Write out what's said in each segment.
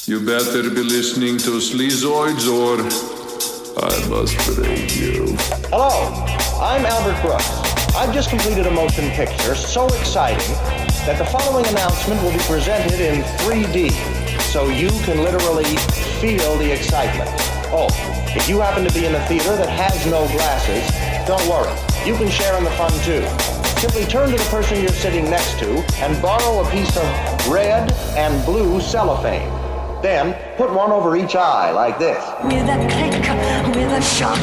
You better be listening to Sleazoids or I must break you. Hello, I'm Albert Brooks. I've just completed a motion picture so exciting that the following announcement will be presented in 3D, so you can literally feel the excitement. Oh, if you happen to be in a theater that has no glasses, don't worry. You can share in the fun too. Simply turn to the person you're sitting next to and borrow a piece of red and blue cellophane. Then, put one over each eye, like this. With a click, with a shock,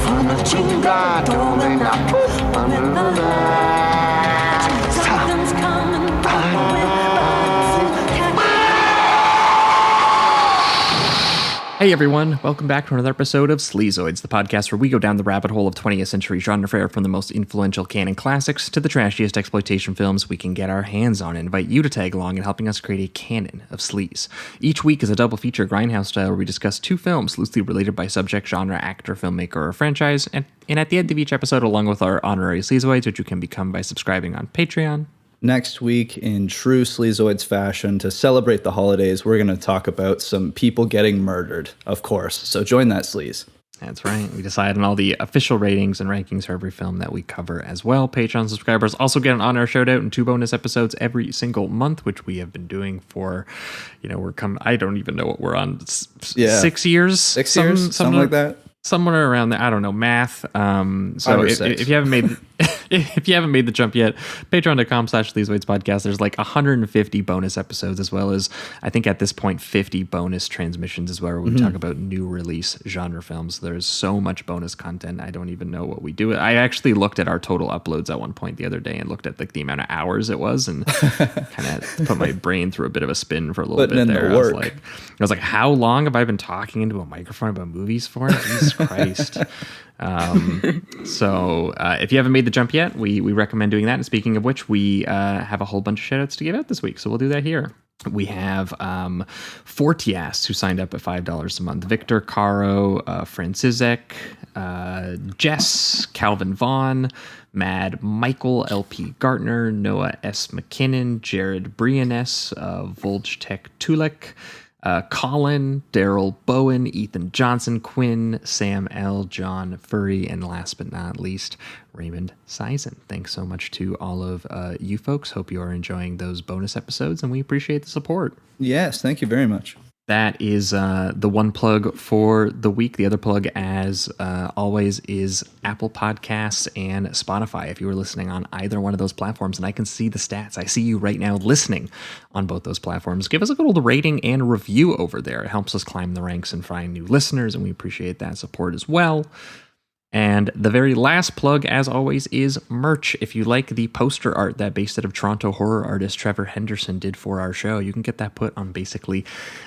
from a jingle, going up, with the light. Something's coming, Hey everyone, welcome back to another episode of Sleazoids, the podcast where we go down the rabbit hole of 20th century genre fare from the most influential canon classics to the trashiest exploitation films we can get our hands on and invite you to tag along in helping us create a canon of sleaze. Each week is a double feature grindhouse style where we discuss two films loosely related by subject, genre, actor, filmmaker, or franchise, and at the end of each episode, along with our honorary Sleazoids, which you can become by subscribing on Patreon. Next week, in true Sleazoids fashion, to celebrate the holidays, we're going to talk about some people getting murdered, of course. So join that sleaze. That's right. We decide on all the official ratings and rankings for every film that we cover as well. Patreon subscribers also get an on-air shout out and 2 bonus episodes every single month, which we have been doing for, I don't even know what we're on, 6 years? 6 years, something like that. Somewhere around there. I don't know, math. So if you haven't made if you haven't made the jump yet, patreon.com/Sleazoids podcast. There's like 150 bonus episodes, as well as I think at this point 50 bonus transmissions as well, where we talk about new release genre films. There's so much bonus content. I don't even know what we do. I actually looked at our total uploads at one point the other day and looked at like the amount of hours it was, and kind of put my brain through a bit of a spin for a little bit there. I was like, how long have I been talking into a microphone about movies for? Jesus Christ. So if you haven't made the jump yet, we recommend doing that. And speaking of which, we have a whole bunch of shout outs to give out this week. So we'll do that here. We have Fortias, who signed up at $5 a month. Victor Caro, Francizek, Jess, Calvin Vaughn, Mad Michael, LP Gartner, Noah S. McKinnon, Jared Brianes, Volj Tech Tulek, Colin, Daryl Bowen, Ethan Johnson, Quinn, Sam L., John Furry, and last but not least, Raymond Sison. Thanks so much to all of you folks. Hope you are enjoying those bonus episodes, and we appreciate the support. Yes, thank you very much. That is the one plug for the week. The other plug, as always, is Apple Podcasts and Spotify. If you are listening on either one of those platforms, and I can see the stats, I see you right now listening on both those platforms, give us a good old rating and review over there. It helps us climb the ranks and find new listeners, and we appreciate that support as well. And the very last plug, as always, is merch. If you like the poster art that based out of Toronto horror artist Trevor Henderson did for our show, you can get that put on basically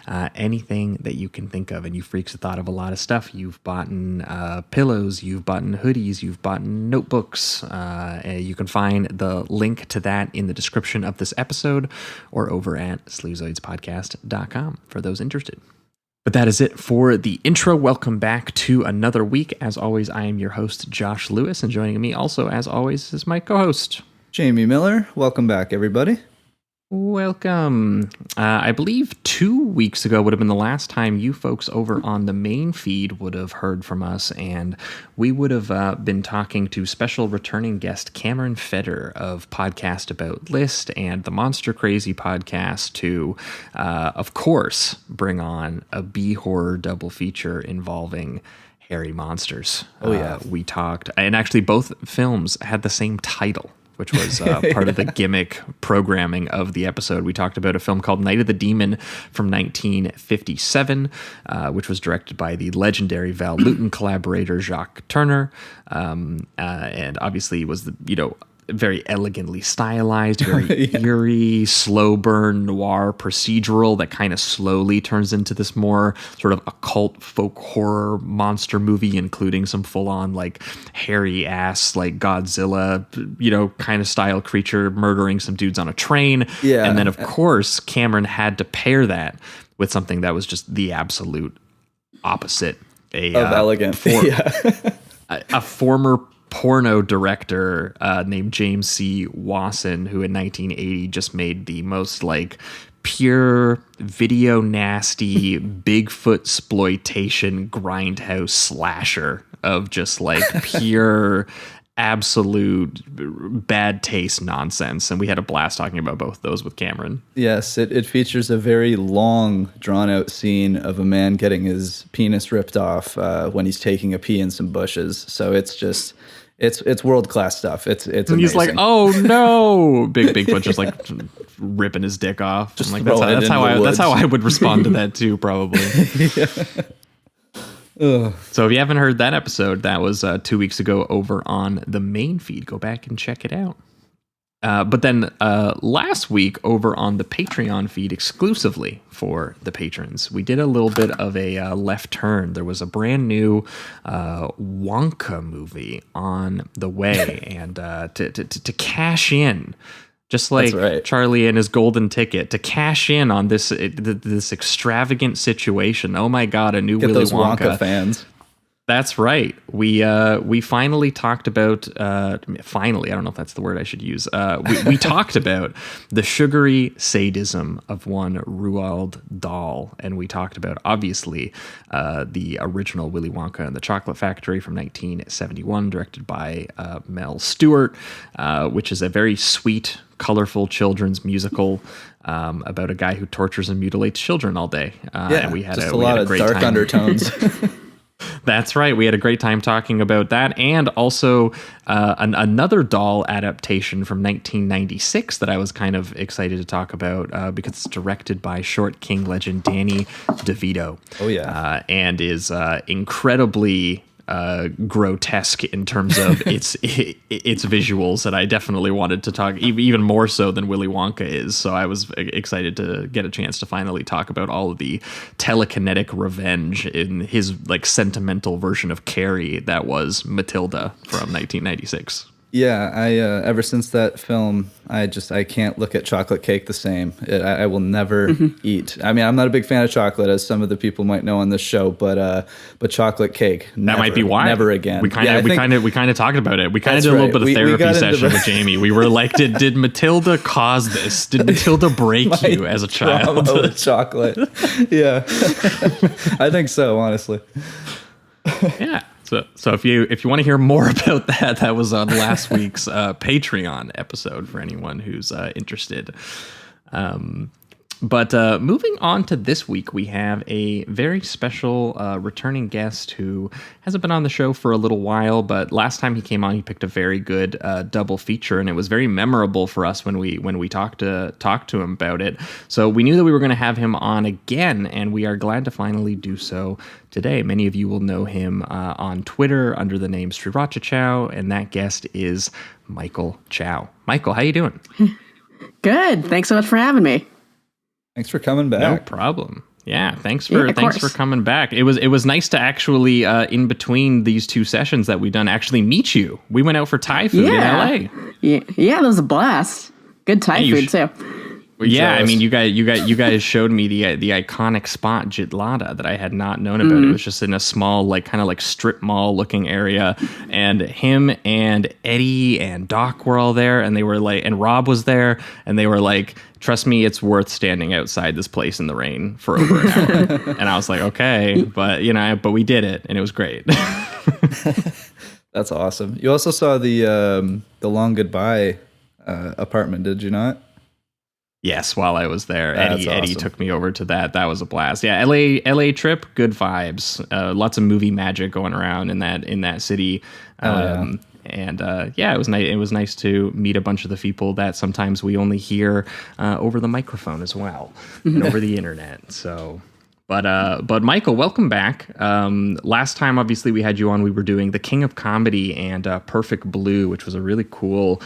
anything that you can think of. And you freaks have thought of a lot of stuff. You've bought pillows, you've bought hoodies, you've bought notebooks. You can find the link to that in the description of this episode or over at sleazoidspodcast.com for those interested. But that is it for the intro. Welcome back to another week. As always, I am your host, Josh Lewis, and joining me also, as always, is my co-host, Jamie Miller. Welcome back, everybody. Welcome. I believe 2 weeks ago would have been the last time you folks over on the main feed would have heard from us, and we would have been talking to special returning guest Cameron Feder of Podcast About List and the Monster Crazy podcast to, of course, bring on a B-horror double feature involving hairy monsters. Oh, yeah. We talked, and actually both films had the same title, which was part of the gimmick programming of the episode. We talked about a film called Night of the Demon from 1957, which was directed by the legendary Val Lewton collaborator Jacques Turner, and obviously was very elegantly stylized, very eerie, slow burn noir procedural that kind of slowly turns into this more sort of occult folk horror monster movie, including some full on like hairy ass like Godzilla, kind of style creature murdering some dudes on a train. Yeah. And then of course Cameron had to pair that with something that was just the absolute opposite. Of elegant. A former porno director named James C. Wasson, who in 1980 just made the most like pure video nasty Bigfoot exploitation grindhouse slasher of just like pure absolute bad taste nonsense, and we had a blast talking about both those with Cameron. Yes, it features a very long, drawn-out scene of a man getting his penis ripped off when he's taking a pee in some bushes. So it's just, it's world-class stuff. It's and amazing. he's like, oh no, Bigfoot just like ripping his dick off. Just I'm like, that's how I would respond to that too, probably. Yeah. So if you haven't heard that episode, that was 2 weeks ago over on the main feed. Go back and check it out. But then last week over on the Patreon feed exclusively for the patrons, we did a little bit of a left turn. There was a brand new Wonka movie on the way, and to cash in, just like right. Charlie and his golden ticket, to cash in on this extravagant situation. Oh my God, a new Get Willy those Wonka fans. That's right. We finally talked about finally. I don't know if that's the word I should use. We talked about the sugary sadism of one Roald Dahl, and we talked about obviously the original Willy Wonka and the Chocolate Factory from 1971, directed by Mel Stewart, which is a very sweet, colorful children's musical about a guy who tortures and mutilates children all day. And we had just a lot of dark undertones. That's right. We had a great time talking about that, and also another Dahl adaptation from 1996 that I was kind of excited to talk about because it's directed by short king legend Danny DeVito. Oh yeah, and is incredibly grotesque in terms of its visuals, and I definitely wanted to talk even more so than Willy Wonka is. So I was excited to get a chance to finally talk about all of the telekinetic revenge in his like sentimental version of Carrie that was Matilda from 1996. Yeah, I ever since that film, I can't look at chocolate cake the same. I will never eat. I mean, I'm not a big fan of chocolate, as some of the people might know on this show, but chocolate cake, never, that might be why. Never again. We kind of talked about it. We kind of did a little bit of therapy session with Jamie. We were like, did Matilda cause this? Did Matilda break you as a child? With chocolate. Yeah, I think so. Honestly. Yeah. So if you want to hear more about that was on last week's Patreon episode for anyone who's interested. But moving on to this week, we have a very special returning guest who hasn't been on the show for a little while, but last time he came on, he picked a very good double feature, and it was very memorable for us when we talked to him about it. So we knew that we were going to have him on again, and we are glad to finally do so today. Many of you will know him on Twitter under the name Sriracha Chau, and that guest is Michael Chau. Michael, how you doing? Good. Thanks so much for having me. Thanks for coming back. No problem. Yeah, thanks for coming back. It was nice to actually in between these two sessions that we've done actually meet you. We went out for Thai food in LA. Yeah, that was a blast. Good Thai food too. Yeah, I mean, you guys showed me the iconic spot Jitlada that I had not known about. It was just in a small, like kind of like strip mall looking area, and him and Eddie and Doc were all there, and they were like, and Rob was there, and they were like, trust me, it's worth standing outside this place in the rain for over an hour. And I was like, okay, but we did it, and it was great. That's awesome. You also saw the Long Goodbye apartment, did you not? Yes, while I was there, That's Eddie awesome. took me over to that. That was a blast. Yeah, LA trip, good vibes. Lots of movie magic going around in that city. And it was nice. It was nice to meet a bunch of the people that sometimes we only hear over the microphone as well and over the internet. So. But Michael, welcome back. Last time, obviously, we had you on. We were doing The King of Comedy and Perfect Blue, which was a really cool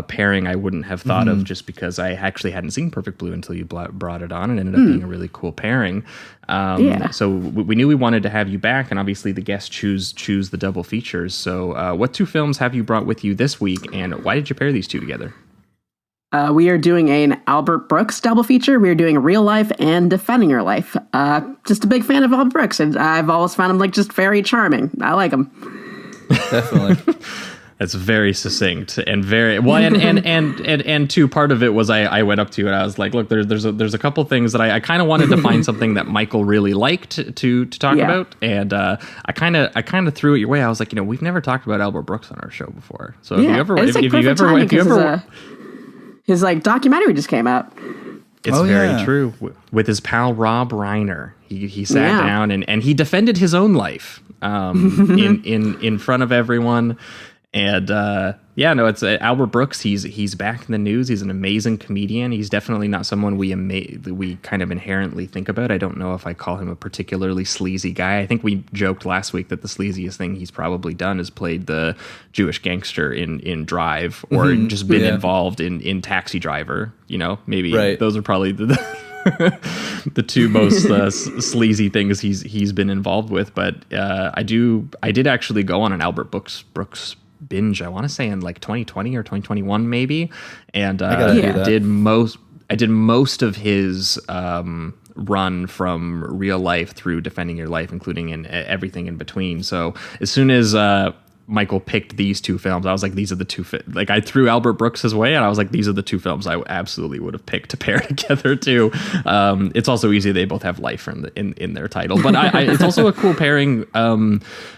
pairing I wouldn't have thought of just because I actually hadn't seen Perfect Blue until you brought it on, and ended up being a really cool pairing. So we knew we wanted to have you back, and obviously the guests choose the double features. So what two films have you brought with you this week, and why did you pair these two together? We are doing an Albert Brooks double feature. We are doing Real Life and Defending Your Life. Just a big fan of Albert Brooks, and I've always found him like just very charming. I like him. Definitely. It's very succinct and very well, and two, part of it was I went up to you and I was like, look, there's a couple things that I kind of wanted to find something that Michael really liked to talk about, and I kind of threw it your way. I was like, we've never talked about Albert Brooks on our show before, so if you ever his like documentary just came out. It's very true. With his pal Rob Reiner, he sat down and he defended his own life in front of everyone. And it's Albert Brooks. He's back in the news. He's an amazing comedian. He's definitely not someone we kind of inherently think about. I don't know if I call him a particularly sleazy guy. I think we joked last week that the sleaziest thing he's probably done is played the Jewish gangster in Drive, or just been involved in Taxi Driver. Maybe those are probably the two most sleazy things he's been involved with. But I did actually go on an Albert Brooks binge, I want to say in like 2020 or 2021 maybe, and I did most of his run from Real Life through Defending Your Life, including in everything in between. So as soon as Michael picked these two films, I was like, these are the two I threw Albert Brooks his way, and I was like, these are the two films I absolutely would have picked to pair together too. It's also easy, they both have life in their title, but it's also a cool pairing,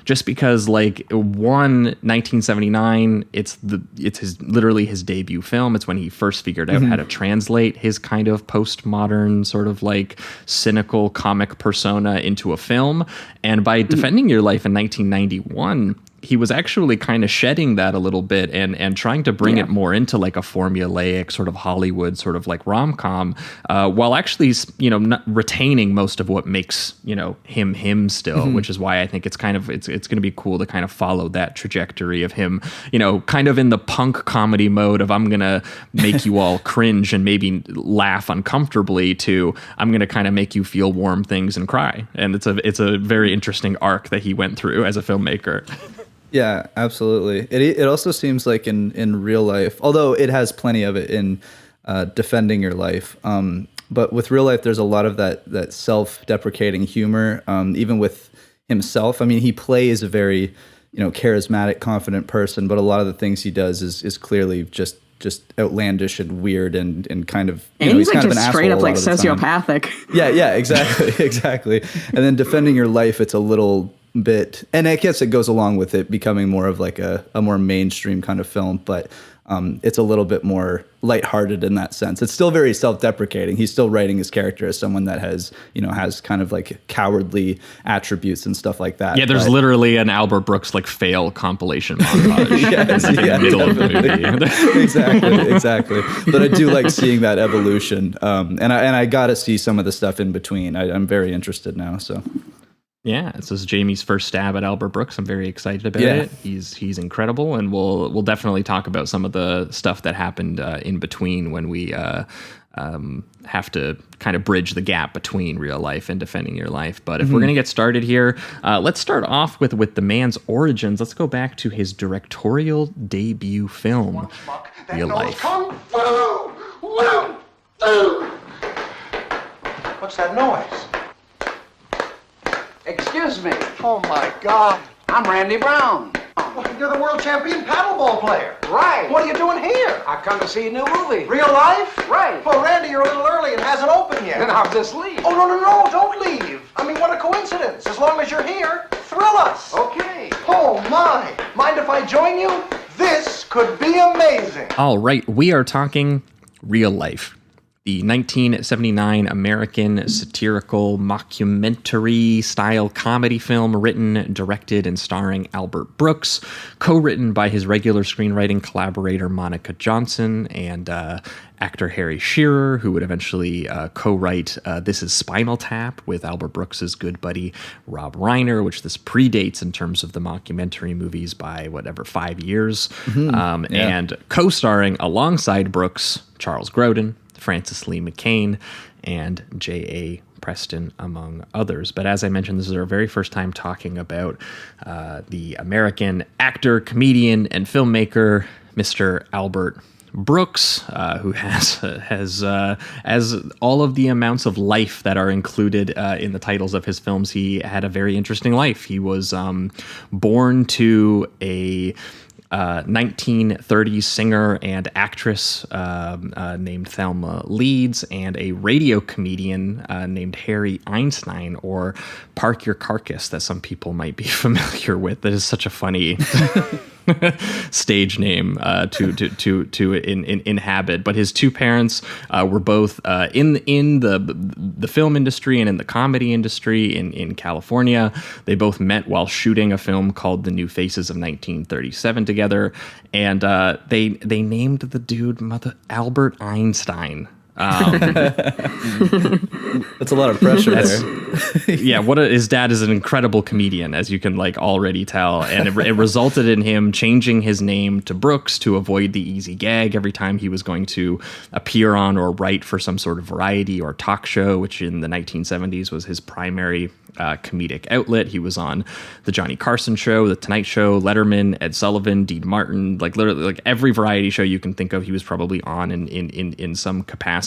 just because like 1979, it's literally his debut film. It's when he first figured out how to translate his kind of postmodern sort of like cynical comic persona into a film, and by Defending Your Life in 1991, he was actually kind of shedding that a little bit and trying to bring it more into like a formulaic sort of Hollywood sort of like rom-com, while actually, not retaining most of what makes, him still, which is why I think it's going to be cool to kind of follow that trajectory of him, kind of in the punk comedy mode of I'm going to make you all cringe and maybe laugh uncomfortably to I'm going to kind of make you feel warm things and cry. And it's a very interesting arc that he went through as a filmmaker. Yeah, absolutely. It also seems like in Real Life, although it has plenty of it in Defending Your Life, but with Real Life, there's a lot of that self-deprecating humor, even with himself. I mean, he plays a very, charismatic, confident person, but a lot of the things he does is clearly just outlandish and weird and kind of, he's like kind of just an straight up like asshole sociopathic. Yeah, exactly. And then Defending Your Life, it's a little bit, and I guess it goes along with it becoming more of like a more mainstream kind of film, but it's a little bit more lighthearted in that sense. It's still very self-deprecating. He's still writing his character as someone that has kind of like cowardly attributes and stuff like that. Yeah, there's literally an Albert Brooks like fail compilation montage in the middle of the movie. Exactly. But I do like seeing that evolution, and I got to see some of the stuff in between. I'm very interested now. So. Yeah, this is Jamie's first stab at Albert Brooks. I'm very excited about it. He's incredible, and we'll definitely talk about some of the stuff that happened in between when we have to kind of bridge the gap between Real Life and Defending Your Life. But if we're going to get started here, let's start off with the man's origins. Let's go back to his directorial debut film, Real Life. Kung Fu! What's that noise? Excuse me. Oh my God! I'm Randy Brown. You're the world champion paddleball player. Right. What are you doing here? I come to see a new movie. Real Life? Right. Well, Randy, you're a little early. It hasn't opened yet. Then I'll just leave. Oh, no, don't leave. I mean, what a coincidence. As long as you're here, thrill us. Okay. Oh, my. Mind if I join you? This could be amazing. All right, we are talking Real Life. The 1979 American satirical mockumentary-style comedy film written, directed, and starring Albert Brooks, co-written by his regular screenwriting collaborator Monica Johnson and actor Harry Shearer, who would eventually co-write This Is Spinal Tap with Albert Brooks's good buddy Rob Reiner, which this predates in terms of the mockumentary movies by 5 years, and co-starring alongside Brooks, Charles Grodin, Francis Lee McCain, and J.A. Preston, among others. But as I mentioned, this is our very first time talking about the American actor, comedian, and filmmaker, Mr. Albert Brooks, who has all of the amounts of life that are included in the titles of his films. He had a very interesting life. He was born to a 1930s singer and actress named Thelma Leeds, and a radio comedian named Harry Einstein, or Park Your Carcass, that some people might be familiar with. That is such a funny stage name to inhabit. But his two parents were both in the film industry and in the comedy industry in California. They both met while shooting a film called The New Faces of 1937 together, and they named the dude Albert Einstein. That's a lot of pressure there. Yeah, his dad is an incredible comedian, as you can already tell, and it resulted in him changing his name to Brooks to avoid the easy gag every time he was going to appear on or write for some sort of variety or talk show, which in the 1970s was his primary comedic outlet. He was on the Johnny Carson Show, the Tonight Show, Letterman, Ed Sullivan, Dean Martin, literally every variety show you can think of, he was probably on in some capacity.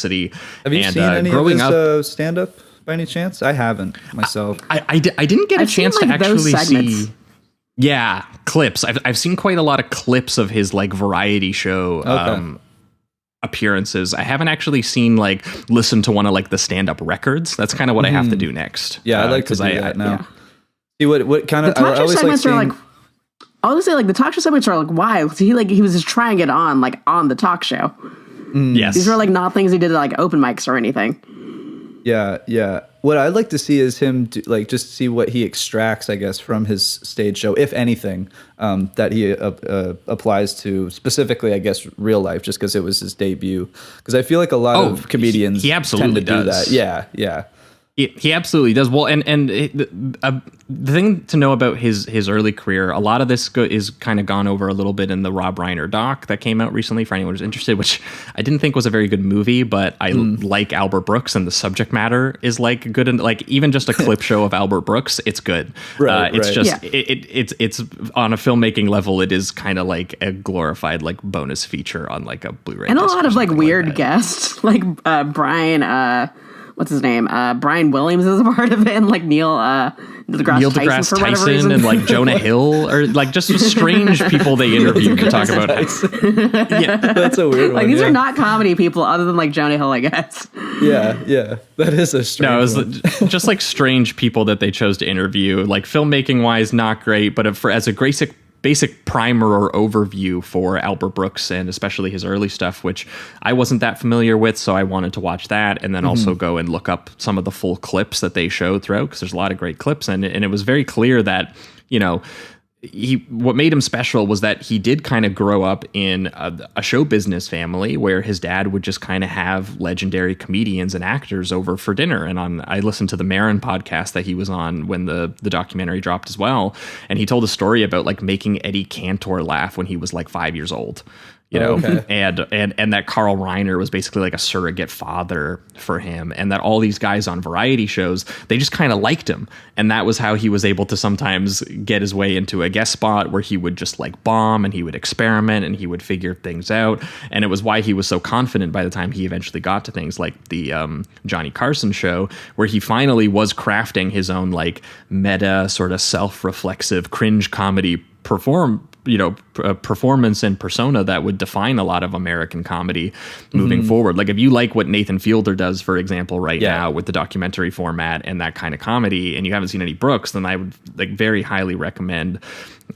Have you seen any of his stand-up by any chance? I haven't myself. I didn't get a chance to actually see. Yeah, clips. I've seen quite a lot of clips of his variety show appearances. I haven't actually seen listen to one of the stand-up records. That's kind of what I have to do next. Yeah, I'd like to do that now. Yeah. See what kind of the talk show segments seeing, are I was gonna say the talk show segments are why? He was just trying it on on the talk show. Yes. These were not things he did at open mics or anything. Yeah. What I'd like to see is him do, just see what he extracts, I guess, from his stage show, if anything, that he applies to specifically, I guess, real life, just because it was his debut. Because I feel like a lot of comedians he absolutely tend to do that. Yeah. He absolutely does. Well, and the thing to know about his early career, a lot of this is kind of gone over a little bit in the Rob Reiner doc that came out recently for anyone who's interested, which I didn't think was a very good movie, but I like Albert Brooks, and the subject matter is good, and even just a clip show of Albert Brooks, it's good. It's just it's on a filmmaking level, it is kind of a glorified bonus feature on a Blu-ray, and a lot of weird guests Brian. What's his name? Brian Williams is a part of it, and Neil deGrasse Tyson and Jonah Hill, or just strange people they interviewed to talk about. Yeah, that's a weird one. These are not comedy people, other than Jonah Hill, I guess. Yeah, that is a strange. No, it was just strange people that they chose to interview. Filmmaking wise, not great, but as a basic primer or overview for Albert Brooks, and especially his early stuff, which I wasn't that familiar with, so I wanted to watch that, and then also go and look up some of the full clips that they showed throughout, because there's a lot of great clips, and it was very clear that, what made him special was that he did kind of grow up in a show business family where his dad would just kind of have legendary comedians and actors over for dinner. And I listened to the Maron podcast that he was on when the documentary dropped as well. And he told a story about making Eddie Cantor laugh when he was 5 years old. And that Carl Reiner was basically a surrogate father for him, and that all these guys on variety shows, they just kind of liked him, and that was how he was able to sometimes get his way into a guest spot where he would just bomb, and he would experiment, and he would figure things out, and it was why he was so confident by the time he eventually got to things like the Johnny Carson Show, where he finally was crafting his own meta sort of self-reflexive cringe comedy performance and persona that would define a lot of American comedy moving forward. If you like what Nathan Fielder does, for example, now with the documentary format and that kind of comedy, and you haven't seen any Brooks, then I would very highly recommend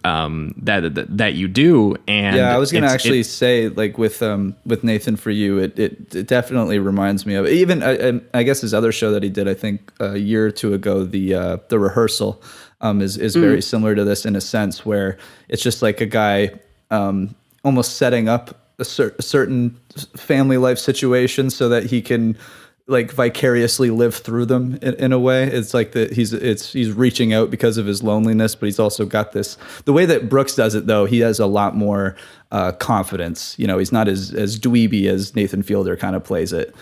that you do. And I was going to actually say with Nathan For You, it definitely reminds me of even I guess his other show that he did, I think a year or two ago, the Rehearsal. Is very similar to this in a sense, where it's just a guy almost setting up a certain family life situation so that he can vicariously live through them in a way. It's he's reaching out because of his loneliness, but he's also got this. The way that Brooks does it, though, he has a lot more confidence. He's not as dweeby as Nathan Fielder kind of plays it.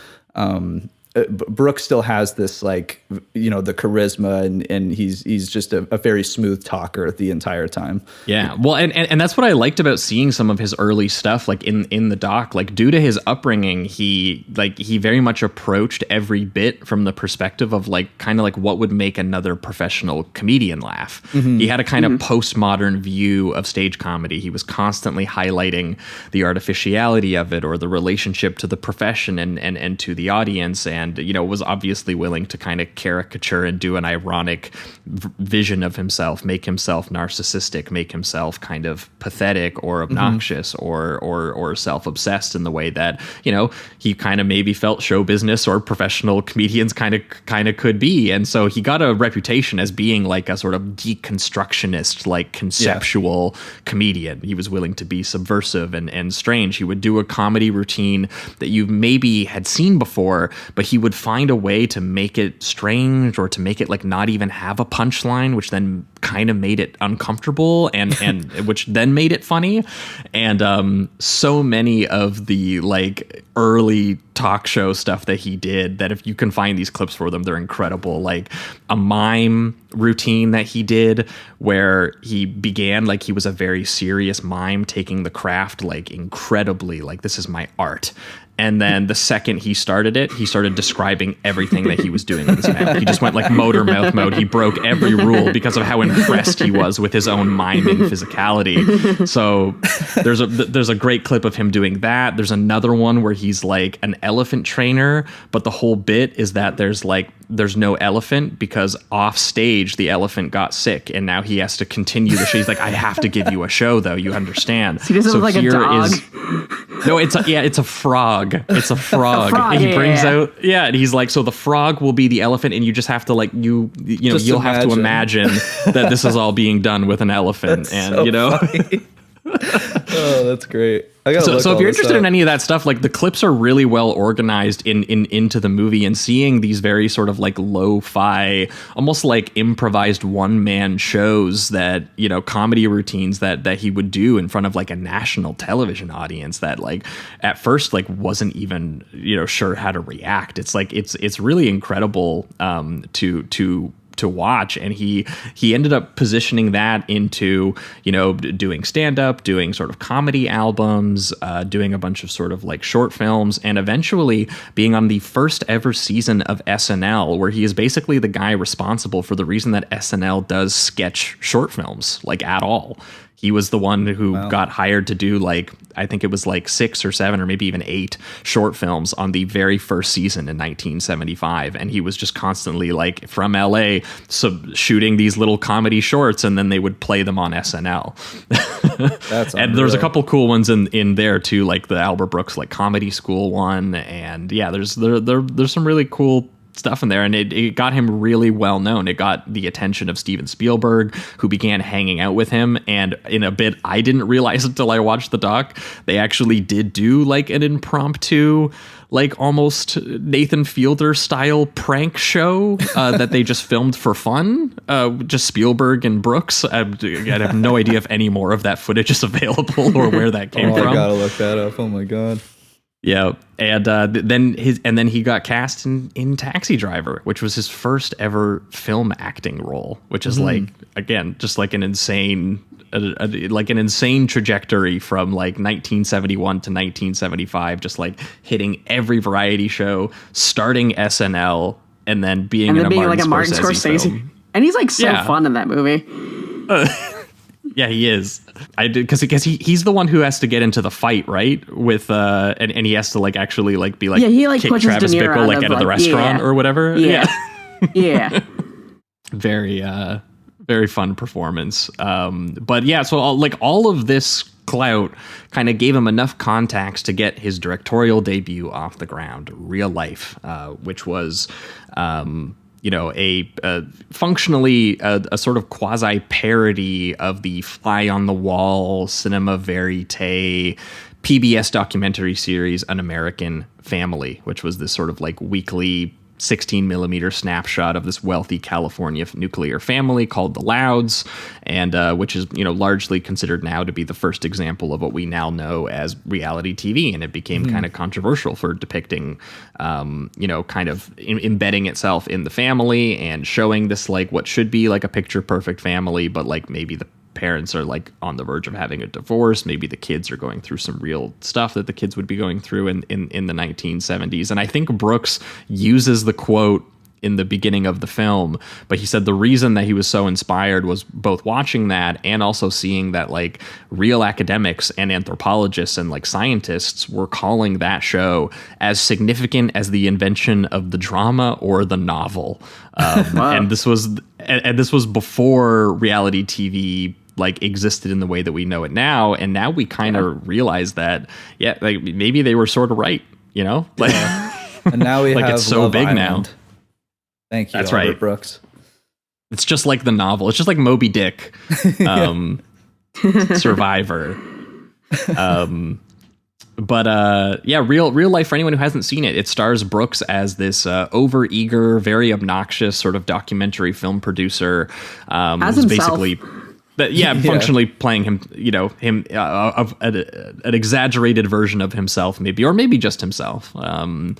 Brooks still has this like, the charisma, and he's just a very smooth talker the entire time. Yeah. Well, and that's what I liked about seeing some of his early stuff, like in the doc, like due to his upbringing, he very much approached every bit from the perspective of like kind of like what would make another professional comedian laugh. He had a kind of postmodern view of stage comedy. He was constantly highlighting the artificiality of it, or the relationship to the profession and to the audience, and was obviously willing to kind of caricature and do an ironic vision of himself, make himself narcissistic, make himself kind of pathetic or obnoxious or self-obsessed in the way that he kind of maybe felt show business or professional comedians kind of could be. And so he got a reputation as being like a sort of deconstructionist, like conceptual comedian. He was willing to be subversive and strange. He would do a comedy routine that you maybe had seen before, but he would find a way to make it strange, or to make it like not even have a punchline, which then kind of made it uncomfortable and which then made it funny. And so many of the like early talk show stuff that he did, that if you can find these clips for them, they're incredible. Like a mime routine that he did where he began like he was a very serious mime, taking the craft like incredibly, like this is my art. And then the second he started it, he started describing everything that he was doing with his mouth. He just went like motor mouth mode. He broke every rule because of how impressed he was with his own miming physicality. So there's a great clip of him doing that. There's another one where he's like an elephant trainer, but the whole bit is that there's no elephant because off stage the elephant got sick, and now he has to continue the show. He's like, I have to give you a show though, you understand. So he doesn't look like a dog. No, it's a frog. It's a frog. And he brings out, and he's like, so the frog will be the elephant, and you just have to like, you'll have to imagine that this is all being done with an elephant. And so funny. Oh, that's great. So if you're interested in any of that stuff, like the clips are really well organized into the movie, and seeing these very sort of like lo-fi, almost like improvised one-man shows that, comedy routines that he would do in front of like a national television audience that like at first like wasn't even, sure how to react. It's like, it's really incredible to watch. And he ended up positioning that into, doing stand-up, doing sort of comedy albums, doing a bunch of sort of like short films, and eventually being on the first ever season of SNL, where he is basically the guy responsible for the reason that SNL does sketch short films like at all. He was the one who got hired to do like, I think it was like 6 or 7 or maybe even 8 short films on the very first season in 1975. And he was just constantly like from LA shooting these little comedy shorts, and then they would play them on SNL. That's and there's a couple cool ones in there too, like the Albert Brooks like comedy school one. And there's some really cool stuff in there, and it got him really well known. It got the attention of Steven Spielberg, who began hanging out with him. And in a bit I didn't realize until I watched the doc, they actually did do like an impromptu, like almost Nathan Fielder style prank show that they just filmed for fun. Just Spielberg and Brooks. I have no idea if any more of that footage is available or where that came from. I gotta look that up. Oh my god. Yeah, and then he got cast in Taxi Driver, which was his first ever film acting role, which is like, again, just like an insane trajectory from like 1971 to 1975, just like hitting every variety show, starting SNL, and then being in a Martin Scorsese film. And he's like so fun in that movie. Yeah, he is. I did because he's the one who has to get into the fight, right? With and he has to like actually like be like, he like kick pushes Travis De Niro Bickle like out of the restaurant or whatever. Yeah. Very very fun performance. But yeah, so all of this clout kind of gave him enough contacts to get his directorial debut off the ground, Real Life, which was functionally a sort of quasi parody of the fly on the wall cinema verite PBS documentary series An American Family, which was this sort of like weekly 16 millimeter snapshot of this wealthy California nuclear family called the Louds, and which is, largely considered now to be the first example of what we now know as reality TV. And it became kind of controversial for depicting, kind of embedding itself in the family and showing this like what should be like a picture perfect family, but like maybe the parents are like on the verge of having a divorce. Maybe the kids are going through some real stuff that the kids would be going through in the 1970s. And I think Brooks uses the quote in the beginning of the film, but he said the reason that he was so inspired was both watching that and also seeing that like real academics and anthropologists and like scientists were calling that show as significant as the invention of the drama or the novel. Wow. And this was before reality TV like existed in the way that we know it now. And now we kind of realize that, like maybe they were sort of right, like, and now we like have it's so Love big Island. now. Thank you, That's Albert right. Brooks. It's just like the novel. It's just like Moby Dick, Survivor. But real life for anyone who hasn't seen it. It stars Brooks as this overeager, very obnoxious sort of documentary film producer. As who's himself. basically, functionally playing him, of an exaggerated version of himself, maybe, or maybe just himself. Maybe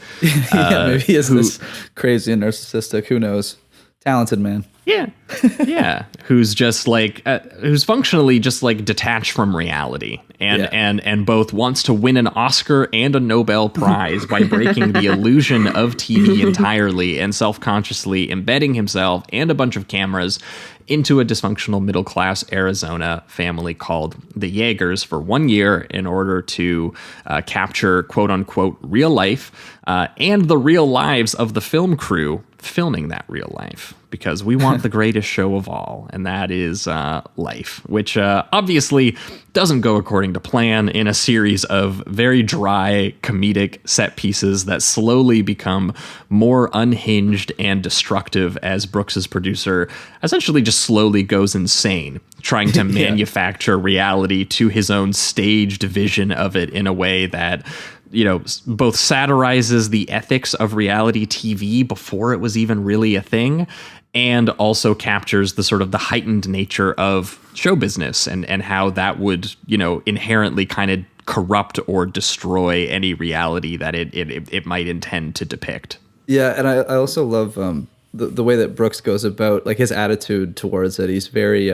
he is this crazy and narcissistic. Who knows? Talented man. Yeah. Who's just like, who's functionally just like detached from reality and both wants to win an Oscar and a Nobel Prize by breaking the illusion of TV entirely and self-consciously embedding himself and a bunch of cameras into a dysfunctional middle-class Arizona family called the Jaegers for 1 year in order to capture quote-unquote real life and the real lives of the film crew filming that real life, because we want the greatest show of all, and that is life, which obviously doesn't go according to plan in a series of very dry comedic set pieces that slowly become more unhinged and destructive as Brooks's producer essentially just slowly goes insane, trying to manufacture reality to his own staged vision of it in a way that both satirizes the ethics of reality TV before it was even really a thing, and also captures the sort of the heightened nature of show business and how that would, inherently kind of corrupt or destroy any reality that it might intend to depict. Yeah, and I also love the way that Brooks goes about, like, his attitude towards it. He's very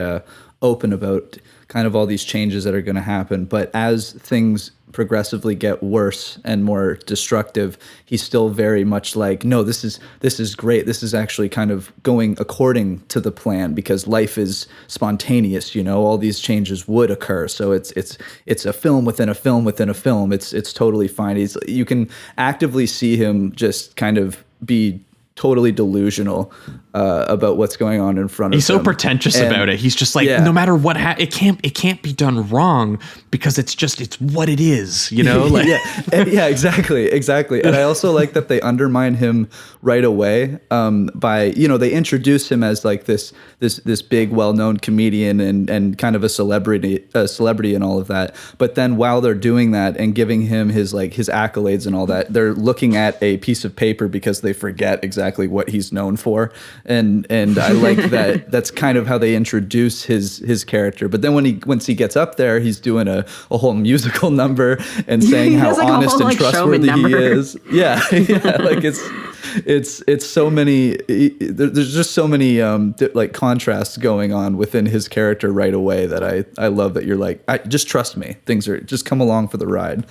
open about kind of all these changes that are going to happen, but as things progressively get worse and more destructive, he's still very much like, no, this is great. This is actually kind of going according to the plan because life is spontaneous. All these changes would occur. So it's a film within a film within a film. It's totally fine. You can actively see him just kind of be totally delusional about what's going on in front of him. He's so pretentious about it. He's just like, no matter what, it can't be done wrong because it's what it is, Like, exactly. And I also like that they undermine him right away by, they introduce him as like this big, well-known comedian and kind of a celebrity and all of that. But then while they're doing that and giving him his accolades and all that, they're looking at a piece of paper because they forget exactly what he's known for. And I like that. That's kind of how they introduce his character. But then once he gets up there, he's doing a whole musical number and saying how honest and trustworthy he is. Yeah, like it's so many. There's just so many like contrasts going on within his character right away that I love. That you're like, just trust me. Things are just come along for the ride.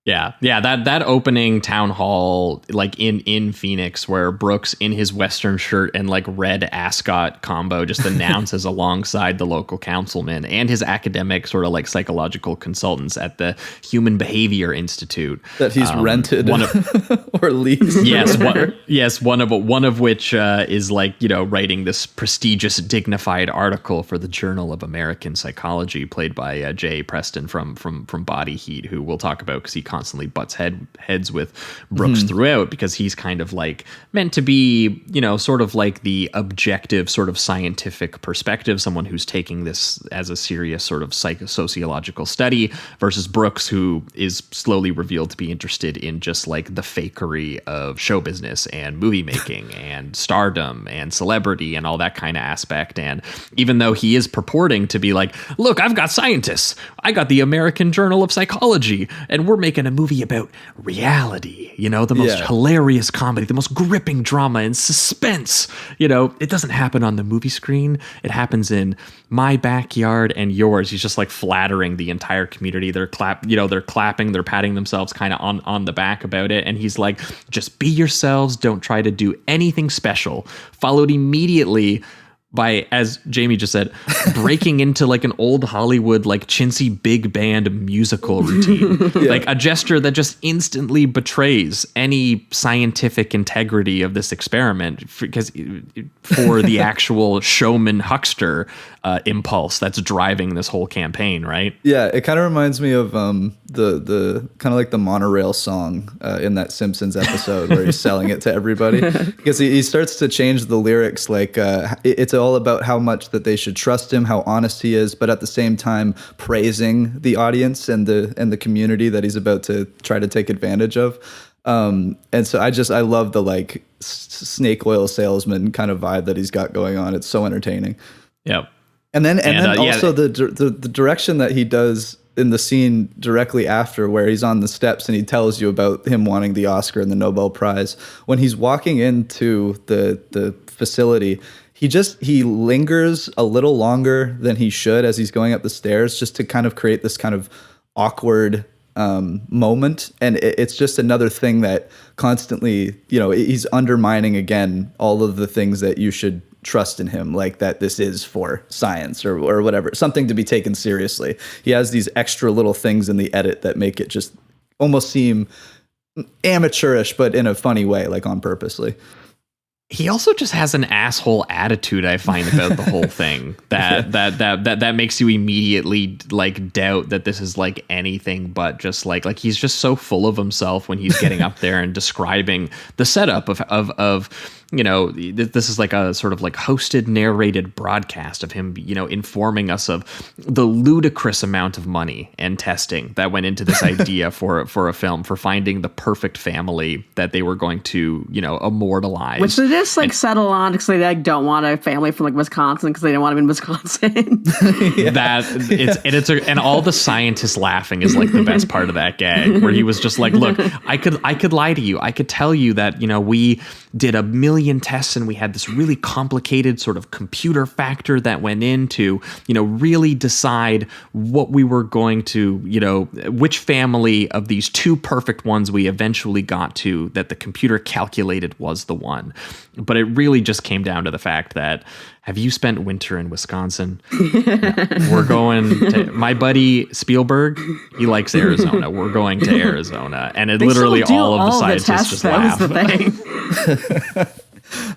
Yeah. That opening town hall, like in Phoenix, where Brooks in his Western shirt and like red ascot combo just announces alongside the local councilman and his academic sort of like psychological consultants at the Human Behavior Institute that he's rented or leased. Yes, one of which is like writing this prestigious, dignified article for the Journal of American Psychology, played by Jay Preston from Body Heat, who we'll talk about because he constantly butts heads with Brooks throughout, because he's kind of like meant to be, sort of like the objective sort of scientific perspective, someone who's taking this as a serious sort of sociological study, versus Brooks, who is slowly revealed to be interested in just like the fakery of show business and movie making and stardom and celebrity and all that kind of aspect. And even though he is purporting to be like, look, I've got scientists, I got the American Journal of Psychology, and we're making a movie about reality, the most hilarious comedy, the most gripping drama and suspense. It doesn't happen on the movie screen. It happens in my backyard and yours. He's just like flattering the entire community. They're clapping, they're patting themselves kind of on the back about it. And he's like, just be yourselves. Don't try to do anything special. Followed immediately by, as Jamie just said, breaking into like an old Hollywood, like chintzy big band musical routine, like a gesture that just instantly betrays any scientific integrity of this experiment, because for the actual showman huckster impulse that's driving this whole campaign, right? Yeah, it kind of reminds me of the kind of like the monorail song in that Simpsons episode where he's selling it to everybody, because he starts to change the lyrics, like it's all about how much that they should trust him, how honest he is, but at the same time praising the audience and the community that he's about to try to take advantage of. And so I love the like snake oil salesman kind of vibe that he's got going on. It's so entertaining. Yep. And then also the direction that he does in the scene directly after, where he's on the steps and he tells you about him wanting the Oscar and the Nobel Prize. When he's walking into the facility, he lingers a little longer than he should as he's going up the stairs, just to kind of create this kind of awkward moment. And it's just another thing that constantly, he's undermining again all of the things that you should trust in him, like that this is for science or whatever, something to be taken seriously. He has these extra little things in the edit that make it just almost seem amateurish, but in a funny way, like on purposely. He also just has an asshole attitude, I find, about the whole thing that makes you immediately like doubt that this is like anything but just like he's just so full of himself when he's getting up there and describing the setup of this is like a sort of like hosted, narrated broadcast of him, informing us of the ludicrous amount of money and testing that went into this idea for a film, for finding the perfect family that they were going to, immortalize. Which they just settle on because they like don't want a family from like Wisconsin because they don't want to be in Wisconsin. And all the scientists laughing is like the best part of that gag, where he was just like, look, I could lie to you. I could tell you that, we did 1 million tests and we had this really complicated sort of computer factor that went into, really decide what we were going to, which family of these two perfect ones we eventually got to that the computer calculated was the one. But it really just came down to the fact that, have you spent winter in Wisconsin? No. We're going to, my buddy Spielberg, he likes Arizona. We're going to Arizona. And it literally all of the scientists just laugh. That was the thing.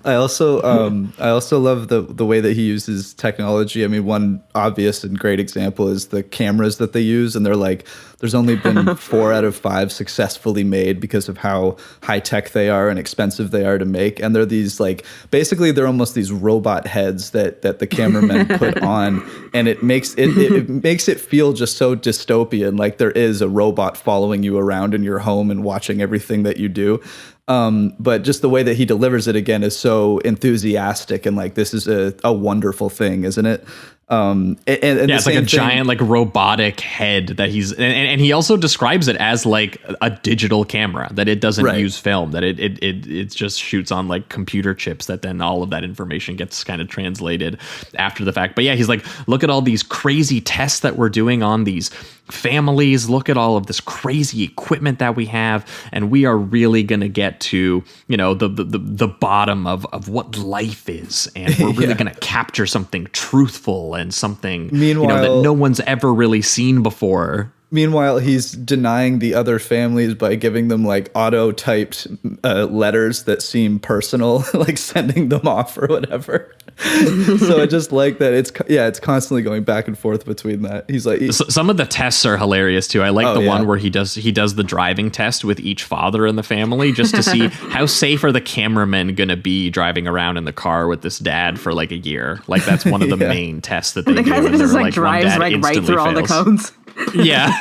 I also love the way that he uses technology. I mean, one obvious and great example is the cameras that they use, and they're like, there's only been 4 out of 5 successfully made because of how high tech they are and expensive they are to make. And they're these like, basically they're almost these robot heads that the cameramen put on, and it makes it feel just so dystopian, like there is a robot following you around in your home and watching everything that you do. But just the way that he delivers it again is so enthusiastic and like, this is a wonderful thing, isn't it? And it's like a giant like robotic head that he's and he also describes it as like a digital camera, that it doesn't use film, that it just shoots on like computer chips, that then all of that information gets kind of translated after the fact. But yeah, he's like, look at all these crazy tests that we're doing on these families, look at all of this crazy equipment that we have, and we are really going to get to, the bottom of what life is, and we're really going to capture something truthful and something, meanwhile, that no one's ever really seen before. Meanwhile, he's denying the other families by giving them like auto-typed letters that seem personal, like sending them off or whatever. So I just like that it's constantly going back and forth between that. He's like some of the tests are hilarious too. I like the one where he does the driving test with each father in the family just to see how safe are the cameramen going to be driving around in the car with this dad for like a year. Like that's one of the main tests that they do. The guy that just like drives like right through all the cones. Yeah.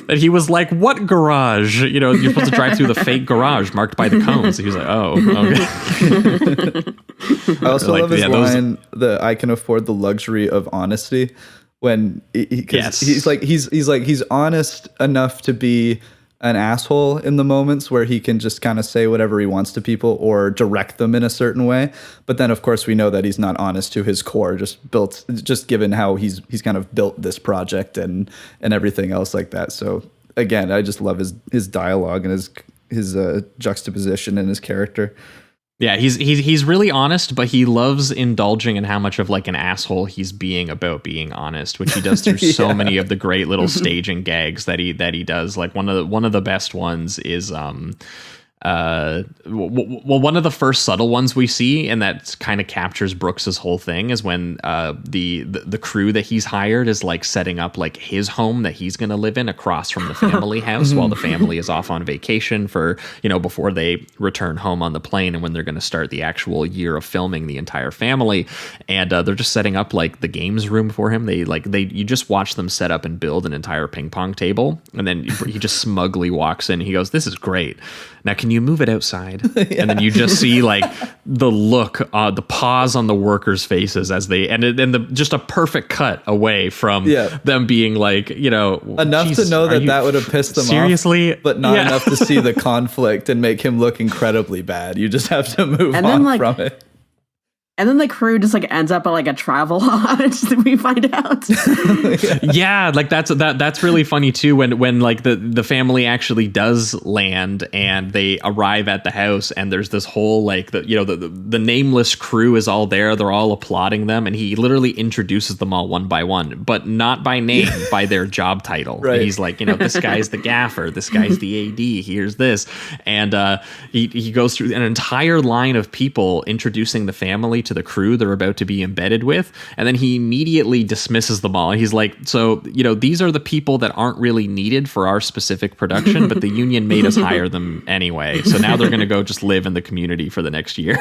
And he was like, what garage? You know, you're supposed to drive through the fake garage marked by the cones. He was like, oh, okay. I also love his line that I can afford the luxury of honesty when he's honest enough to be an asshole in the moments where he can just kind of say whatever he wants to people or direct them in a certain way. But then of course we know that he's not honest to his core, just given how he's kind of built this project and everything else like that. So again, I just love his dialogue and his juxtaposition in his character. Yeah, he's really honest, but he loves indulging in how much of like an asshole he's being about being honest, which he does through so many of the great little staging gags that he does. Like one of the best ones is one of the first subtle ones we see, and that kind of captures Brooks's whole thing, is when the crew that he's hired is like setting up like his home that he's going to live in across from the family house while the family is off on vacation for, you know, before they return home on the plane and when they're going to start the actual year of filming the entire family. And they're just setting up like the games room for him. You just watch them set up and build an entire ping pong table, and then he just smugly walks in. He goes, "This is great. Now, can you move it outside?" And then you just see like the look, the pause on the workers' faces as they just a perfect cut away from them being like, you know, enough to know that would have pissed them seriously? Off, but not enough to see the conflict and make him look incredibly bad. You just have to move on from it. And then the crew just like ends up at like a travel lodge that we find out. Yeah, like that's really funny too when like the family actually does land and they arrive at the house and there's this whole like the nameless crew is all there, they're all applauding them, and he literally introduces them all one by one, but not by name, by their job title. Right. And he's like, you know, this guy's the gaffer, this guy's the AD, here's this. And he goes through an entire line of people introducing the family to the crew they're about to be embedded with, and then he immediately dismisses them all. He's like, so, you know, these are the people that aren't really needed for our specific production, but the union made us hire them anyway, so now they're going to go just live in the community for the next year.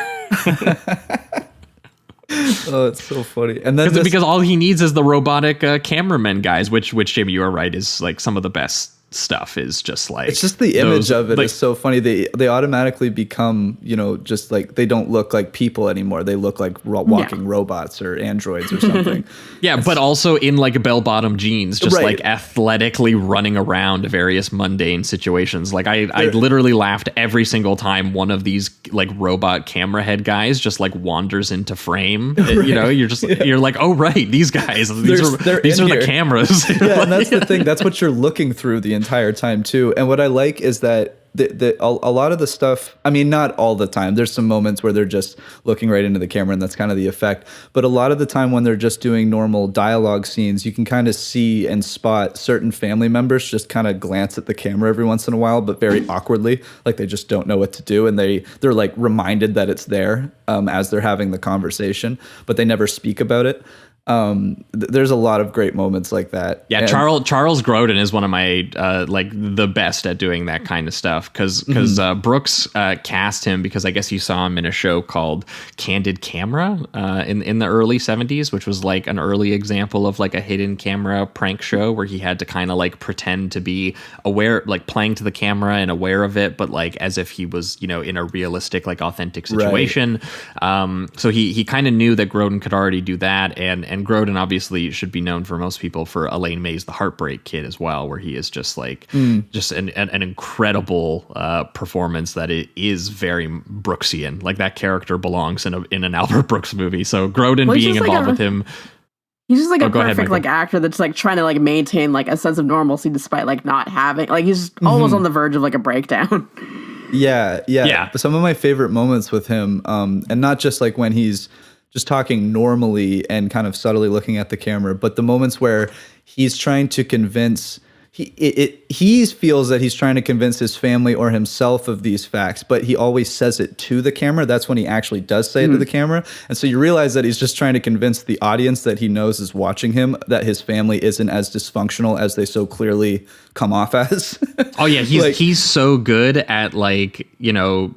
Oh, it's so funny. And then because all he needs is the robotic cameramen guys, which Jamie, you are right, is like some of the best stuff. Is just like, it's just the image of it is so funny. They automatically become, you know, just like, they don't look like people anymore. They look like walking robots or androids or something. But also in like bell-bottom jeans, just like athletically running around various mundane situations. Like I literally laughed every single time one of these like robot camera head guys just like wanders into frame. You know, you're like, oh right, these guys, these are the cameras. Yeah, and that's the thing. That's what you're looking through the entire time too. And what I like is that a lot of the stuff, I mean, not all the time, there's some moments where they're just looking right into the camera and that's kind of the effect, but a lot of the time when they're just doing normal dialogue scenes, you can kind of see and spot certain family members just kind of glance at the camera every once in a while, but very awkwardly, like they just don't know what to do, and they're like reminded that it's there as they're having the conversation, but they never speak about it. There's a lot of great moments like that. Yeah, and Charles Grodin is one of my like the best at doing that kind of stuff, because Brooks cast him because I guess you saw him in a show called Candid Camera in the early 70s, which was like an early example of like a hidden camera prank show where he had to kind of like pretend to be aware, like playing to the camera and aware of it, but like as if he was, you know, in a realistic, like authentic situation. Right. So he kind of knew that Grodin could already do that, and Grodin obviously should be known for most people for Elaine May's The Heartbreak Kid as well, where he is just like just an incredible performance that it is very Brooksian. Like that character belongs in an Albert Brooks movie. So Grodin being involved with him. He's just like a perfect like actor that's like trying to like maintain like a sense of normalcy despite like not having, like he's almost on the verge of like a breakdown. Yeah. Some of my favorite moments with him, and not just like when he's just talking normally and kind of subtly looking at the camera. But the moments where he's trying to convince, he feels that he's trying to convince his family or himself of these facts, but he always says it to the camera. That's when he actually does say it to the camera. And so you realize that he's just trying to convince the audience that he knows is watching him that his family isn't as dysfunctional as they so clearly come off as. Oh yeah, he's so good at like, you know,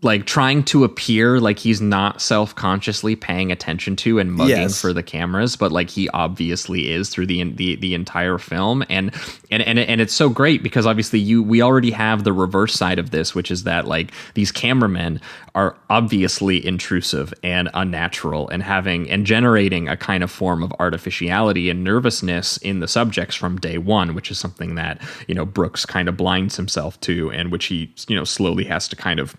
like trying to appear like he's not self-consciously paying attention to and mugging for the cameras, but like he obviously is through the entire film. And it's so great because obviously we already have the reverse side of this, which is that like these cameramen are obviously intrusive and unnatural and generating a kind of form of artificiality and nervousness in the subjects from day one, which is something that, you know, Brooks kind of blinds himself to, and which he, you know, slowly has to kind of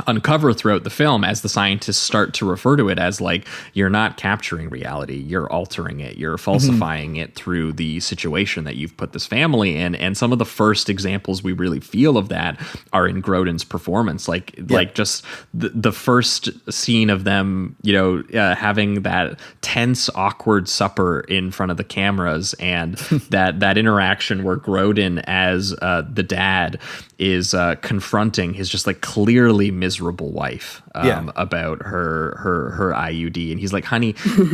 uncover throughout the film as the scientists start to refer to it as like, you're not capturing reality, you're altering it, you're falsifying it through the situation that you've put this family in. And some of the first examples we really feel of that are in Grodin's performance, like just the first scene of them, you know, having that tense, awkward supper in front of the cameras, and that interaction where Grodin as the dad is confronting his just like clearly miserable wife about her IUD, and he's like, honey,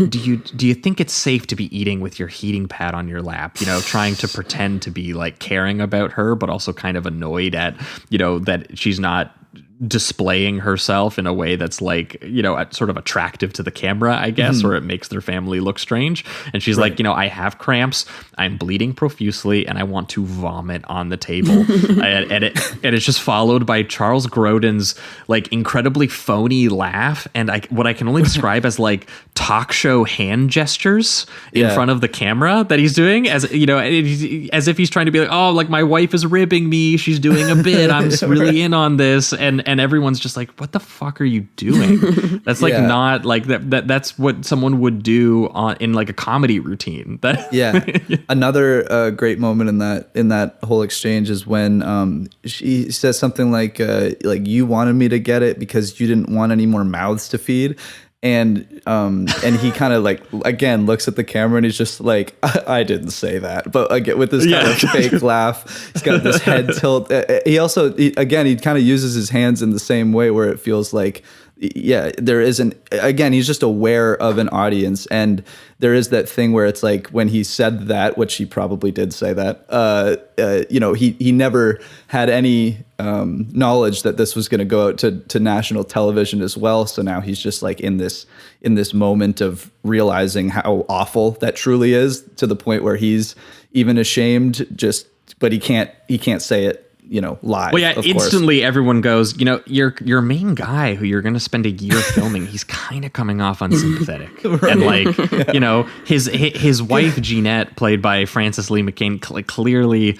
do you think it's safe to be eating with your heating pad on your lap, you know, trying to pretend to be like caring about her but also kind of annoyed at, you know, that she's not displaying herself in a way that's like, you know, sort of attractive to the camera, I guess, or it makes their family look strange. And she's like, you know, I have cramps, I'm bleeding profusely, and I want to vomit on the table. and it's just followed by Charles Grodin's like incredibly phony laugh, and what I can only describe as like talk show hand gestures in front of the camera that he's doing, as you know, as if he's trying to be like, oh, like my wife is ribbing me, she's doing a bit, I'm really in on this, and everyone's just like, what the fuck are you doing? That's like not like that's what someone would do in like a comedy routine. Another great moment in that whole exchange is when she says something like you wanted me to get it because you didn't want any more mouths to feed. And he kind of like, again, looks at the camera and he's just like, I didn't say that. But again, with this kind of fake laugh, he's got this head tilt. He also, again, he kind of uses his hands in the same way where it feels like, there isn't, again, he's just aware of an audience. And there is that thing where it's like when he said that, which he probably did say that, you know, he never had any knowledge that this was going to go out to national television as well. So now he's just like in this moment of realizing how awful that truly is, to the point where he's even ashamed, but he can't say it, you know, live. Well, yeah, instantly everyone goes, you know, your main guy who you're going to spend a year filming, he's kind of coming off unsympathetic. And like, you know, his wife, Jeanette, played by Frances Lee McCain, clearly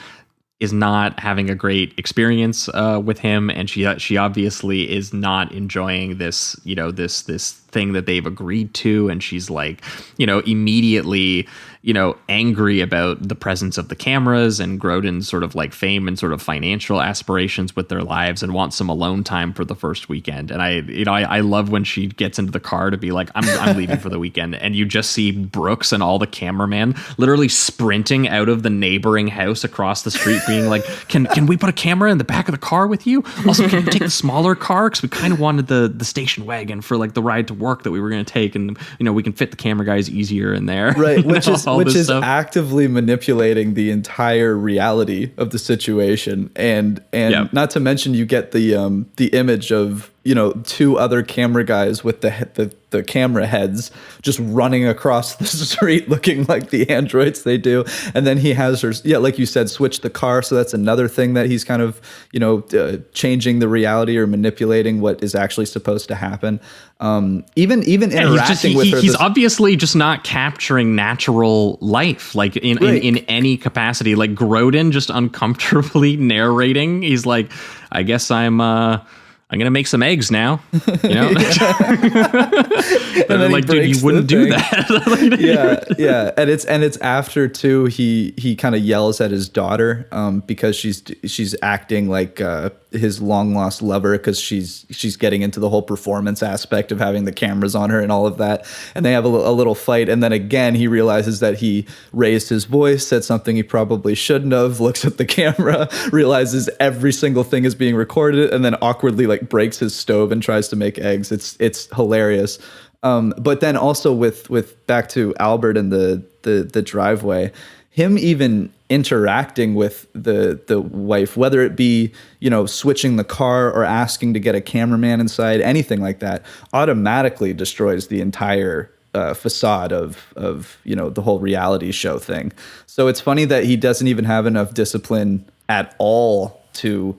is not having a great experience with him, and she obviously is not enjoying this, you know, this thing that they've agreed to, and she's like, you know, immediately, you know, angry about the presence of the cameras and Grodin's sort of like fame and sort of financial aspirations with their lives, and wants some alone time for the first weekend. And I love when she gets into the car to be like, I'm leaving for the weekend, and you just see Brooks and all the cameramen literally sprinting out of the neighboring house across the street, being like, can we put a camera in the back of the car with you? Also, can you take the smaller car, because we kind of wanted the station wagon for like the ride to work that we were going to take, and you know, we can fit the camera guys easier in there, right? Which is stuff. Actively manipulating the entire reality of the situation, and not to mention you get the image of, you know, two other camera guys with the camera heads just running across the street looking like the androids they do. And then he has her, like you said, switch the car. So that's another thing that he's kind of, you know, changing the reality or manipulating what is actually supposed to happen. Even interacting with her. He's obviously just not capturing natural life, like in any capacity. Like Grodin just uncomfortably narrating. He's like, I guess I'm I'm gonna make some eggs now, you know. And then like, dude, you wouldn't do that. yeah, and it's after too. He kind of yells at his daughter because she's acting like his long lost lover, because she's getting into the whole performance aspect of having the cameras on her and all of that, and they have a little fight, and then again he realizes that he raised his voice, said something he probably shouldn't have, looks at the camera, realizes every single thing is being recorded, and then awkwardly like breaks his stove and tries to make eggs. It's hilarious. But then also with back to Albert and the driveway, him even interacting with the wife, whether it be, you know, switching the car or asking to get a cameraman inside, anything like that, automatically destroys the entire facade of you know, the whole reality show thing. So it's funny that he doesn't even have enough discipline at all to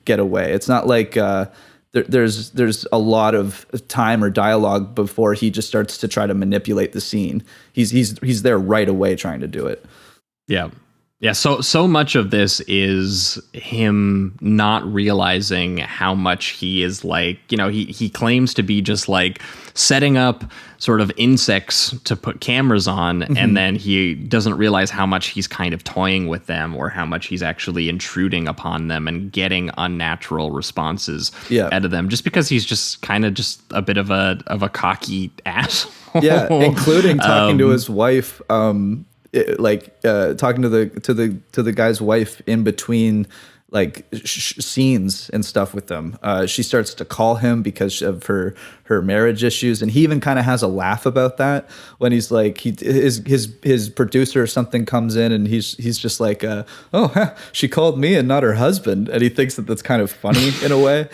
get away. It's not like there's a lot of time or dialogue before he just starts to try to manipulate the scene. He's there right away trying to do it. Yeah. Yeah, so much of this is him not realizing how much he is like, you know, he claims to be just like setting up sort of insects to put cameras on, and then he doesn't realize how much he's kind of toying with them, or how much he's actually intruding upon them and getting unnatural responses out of them, just because he's just kind of just a bit of a cocky asshole. Yeah, including talking to his wife. Talking to the guy's wife in between like scenes and stuff with them. She starts to call him because of her marriage issues, and he even kind of has a laugh about that when he's like, his producer or something comes in, and he's just like, she called me and not her husband, and he thinks that that's kind of funny in a way.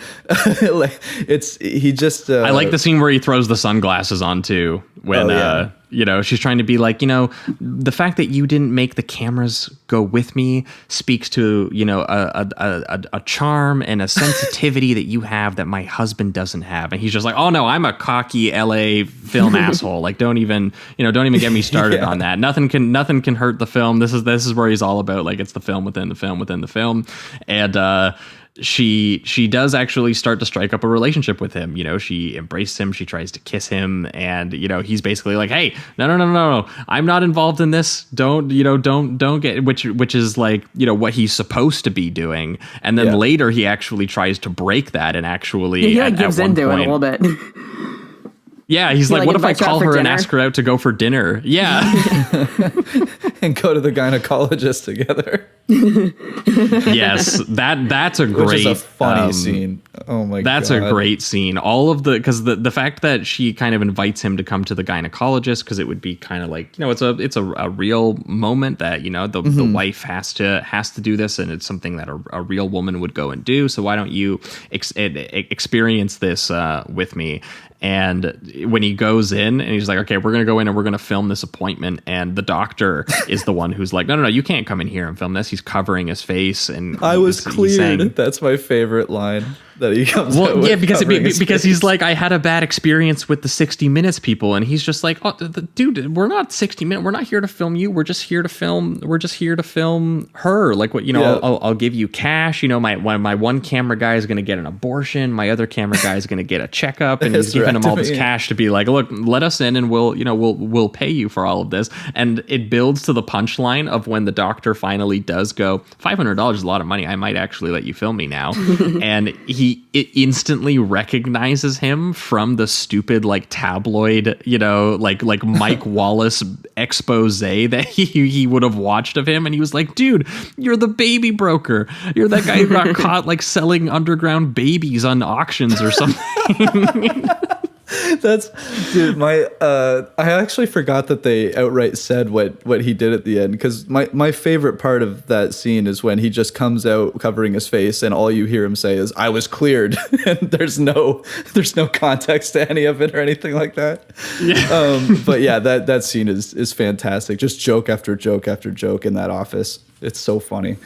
Like I like the scene where he throws the sunglasses on too, when you know, she's trying to be like, you know, the fact that you didn't make the cameras go with me speaks to, you know, a charm and a sensitivity that you have that my husband doesn't have. And he's just like, oh no, I'm a cocky LA film asshole. Like, don't even get me started on that. Nothing can hurt the film. This is where he's all about, like, it's the film within the film within the film. And she does actually start to strike up a relationship with him. You know, she embraces him, she tries to kiss him, and, you know, he's basically like, hey, no, I'm not involved in this. Don't get, which is like, you know, what he's supposed to be doing. And then later he actually tries to break that and actually he like gives into it a little bit. Yeah, he's like, what if I call her and ask her out to go for dinner? Yeah. And go to the gynecologist together. Yes, that's a great, which is a funny scene. Oh my god, that's a great scene. All of because the fact that she kind of invites him to come to the gynecologist, because it would be kind of like, you know, it's a real moment that, you know, the wife has to do this, and it's something that a real woman would go and do. So why don't you experience this with me? And when he goes in and he's like, okay, we're going to go in and we're going to film this appointment. And the doctor is the one who's like, no, you can't come in here and film this. He's covering his face. And I was cleared. That's my favorite line that he comes out with. Yeah, because he's like, I had a bad experience with the 60 Minutes people. And he's just like, oh, dude, we're not 60 Minutes. We're not here to film you. We're just here to film her. Like, what, you know, I'll give you cash. You know, my one camera guy is going to get an abortion. My other camera guy is going to get a checkup. And he's giving him all this cash to be like, look, let us in and we'll pay you for all of this. And it builds to the punchline of when the doctor finally does go, $500 is a lot of money. I might actually let you film me now. And it instantly recognizes him from the stupid, like, tabloid, you know, like Mike Wallace expose that he would have watched of him. And he was like, dude, you're the baby broker. You're that guy who got caught like selling underground babies on auctions or something. That's, dude, I actually forgot that they outright said what he did at the end, because my favorite part of that scene is when he just comes out covering his face and all you hear him say is, I was cleared. And there's no context to any of it or anything like that. Yeah. But yeah, that scene is fantastic. Just joke after joke after joke in that office. It's so funny.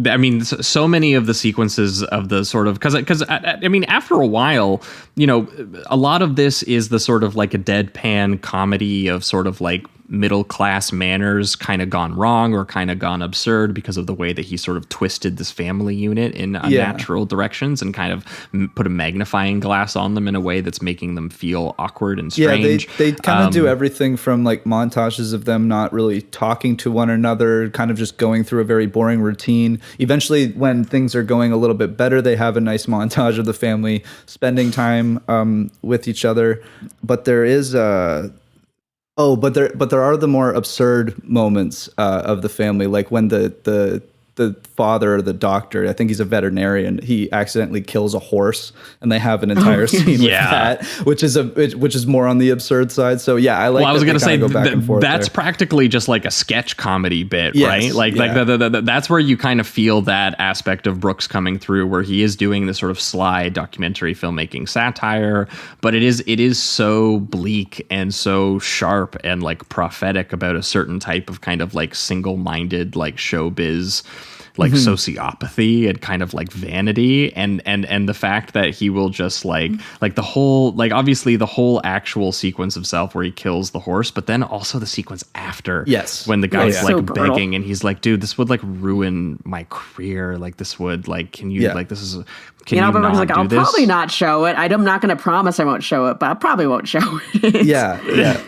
I mean, so many of the sequences of the sort of, because I mean, after a while, you know, a lot of this is the sort of like a deadpan comedy of sort of like middle class manners kind of gone wrong or kind of gone absurd because of the way that he sort of twisted this family unit in unnatural directions and kind of put a magnifying glass on them in a way that's making them feel awkward and strange. Yeah, they kind of do everything from like montages of them not really talking to one another, kind of just going through a very boring routine. Eventually, when things are going a little bit better, they have a nice montage of the family spending time with each other. But there is there are the more absurd moments of the family, like when the father or the doctor, I think he's a veterinarian, he accidentally kills a horse, and they have an entire scene with that, which is more on the absurd side. So yeah, I like. Well, I was going to say that's practically just like a sketch comedy bit, right? Like that's where you kind of feel that aspect of Brooks coming through, where he is doing this sort of sly documentary filmmaking satire, but it is so bleak and so sharp and like prophetic about a certain type of kind of like single-minded like showbiz, like sociopathy and kind of like vanity and the fact that he will just like the whole, like obviously the whole actual sequence of Self where he kills the horse, but then also the sequence after, when the guy's like begging and he's like, dude, this would like ruin my career, like this would like, can you like, this is, can you not like, I'll probably not show it. I'm not going to promise I won't show it, but I probably won't show it. yeah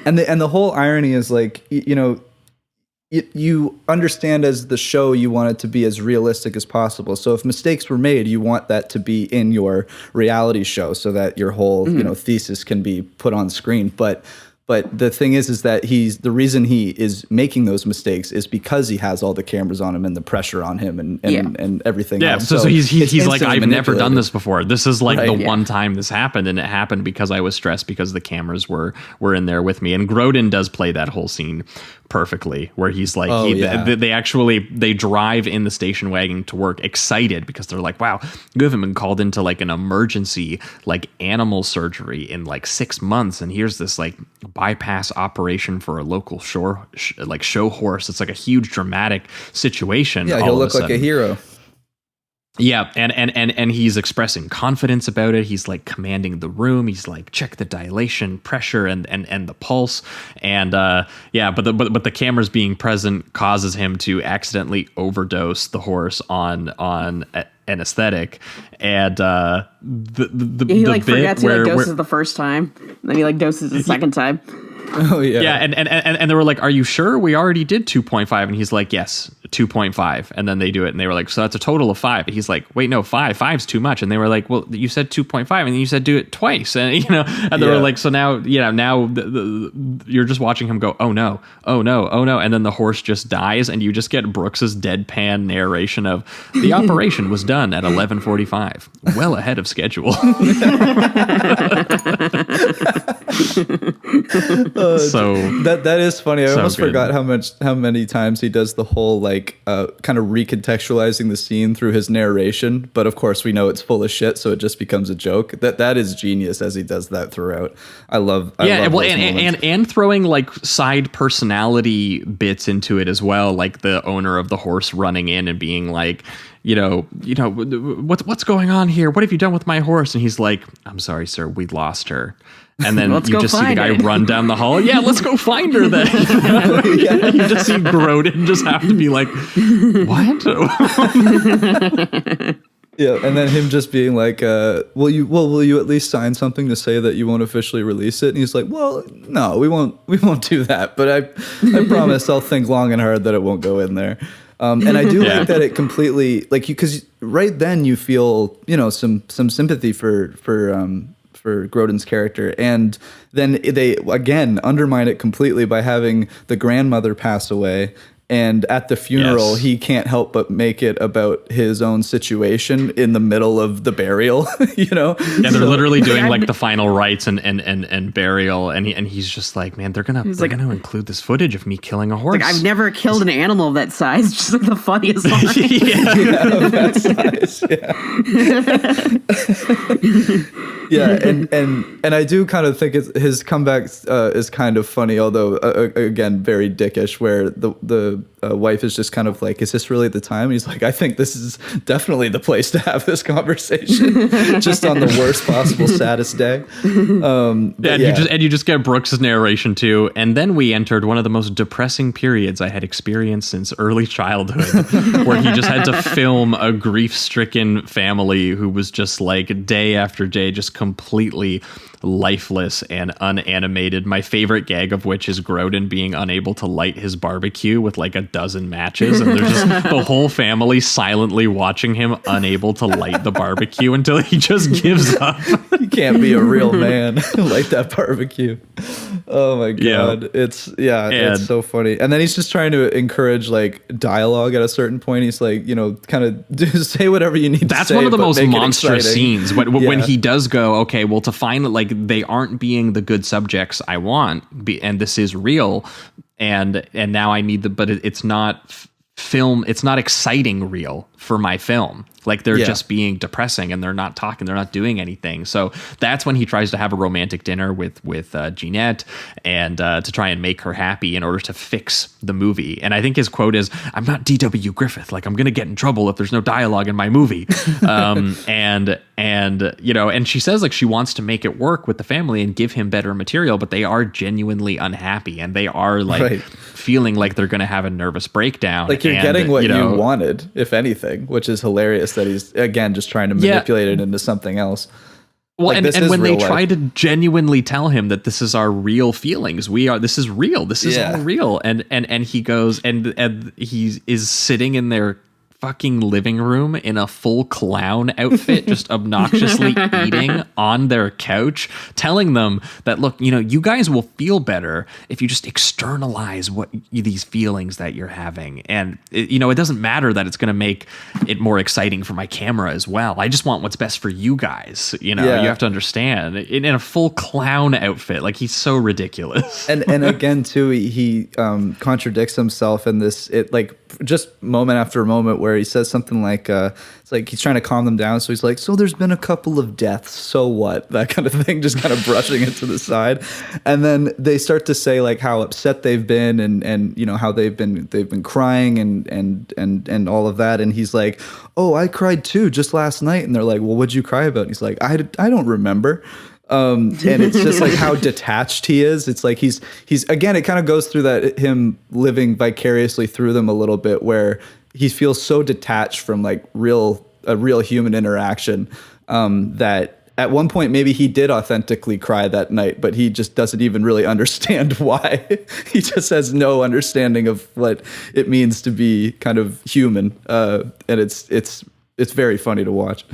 and the whole irony is like, you know, you understand as the show, you want it to be as realistic as possible. So if mistakes were made, you want that to be in your reality show so that your whole, you know, thesis can be put on screen. But the thing is that the reason he is making those mistakes is because he has all the cameras on him and the pressure on him and everything else. So he's like, I've never done this before. This is like the one time this happened, and it happened because I was stressed because the cameras were in there with me. And Grodin does play that whole scene perfectly, where he's like, they drive in the station wagon to work excited because they're like, wow, you haven't been called into like an emergency like animal surgery in like 6 months, and here's this like bypass operation for a local show horse. It's like a huge dramatic situation. Yeah, he'll look like a hero. Yeah, and he's expressing confidence about it. He's like commanding the room. He's like, check the dilation, pressure, and the pulse. And but the cameras being present causes him to accidentally overdose the horse on anesthetic. And he like forgets he like doses the first time, then he like doses the second time. Oh yeah. Yeah, and they were like, "Are you sure? We already did 2.5." And he's like, "Yes, 2.5." And then they do it, and they were like, "So that's a total of 5." And he's like, "Wait, no, 5. 5's too much." And they were like, "Well, you said 2.5, and then you said do it twice." And and they were like, "So now, you're just watching him go, oh no, oh no, oh no," and then the horse just dies, and you just get Brooks's deadpan narration of the operation was done at 11:45, well ahead of schedule. So that is funny. I almost forgot how many times he does the whole like kind of recontextualizing the scene through his narration, but of course we know it's full of shit, so it just becomes a joke. That is genius as he does that throughout. I love and throwing like side personality bits into it as well, like the owner of the horse running in and being like, what's going on here? What have you done with my horse? And he's like, I'm sorry, sir, we lost her. And then you just see the guy run down the hall. Yeah, let's go find her then. You just see Grodin just have to be like, what? Yeah, and then him just being like, will you at least sign something to say that you won't officially release it? And he's like, well, no, we won't do that. But I promise I'll think long and hard that it won't go in there. And I do like that it completely, like, because right then you feel, some sympathy for Grodin's character, and then they again undermine it completely by having the grandmother pass away, and at the funeral he can't help but make it about his own situation in the middle of the burial. Yeah, they're literally doing like the final rites and burial, and he's just like, man, they're gonna include this footage of me killing a horse. Like, I've never killed an animal of that size. Just like the funniest line. Of that size. Yeah. Yeah, and I do kind of think his comeback is kind of funny, although again very dickish. Where the wife is just kind of like, "Is this really the time?" And he's like, "I think this is definitely the place to have this conversation, just on the worst possible, saddest day." You just get Brooks' narration too, and then we entered one of the most depressing periods I had experienced since early childhood, where he just had to film a grief-stricken family who was just like day after day, just completely lifeless and unanimated. My favorite gag of which is Grodin being unable to light his barbecue with like a dozen matches, and there's just the whole family silently watching him unable to light the barbecue until he just gives up. You can't be a real man like that barbecue. Oh my god. It's so funny. And then he's just trying to encourage like dialogue at a certain point. He's like, kind of say whatever you need to say. That's one of the most monstrous scenes when he does go, okay, well, to find that like they aren't being the good subjects I want, and this is real, and now I need but it's not film, it's not exciting real for my film. Like they're just being depressing, and they're not talking, they're not doing anything. So that's when he tries to have a romantic dinner with Jeanette, and to try and make her happy in order to fix the movie. And I think his quote is, "I'm not D.W. Griffith. Like I'm going to get in trouble if there's no dialogue in my movie." And she says like she wants to make it work with the family and give him better material, but they are genuinely unhappy, and they are like feeling like they're going to have a nervous breakdown. Like you're getting what you wanted, if anything, which is hilarious that he's again just trying to manipulate it into something else. Well, like, and when they try to genuinely tell him that this is our real feelings, this is real, this is all real, and he goes and he is sitting in their fucking living room in a full clown outfit, just obnoxiously eating on their couch, telling them that, look, you guys will feel better if you just externalize these feelings that you're having. And it doesn't matter that it's going to make it more exciting for my camera as well. I just want what's best for you guys. You have to understand, in a full clown outfit, like he's so ridiculous. And again too, he contradicts himself in this, just moment after moment where he says something like, it's like he's trying to calm them down. So he's like, "So there's been a couple of deaths. So what?" That kind of thing, just kind of brushing it to the side. And then they start to say like how upset they've been and how they've been crying and all of that. And he's like, "Oh, I cried too just last night." And they're like, "Well, what'd you cry about?" And he's like, I don't remember. And it's just like how detached he is. It's like he's again, it kind of goes through that, him living vicariously through them a little bit, where he feels so detached from like a real human interaction, that at one point maybe he did authentically cry that night, but he just doesn't even really understand why. He just has no understanding of what it means to be kind of human, and it's very funny to watch.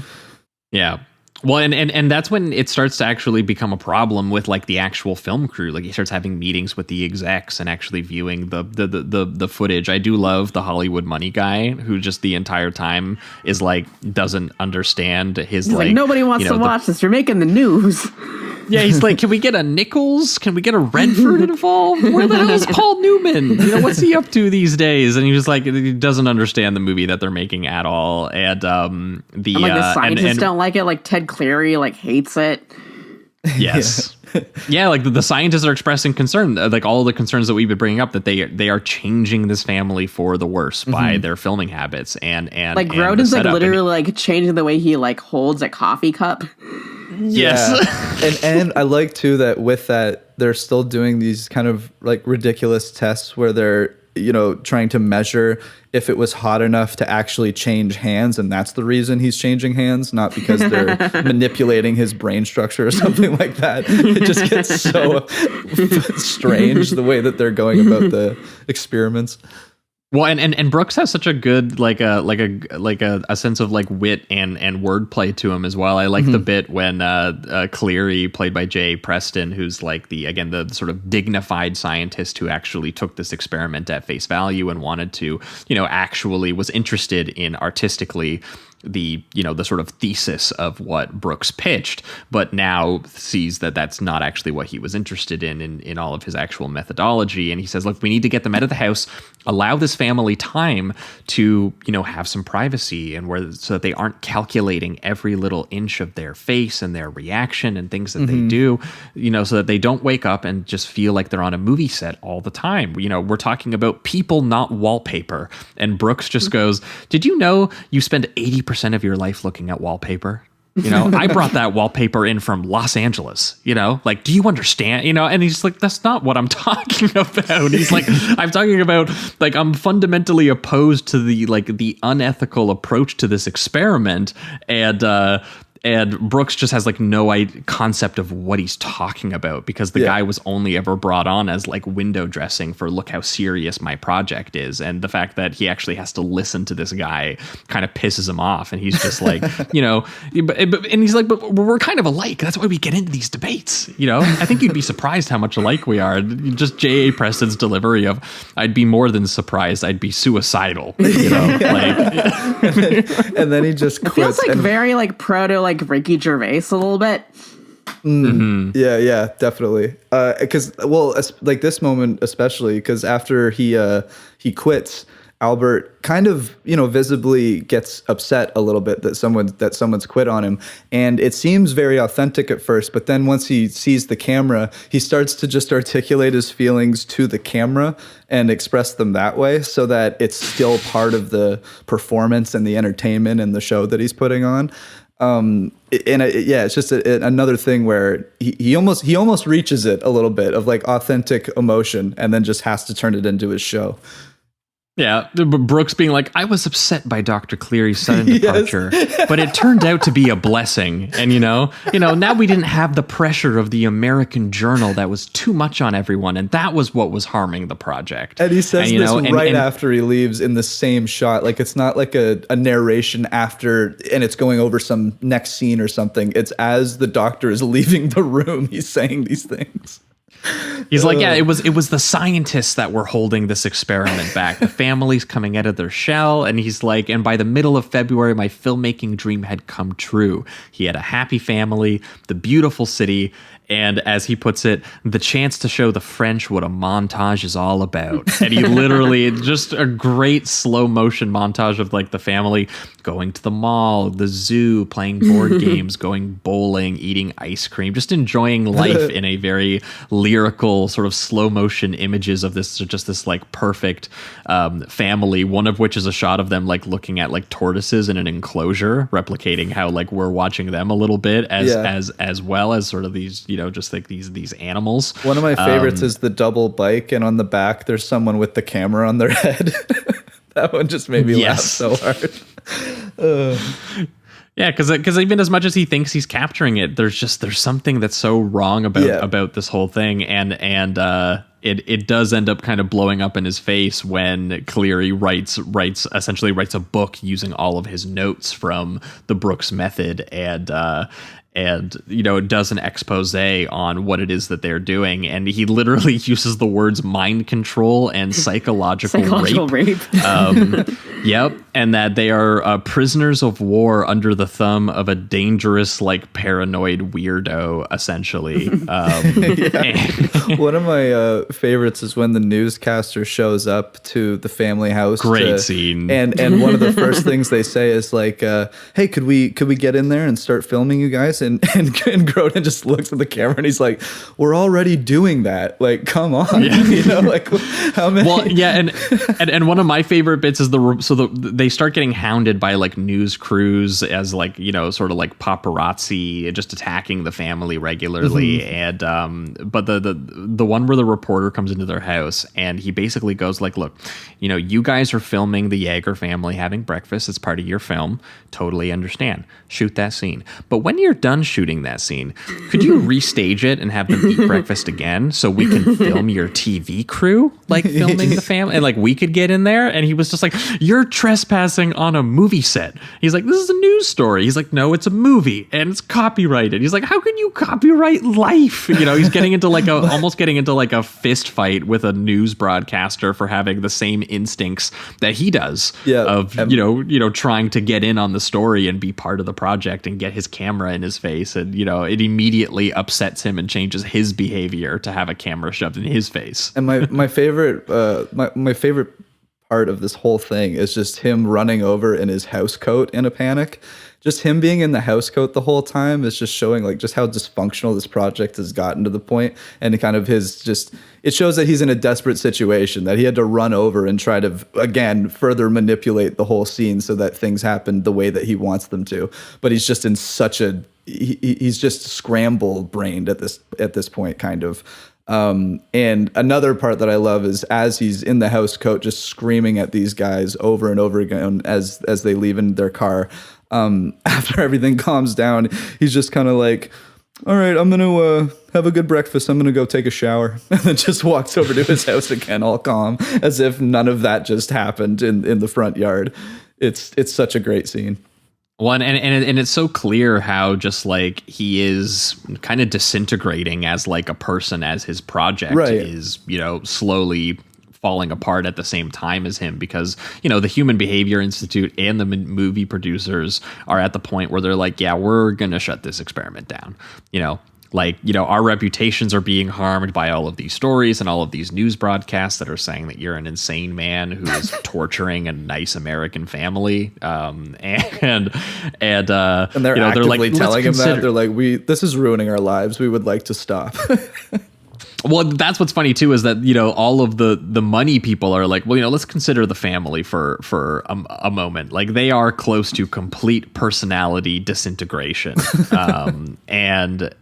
Yeah. Well, and that's when it starts to actually become a problem with like the actual film crew. Like he starts having meetings with the execs and actually viewing the footage. I do love the Hollywood money guy who just the entire time is like doesn't understand his He's like nobody wants to watch this. You're making the news. Yeah, he's like, "Can we get a Nichols? Can we get a Redford involved? Where the hell is Paul Newman? What's he up to these days?" And he was like, he doesn't understand the movie that they're making at all. And the scientists don't like it. Like Ted Cleary hates it. Yes. Yeah, like the scientists are expressing concern, like all the concerns that we've been bringing up, that they are changing this family for the worse by their filming habits and like Grodin's like literally changing the way he holds a coffee cup. Yes. and I like too that with that they're still doing these kind of like ridiculous tests where they're trying to measure if it was hot enough to actually change hands, and that's the reason he's changing hands, not because they're manipulating his brain structure or something like that. It just gets so strange the way that they're going about the experiments. Well, and Brooks has such a good a sense of like wit and wordplay to him as well. I like the bit when Cleary, played by Jay Preston, who's like the sort of dignified scientist who actually took this experiment at face value and wanted to, actually was interested in artistically the sort of thesis of what Brooks pitched, but now sees that that's not actually what he was interested in all of his actual methodology. And he says, "Look, we need to get them out of the house, allow this family time to, have some privacy and so that they aren't calculating every little inch of their face and their reaction and things that they do, so that they don't wake up and just feel like they're on a movie set all the time. We're talking about people, not wallpaper. And Brooks just goes, did you know you spend 80% of your life looking at wallpaper? I brought that wallpaper in from Los Angeles, do you understand? And he's like, that's not what I'm talking about. He's like, I'm talking about, like, I'm fundamentally opposed to the unethical approach to this experiment. And Brooks just has like no concept of what he's talking about, because the guy was only ever brought on as like window dressing for look how serious my project is. And the fact that he actually has to listen to this guy kind of pisses him off. And he's just like, and he's like, but we're kind of alike. That's why we get into these debates. I think you'd be surprised how much alike we are. Just J.A. Preston's delivery of, I'd be more than surprised, I'd be suicidal, like, and then he just quits. Feels like very like proto, like Ricky Gervais a little bit. Yeah, definitely. Because like this moment especially, because after he quits, Albert kind of visibly gets upset a little bit that someone's quit on him, and it seems very authentic at first. But then once he sees the camera, he starts to just articulate his feelings to the camera and express them that way, so that it's still part of the performance and the entertainment and the show that he's putting on. It's just another thing where he almost reaches it a little bit of like authentic emotion, and then just has to turn it into his show. Yeah, Brooks being like, I was upset by Dr. Cleary's sudden departure, but it turned out to be a blessing. And, now we didn't have the pressure of the American Journal that was too much on everyone. And that was what was harming the project. And he says after he leaves in the same shot. Like, it's not like a narration after, and it's going over some next scene or something. It's as the doctor is leaving the room, he's saying these things. He's like, it was the scientists that were holding this experiment back. The family's coming out of their shell. And he's like, and by the middle of February, my filmmaking dream had come true. He had a happy family, the beautiful city, and as he puts it, the chance to show the French what a montage is all about. And he literally, just a great slow motion montage of like the family going to the mall, the zoo, playing board games, going bowling, eating ice cream, just enjoying life in a very lyrical sort of slow motion images of this, just this like perfect family, one of which is a shot of them like looking at like tortoises in an enclosure, replicating how like we're watching them a little bit as well as sort of these, just like these animals. One of my favorites is the double bike, and on the back there's someone with the camera on their head. That one just made me laugh so hard. Yeah, because even as much as he thinks he's capturing it, there's something that's so wrong about this whole thing, and it does end up kind of blowing up in his face when Cleary writes a book using all of his notes from the Brooks method, and it does an expose on what it is that they're doing, and he literally uses the words mind control and psychological rape. Yep, and that they are prisoners of war under the thumb of a dangerous, like, paranoid weirdo, essentially. One of my favorites is when the newscaster shows up to the family house. Great scene. And one of the first things they say is like, "Hey, could we get in there and start filming, you guys?" And Grodin just looks at the camera and he's like, "We're already doing that. Like, come on." Yeah. Like, how many? Well, yeah, and one of my favorite bits is they start getting hounded by like news crews as like, sort of like paparazzi, just attacking the family regularly. Mm-hmm. And but the one where the reporter comes into their house and he basically goes like, "Look, you guys are filming the Yeager family having breakfast. It's part of your film. Totally understand. Shoot that scene. But when you're done shooting that scene, could you restage it and have them eat breakfast again so we can film your TV crew like filming the family, and like we could get in there?" And he was just like, "You're trespassing on a movie set." He's like, "This is a news story." He's like, "No, it's a movie and it's copyrighted." He's like, "How can you copyright life?" He's getting into like almost getting into like a fist fight with a news broadcaster for having the same instincts that he does of trying to get in on the story and be part of the project and get his camera in his face. And it immediately upsets him and changes his behavior to have a camera shoved in his face. And my favorite part part of this whole thing is just him running over in his house coat in a panic. Just him being in the house coat the whole time is just showing like just how dysfunctional this project has gotten to the point, and kind of it shows that he's in a desperate situation, that he had to run over and try to, again, further manipulate the whole scene so that things happen the way that he wants them to. But he's just in he's just scramble brained at this point, kind of. And another part that I love is as he's in the house coat, just screaming at these guys over and over again as they leave in their car. After everything calms down, he's just kind of like, all right, I'm going to have a good breakfast. I'm going to go take a shower. And then just walks over to his house again, all calm, as if none of that just happened in the front yard. It's such a great scene. One and it's so clear how just like he is kind of disintegrating as like a person, as his project is, slowly falling apart at the same time as him, because the Human Behavior Institute and the movie producers are at the point where they're like, yeah, we're gonna shut this experiment down. Our reputations are being harmed by all of these stories and all of these news broadcasts that are saying that you're an insane man who is torturing a nice American family. And they're actively telling him that they're like, this is ruining our lives. We would like to stop. Well, that's what's funny too, is that all of the money people are like, well, let's consider the family for a moment. Like, they are close to complete personality disintegration, and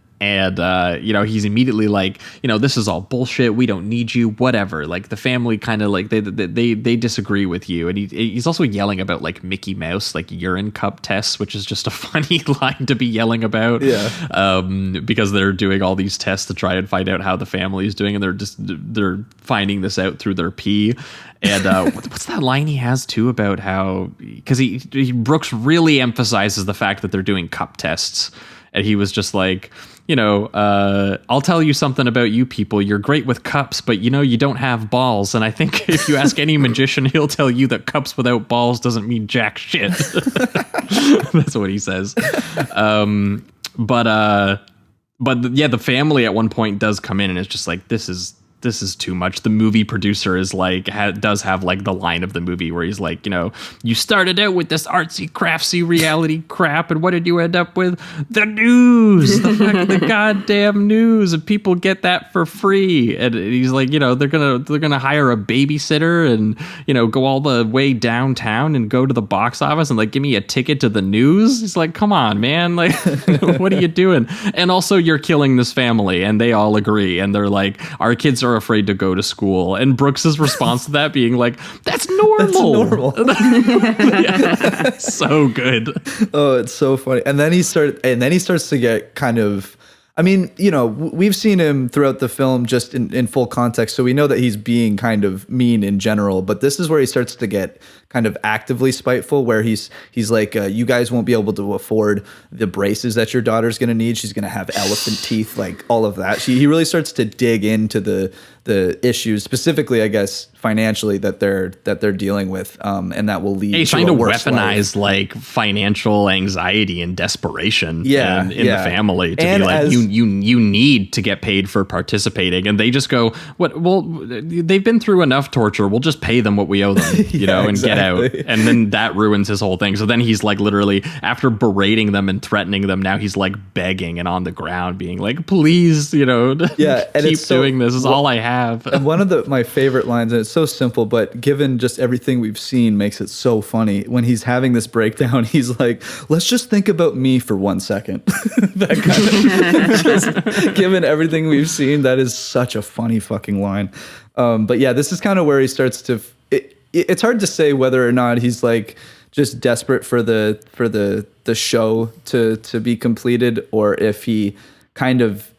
he's immediately like, this is all bullshit. We don't need you. Whatever. Like, the family kind of like they disagree with you, and he's also yelling about like Mickey Mouse, like urine cup tests, which is just a funny line to be yelling about. Yeah. Because they're doing all these tests to try and find out how the family is doing, and they're finding this out through their pee. And what's that line he has too about how, because Brooks really emphasizes the fact that they're doing cup tests, and he was just like, I'll tell you something about you people. You're great with cups, but you don't have balls. And I think if you ask any magician, he'll tell you that cups without balls doesn't mean jack shit. That's what he says. But the family at one point does come in, and it's just like, this is too much. The movie producer is like, does have like the line of the movie where he's like, you started out with this artsy craftsy reality crap, and what did you end up with? The news, the goddamn news, and people get that for free. And he's like, they're gonna hire a babysitter and go all the way downtown and go to the box office and like give me a ticket to the news. He's like, come on, man, like what are you doing? And also, you're killing this family, and they all agree, and they're like, our kids are afraid to go to school. And Brooks's response to that being like, that's normal. Yeah, so good. Oh, it's so funny. And then he starts to get kind of, I mean, we've seen him throughout the film just in full context, so we know that he's being kind of mean in general, but this is where he starts to get kind of actively spiteful, where he's like, you guys won't be able to afford the braces that your daughter's going to need. She's going to have elephant teeth, like all of that. He really starts to dig into the issues, specifically, I guess, financially that they're dealing with, and that will lead. He's trying to weaponize like financial anxiety and desperation in the family to be like, you need to get paid for participating, and they just go, what? Well, they've been through enough torture. We'll just pay them what we owe them, and get out. And then that ruins his whole thing. So then he's like, literally, after berating them and threatening them, now he's like begging and on the ground, being like, please, keep doing this. Is all I have. And one of my favorite lines, and it's so simple, but given just everything we've seen, makes it so funny. When he's having this breakdown, he's like, let's just think about me for 1 second. That kind of, just, given everything we've seen, that is such a funny fucking line. But yeah, this is kind of where he starts to, it's hard to say whether or not he's like just desperate for the show to be completed, or if he kind of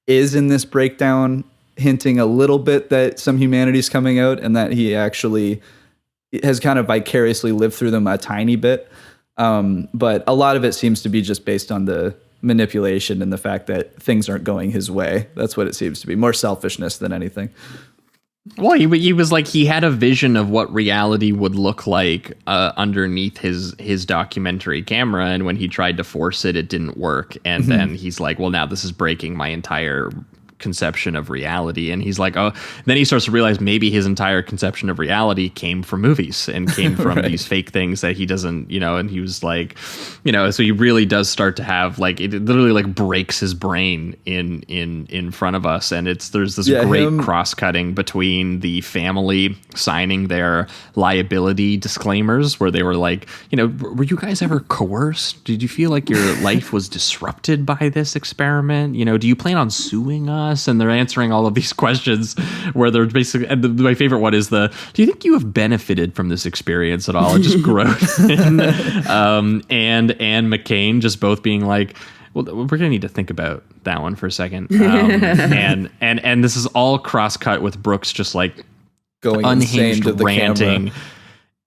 is in this breakdown, hinting a little bit that some humanity's coming out, and that he actually has kind of vicariously lived through them a tiny bit. But a lot of it seems to be just based on the manipulation and the fact that things aren't going his way. That's what it seems to be. More selfishness than anything. Well, he was like, he had a vision of what reality would look like underneath his documentary camera, and when he tried to force it, it didn't work. And then he's like, well, now this is breaking my entire conception of reality. And he's like, oh, then he starts to realize maybe his entire conception of reality came from movies and came from these fake things that he doesn't, and he was like, so he really does start to have like, it literally like breaks his brain in front of us. And there's this great cross-cutting between the family signing their liability disclaimers where they were like, were you guys ever coerced? Did you feel like your life was disrupted by this experiment? Do you plan on suing us? And they're answering all of these questions where they're basically, and my favorite one is do you think you have benefited from this experience at all? It just grows. And McCain just both being like, well, we're going to need to think about that one for a second. And this is all cross-cut with Brooks just like going unhinged, insane to the ranting camera.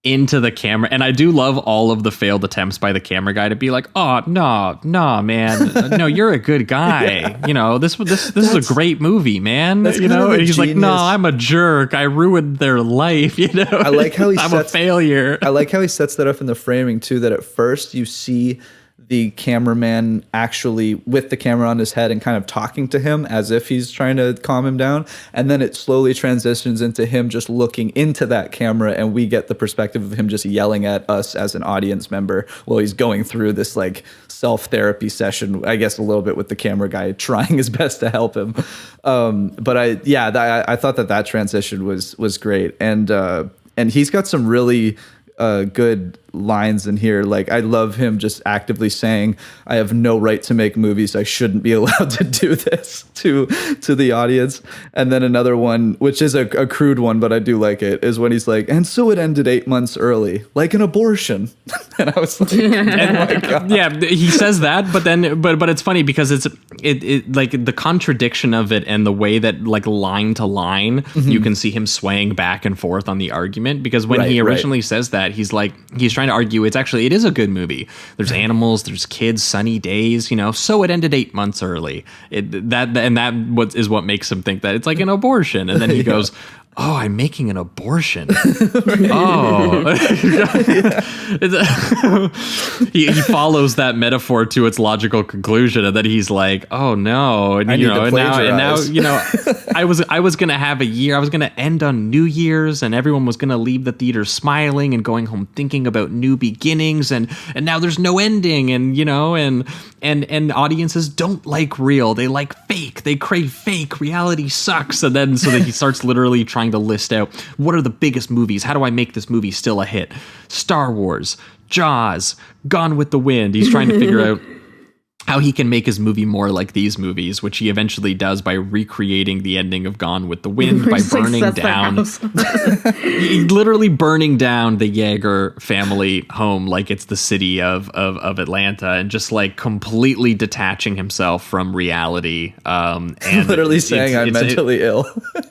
Into the camera. And I do love all of the failed attempts by the camera guy to be like, oh, no, man. No, you're a good guy. This is a great movie, man. And he's like, no, I'm a jerk. I ruined their life. I like how I'm a failure. I like how he sets that up in the framing too, that at first you see the cameraman actually with the camera on his head and kind of talking to him as if he's trying to calm him down. And then it slowly transitions into him just looking into that camera, and we get the perspective of him just yelling at us as an audience member while he's going through this like self-therapy session, I guess a little bit with the camera guy trying his best to help him. But I thought that transition was great. And he's got some really good lines in here. Like, I love him just actively saying, I have no right to make movies. I shouldn't be allowed to do this to the audience. And then another one, which is a crude one, but I do like it, is when he's like, and so it ended 8 months early, like an abortion. And I was like, oh my God. Yeah, he says that, but then, but it's funny because it like the contradiction of it and the way that like line to line, you can see him swaying back and forth on the argument, because when he originally says that, he's trying to argue it is a good movie. There's animals, there's kids, sunny days, so it ended 8 months early. That is what makes him think that it's like an abortion. And then he goes, oh, I'm making an abortion. Oh. He follows that metaphor to its logical conclusion, and then he's like, oh no. And now I was going to have a year. I was going to end on New Year's, and everyone was going to leave the theater smiling and going home thinking about new beginnings, and now there's no ending, and audiences don't like real. They like fake. They crave fake. Reality sucks. And then so that he starts literally trying to list out, what are the biggest movies? How do I make this movie still a hit? Star Wars, Jaws, Gone with the Wind. He's trying to figure out how he can make his movie more like these movies, which he eventually does by recreating the ending of Gone with the Wind by burning down, literally burning down the Yeager family home like it's the city of Atlanta, and just like completely detaching himself from reality. And literally saying I'm mentally ill.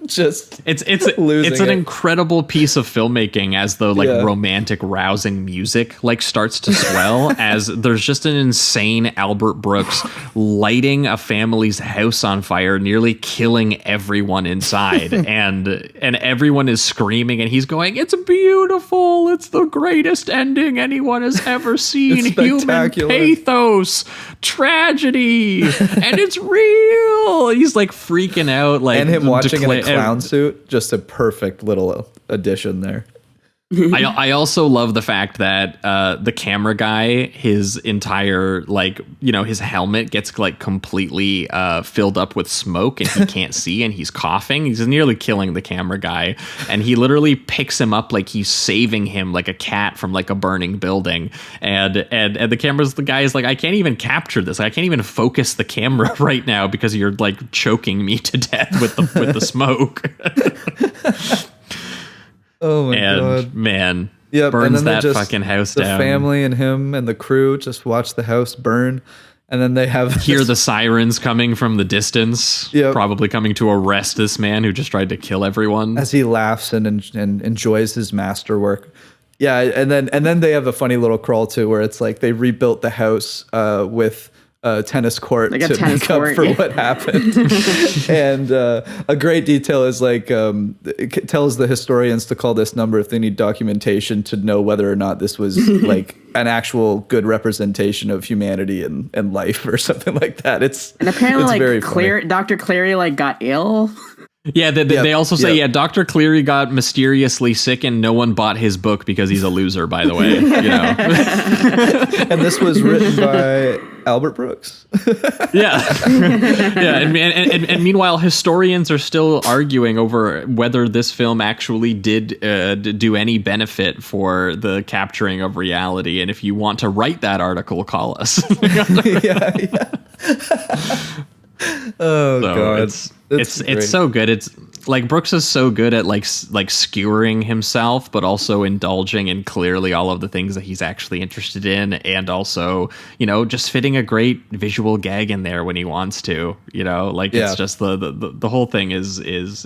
Just it's an incredible piece of filmmaking as the romantic, rousing music like starts to swell as there's just an insane Albert Brooks lighting a family's house on fire, nearly killing everyone inside, and everyone is screaming, and he's going, it's beautiful, it's the greatest ending anyone has ever seen, human pathos, tragedy, and it's real. He's like freaking out, like, and him watching in a clown suit, just a perfect little addition there. I also love the fact that the camera guy, his entire his helmet gets like completely filled up with smoke, and he can't see, and he's coughing. He's nearly killing the camera guy, and he literally picks him up like he's saving him, like a cat from like a burning building. And the guy is like, I can't even capture this. I can't even focus the camera right now because you're like choking me to death with the smoke. Oh my God. Man, burns that fucking house down. The family and him and the crew just watch the house burn, and then they hear the sirens coming from the distance, probably coming to arrest this man who just tried to kill everyone. As he laughs and enjoys his masterwork. Yeah, and then they have a funny little crawl too, where it's like they rebuilt the house with tennis court Like a to tennis make up court, for yeah. what happened. And a great detail is like it tells the historians to call this number if they need documentation to know whether or not this was like an actual good representation of humanity and life or something like that. And apparently, it's like very funny. Dr. Cleary like got ill. Yeah, they also say, Yep. yeah, Dr. Cleary got mysteriously sick and no one bought his book because he's a loser, by the way. You know? And this was written by Albert Brooks. Yeah. Yeah. And meanwhile, historians are still arguing over whether this film actually did do any benefit for the capturing of reality. And if you want to write that article, call us. yeah. Oh, So God. it's great. so good. It's like Brooks is so good at like skewering himself, but also indulging in clearly all of the things that he's actually interested in, and also, you know, just fitting a great visual gag in there when he wants to. You know, like Yeah. it's just the whole thing is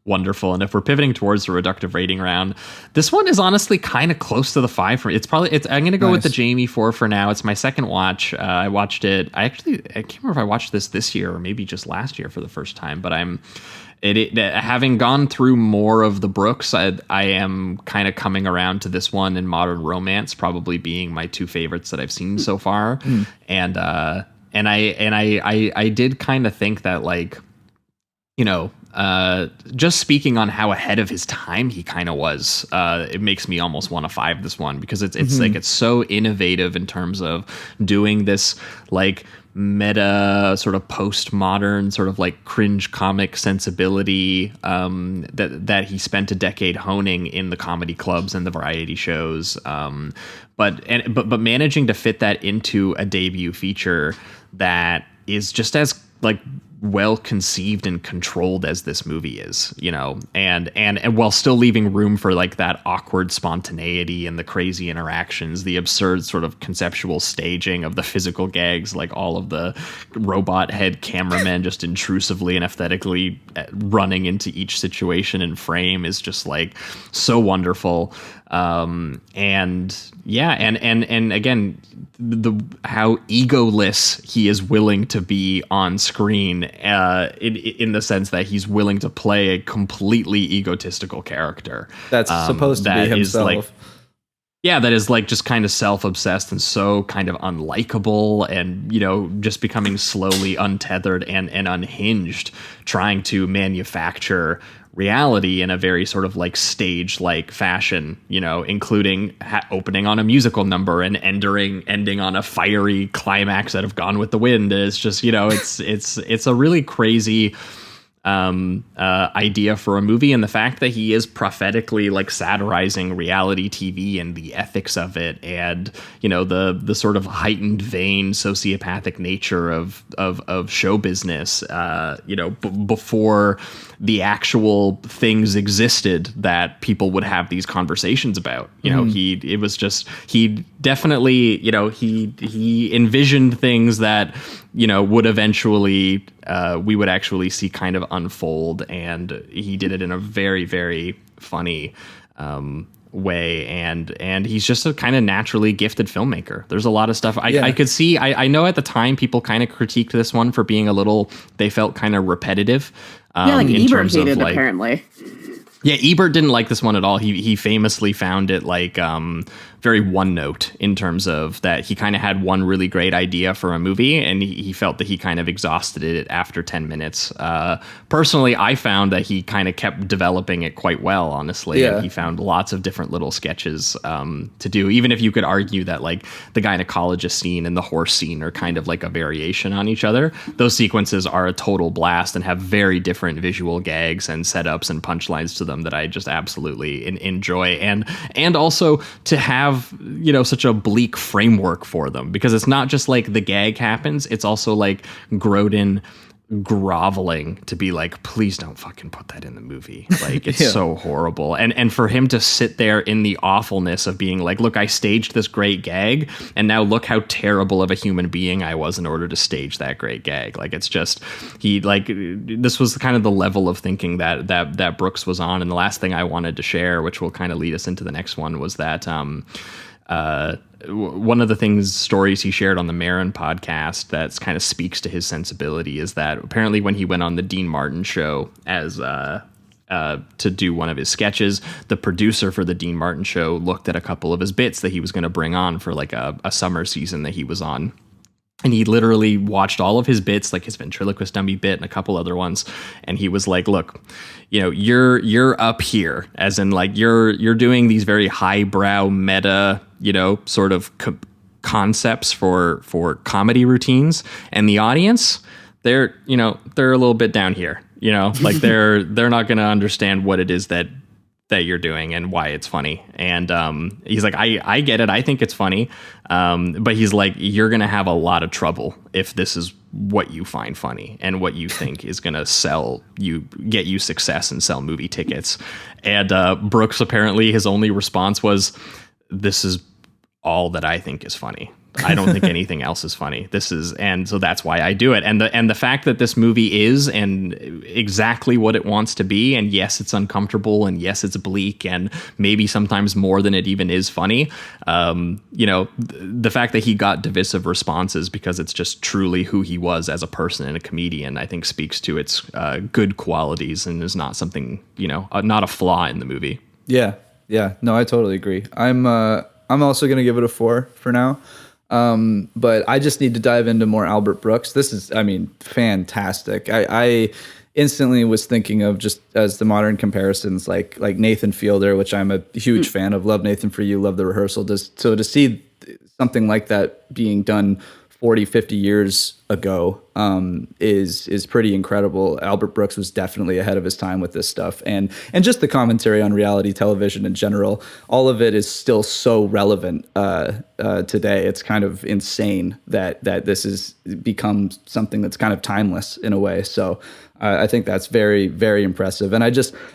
wonderful. And if we're pivoting towards the reductive rating round, this one is honestly kind of close to the 5 for me. I'm going to go with the Nice. Jamie 4 for now. It's my second watch. I watched it. I can't remember if I watched this year or maybe just last year for the first time, but having gone through more of the Brooks, I am kind of coming around to this one and Modern Romance probably being my 2 favorites that I've seen so far. And I did kind of think that, like, you know, just speaking on how ahead of his time he kind of was, it makes me almost want to 5 this one, because it's like, it's so innovative in terms of doing this like meta sort of postmodern sort of like cringe comic sensibility that he spent a decade honing in the comedy clubs and the variety shows, but managing to fit that into a debut feature that is just as like well conceived and controlled as this movie is, you know, and while still leaving room for like that awkward spontaneity and the crazy interactions, the absurd sort of conceptual staging of the physical gags, like all of the robot head cameramen just intrusively and aesthetically running into each situation and frame is just like so wonderful. And yeah, and again, how egoless he is willing to be on screen, in the sense that he's willing to play a completely egotistical character. That's supposed to be himself. That is like just kind of self-obsessed and so kind of unlikable, and, you know, just becoming slowly untethered and unhinged, trying to manufacture reality in a very sort of like stage-like fashion, you know, including opening on a musical number and ending on a fiery climax out of Gone with the Wind. It's just, you know, it's a really crazy idea for a movie, and the fact that he is prophetically like satirizing reality TV and the ethics of it, and, you know, the sort of heightened vain sociopathic nature of show business, you know, before the actual things existed that people would have these conversations about. You know, he definitely, you know, he envisioned things that, you know, would eventually we would actually see kind of unfold, and he did it in a very, very funny way, and he's just a kind of naturally gifted filmmaker. There's a lot of stuff I could see. I know at the time people kind of critiqued this one for being they felt kind of repetitive. Like in Ebert terms of, hated, like, apparently. Yeah, Ebert didn't like this one at all. He famously found it like very one note in terms of that he kind of had one really great idea for a movie, and he felt that he kind of exhausted it after 10 minutes. Personally, I found that he kind of kept developing it quite well, honestly. Yeah. And he found lots of different little sketches to do, even if you could argue that like the gynecologist scene and the horse scene are kind of like a variation on each other. Those sequences are a total blast and have very different visual gags and setups and punchlines to them that I just absolutely enjoy, and also to have, you know, such a bleak framework for them, because it's not just like the gag happens, it's also like Grodin groveling to be like, please don't fucking put that in the movie, like it's so horrible, and for him to sit there in the awfulness of being like, look, I staged this great gag, and now look how terrible of a human being I was in order to stage that great gag. Like, it's just, he, like, this was kind of the level of thinking that Brooks was on. And the last thing I wanted to share, which will kind of lead us into the next one, was that one of the stories he shared on the Maron podcast that kind of speaks to his sensibility is that apparently when he went on the Dean Martin show as to do one of his sketches, the producer for the Dean Martin show looked at a couple of his bits that he was going to bring on for like a summer season that he was on. And he literally watched all of his bits, like his ventriloquist dummy bit and a couple other ones. And he was like, look, you're up here, as in like you're doing these very highbrow meta, sort of concepts for comedy routines. And the audience, they're a little bit down here, like they're not going to understand what it is that you're doing and why it's funny. And he's like, I get it. I think it's funny. But he's like, you're going to have a lot of trouble if this is what you find funny and what you think is going to get you success and sell movie tickets. And Brooks, apparently his only response was, this is all that I think is funny. I don't think anything else is funny. And so that's why I do it. And the fact that this movie is and exactly what it wants to be, and yes, it's uncomfortable, and yes, it's bleak, and maybe sometimes more than it even is funny. The fact that he got divisive responses because it's just truly who he was as a person and a comedian, I think speaks to its good qualities and is not something, not a flaw in the movie. Yeah. No, I totally agree. I'm also going to give it a 4 for now. But I just need to dive into more Albert Brooks. This is, fantastic. I instantly was thinking of, just as the modern comparisons, like Nathan Fielder, which I'm a huge fan of. Love Nathan For You, love The Rehearsal. So to see something like that being done 40, 50 years ago is pretty incredible. Albert Brooks was definitely ahead of his time with this stuff. And just the commentary on reality television in general, all of it is still so relevant today. It's kind of insane that this has become something that's kind of timeless in a way. So I think that's very, very impressive. And I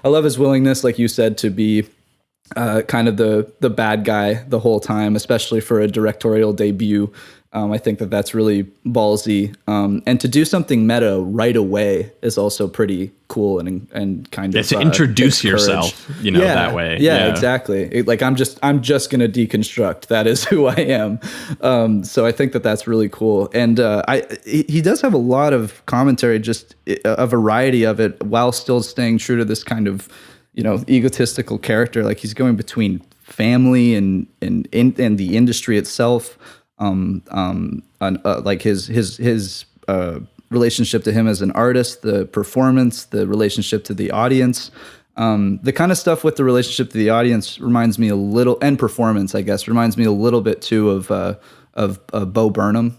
love his willingness, like you said, to be kind of the bad guy the whole time, especially for a directorial debut. I think that's really ballsy. And to do something meta right away is also pretty cool and kind of to introduce yourself, that way. Yeah, exactly. I'm just going to deconstruct. That is who I am. So I think that's really cool. And he does have a lot of commentary, just a variety of it, while still staying true to this kind of egotistical character. Like he's going between family and the industry itself. Like his relationship to him as an artist, the performance, the relationship to the audience, the kind of stuff with the relationship to the audience reminds me a little, and performance, I guess, reminds me a little bit too of Bo Burnham.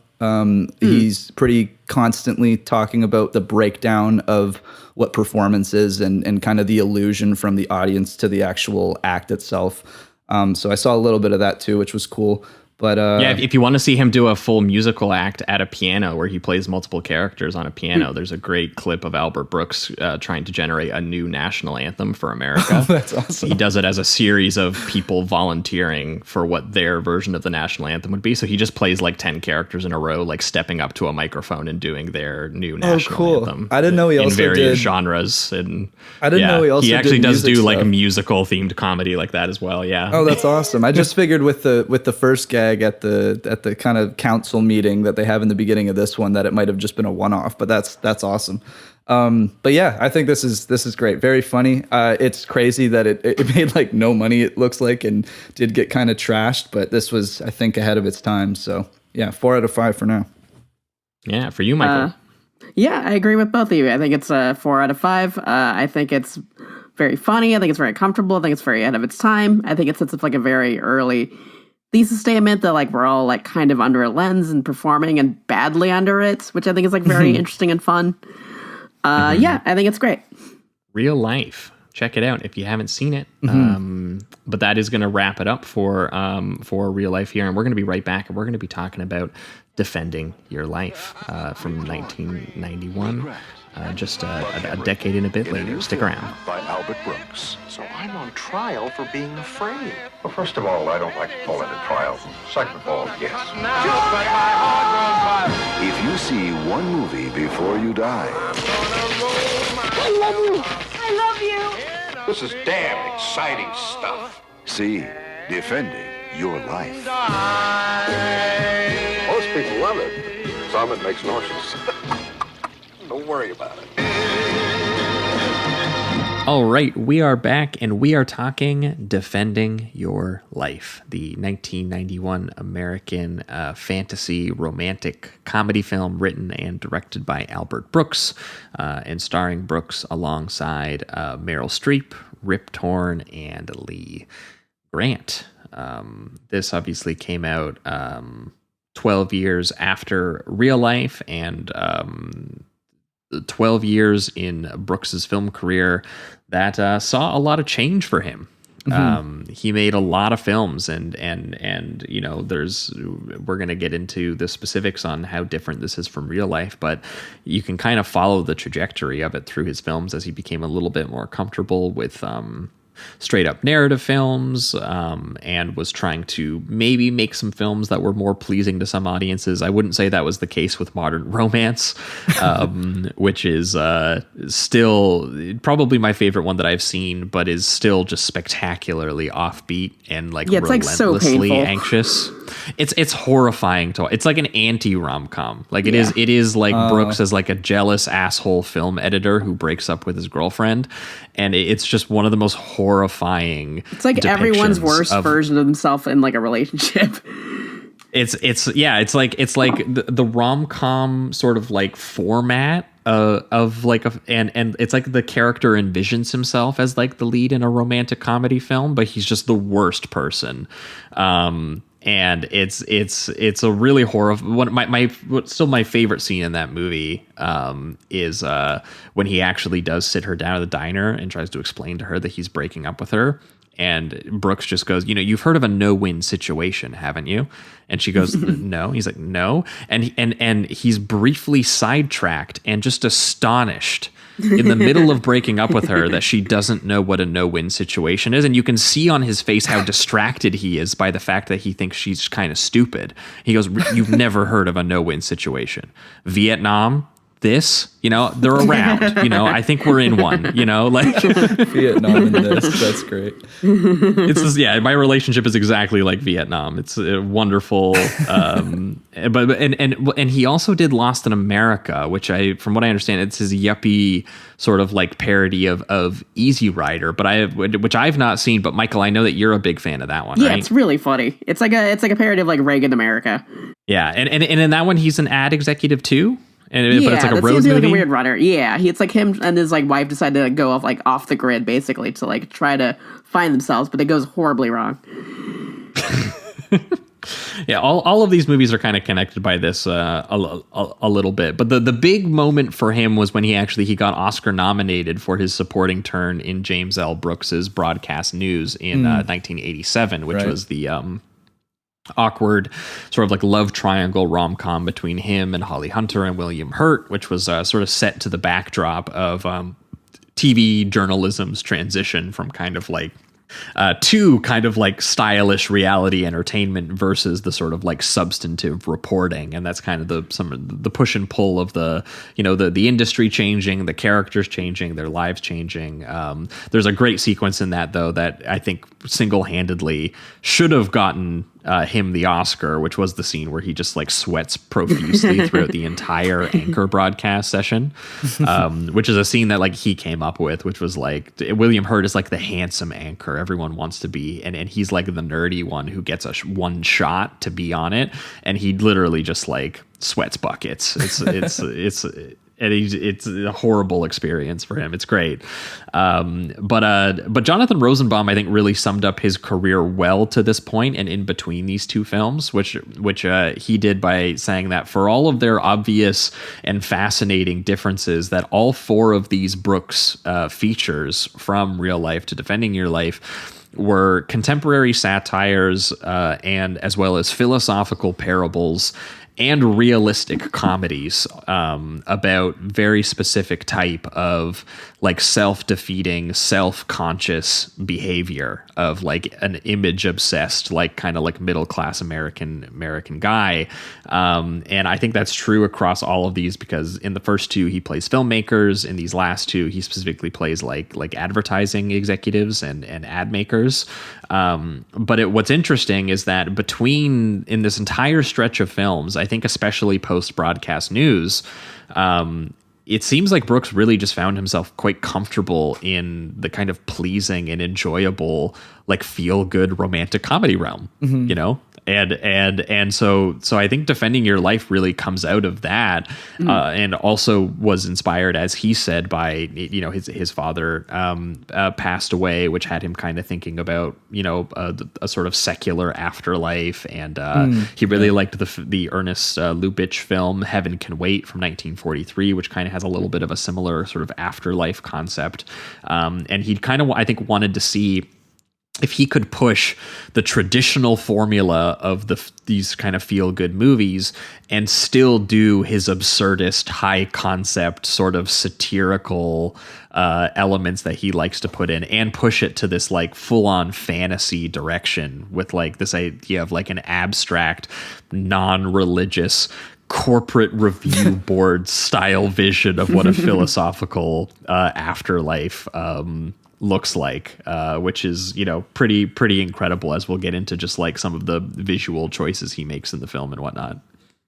He's pretty constantly talking about the breakdown of what performance is and kind of the illusion from the audience to the actual act itself. So I saw a little bit of that too, which was cool. But if you want to see him do a full musical act at a piano where he plays multiple characters on a piano, there's a great clip of Albert Brooks trying to generate a new national anthem for America. Oh, that's awesome. He does it as a series of people volunteering for what their version of the national anthem would be. So he just plays like 10 characters in a row, like stepping up to a microphone and doing their new national anthem. I didn't know he also in various did genres. And I didn't know he also actually does do stuff. like a musical themed comedy like that as well. Yeah. Oh, that's awesome. I just figured with the first gag at the kind of council meeting that they have in the beginning of this one that it might have just been a one-off, but that's awesome. But yeah, I think this is great. Very funny. It's crazy that it made like no money, it looks like, and did get kind of trashed, but this was, I think, ahead of its time. So yeah, 4 out of 5 for now. Yeah, for you, Michael. Yeah, I agree with both of you. I think it's a 4 out of 5. I think it's very funny. I think it's very comfortable. I think it's very ahead of its time. I think it sets up like a very early thesis statement that like we're all like kind of under a lens and performing and badly under it, which I think is like very interesting and fun. Yeah, I think it's great. Real life. Check it out if you haven't seen it. But that is going to wrap it up for Real Life here, and we're going to be right back, and we're going to be talking about Defending Your Life from 1991. Just a decade and a bit later. Stick around. By Albert Brooks. So I'm on trial for being afraid. Well, first of all, I don't like to fall into trials. Second of all, yes. If you see one movie before you die, I love you. I love you. this is damn exciting stuff. See Defending your life. Most people love it. Some it makes nauseous. Don't worry about it. All right, we are back, and we are talking Defending Your Life, the 1991 American fantasy romantic comedy film written and directed by Albert Brooks, and starring Brooks alongside Meryl Streep, Rip Torn, and Lee Grant. This obviously came out 12 years after Real Life, and 12 years in Brooks's film career that saw a lot of change for him. He made a lot of films, and you know, we're going to get into the specifics on how different this is from Real Life, but you can kind of follow the trajectory of it through his films as he became a little bit more comfortable with straight up narrative films, and was trying to maybe make some films that were more pleasing to some audiences. I wouldn't say that was the case with Modern Romance, which is still probably my favorite one that I've seen, but is still just spectacularly offbeat and like relentlessly anxious. It's horrifying to. It's like an anti rom-com. Like it is like Brooks as like a jealous asshole film editor who breaks up with his girlfriend, and it's just one of the most horrifying. It's like everyone's worst version of themselves in like a relationship. It's like the rom-com sort of like format of like and it's like the character envisions himself as like the lead in a romantic comedy film, but he's just the worst person. And it's a really still my favorite scene in that movie is when he actually does sit her down at the diner and tries to explain to her that he's breaking up with her. And Brooks just goes, you know, you've heard of a no-win situation, haven't you? And she goes, no. He's like, no. And he's briefly sidetracked and just astonished in the middle of breaking up with her that she doesn't know what a no-win situation is. And you can see on his face how distracted he is by the fact that he thinks she's kind of stupid. He goes, you've never heard of a no-win situation. Vietnam, this, you know, they're around, you know, I think we're in one, you know, like Vietnam and this, that's great. It's just, yeah, my relationship is exactly like Vietnam. It's wonderful. But he also did Lost in America, which from what I understand, it's his yuppie sort of like parody of Easy Rider, which I've not seen, but Michael, I know that you're a big fan of that one, right? Yeah, it's really funny. It's like a parody of like Reagan America. Yeah. And in that one, he's an ad executive too. But it's like a road movie. Like a weird runner. Yeah, it's like him and his like wife decided to go off the grid basically to like try to find themselves, but it goes horribly wrong. Yeah, all of these movies are kind of connected by this a little bit. But the big moment for him was when he got Oscar nominated for his supporting turn in James L. Brooks's Broadcast News in 1987, which was the awkward sort of like love triangle rom-com between him and Holly Hunter and William Hurt, which was sort of set to the backdrop of TV journalism's transition from kind of like to kind of like stylish reality entertainment versus the sort of like substantive reporting. And that's kind of the push and pull of the, you know, the industry changing, the characters changing, their lives changing. There's a great sequence in that though that I think single-handedly should have gotten him the Oscar, which was the scene where he just like sweats profusely throughout the entire anchor broadcast session, which is a scene that like he came up with, which was like William Hurt is like the handsome anchor everyone wants to be, and he's like the nerdy one who gets one shot to be on it, and he literally just like sweats buckets. It's a horrible experience for him. It's great. But Jonathan Rosenbaum, I think, really summed up his career well to this point and in between these two films, which he did by saying that for all of their obvious and fascinating differences that all four of these Brooks features, from Real Life to Defending Your Life, were contemporary satires and as well as philosophical parables and realistic comedies about very specific type of like self-defeating, self-conscious behavior of like an image obsessed, like kind of like middle-class American guy. And I think that's true across all of these, because in the first two he plays filmmakers, in these last two he specifically plays like advertising executives and ad makers. But what's interesting is that in this entire stretch of films, I think especially post-broadcast news, it seems like Brooks really just found himself quite comfortable in the kind of pleasing and enjoyable, like feel-good romantic comedy realm, you know? And so I think Defending Your Life really comes out of that, and also was inspired, as he said, by, you know, his father passed away, which had him kind of thinking about, you know, a sort of secular afterlife, and he really liked the Ernest Lubitsch film Heaven Can Wait from 1943, which kind of has a little bit of a similar sort of afterlife concept, and he kind of, I think, wanted to see if he could push the traditional formula of these kind of feel-good movies and still do his absurdist, high-concept, sort of satirical elements that he likes to put in, and push it to this like full-on fantasy direction with like this idea of like an abstract, non-religious corporate review board style vision of what a philosophical afterlife looks like, which is, you know, pretty incredible, as we'll get into just like some of the visual choices he makes in the film and whatnot.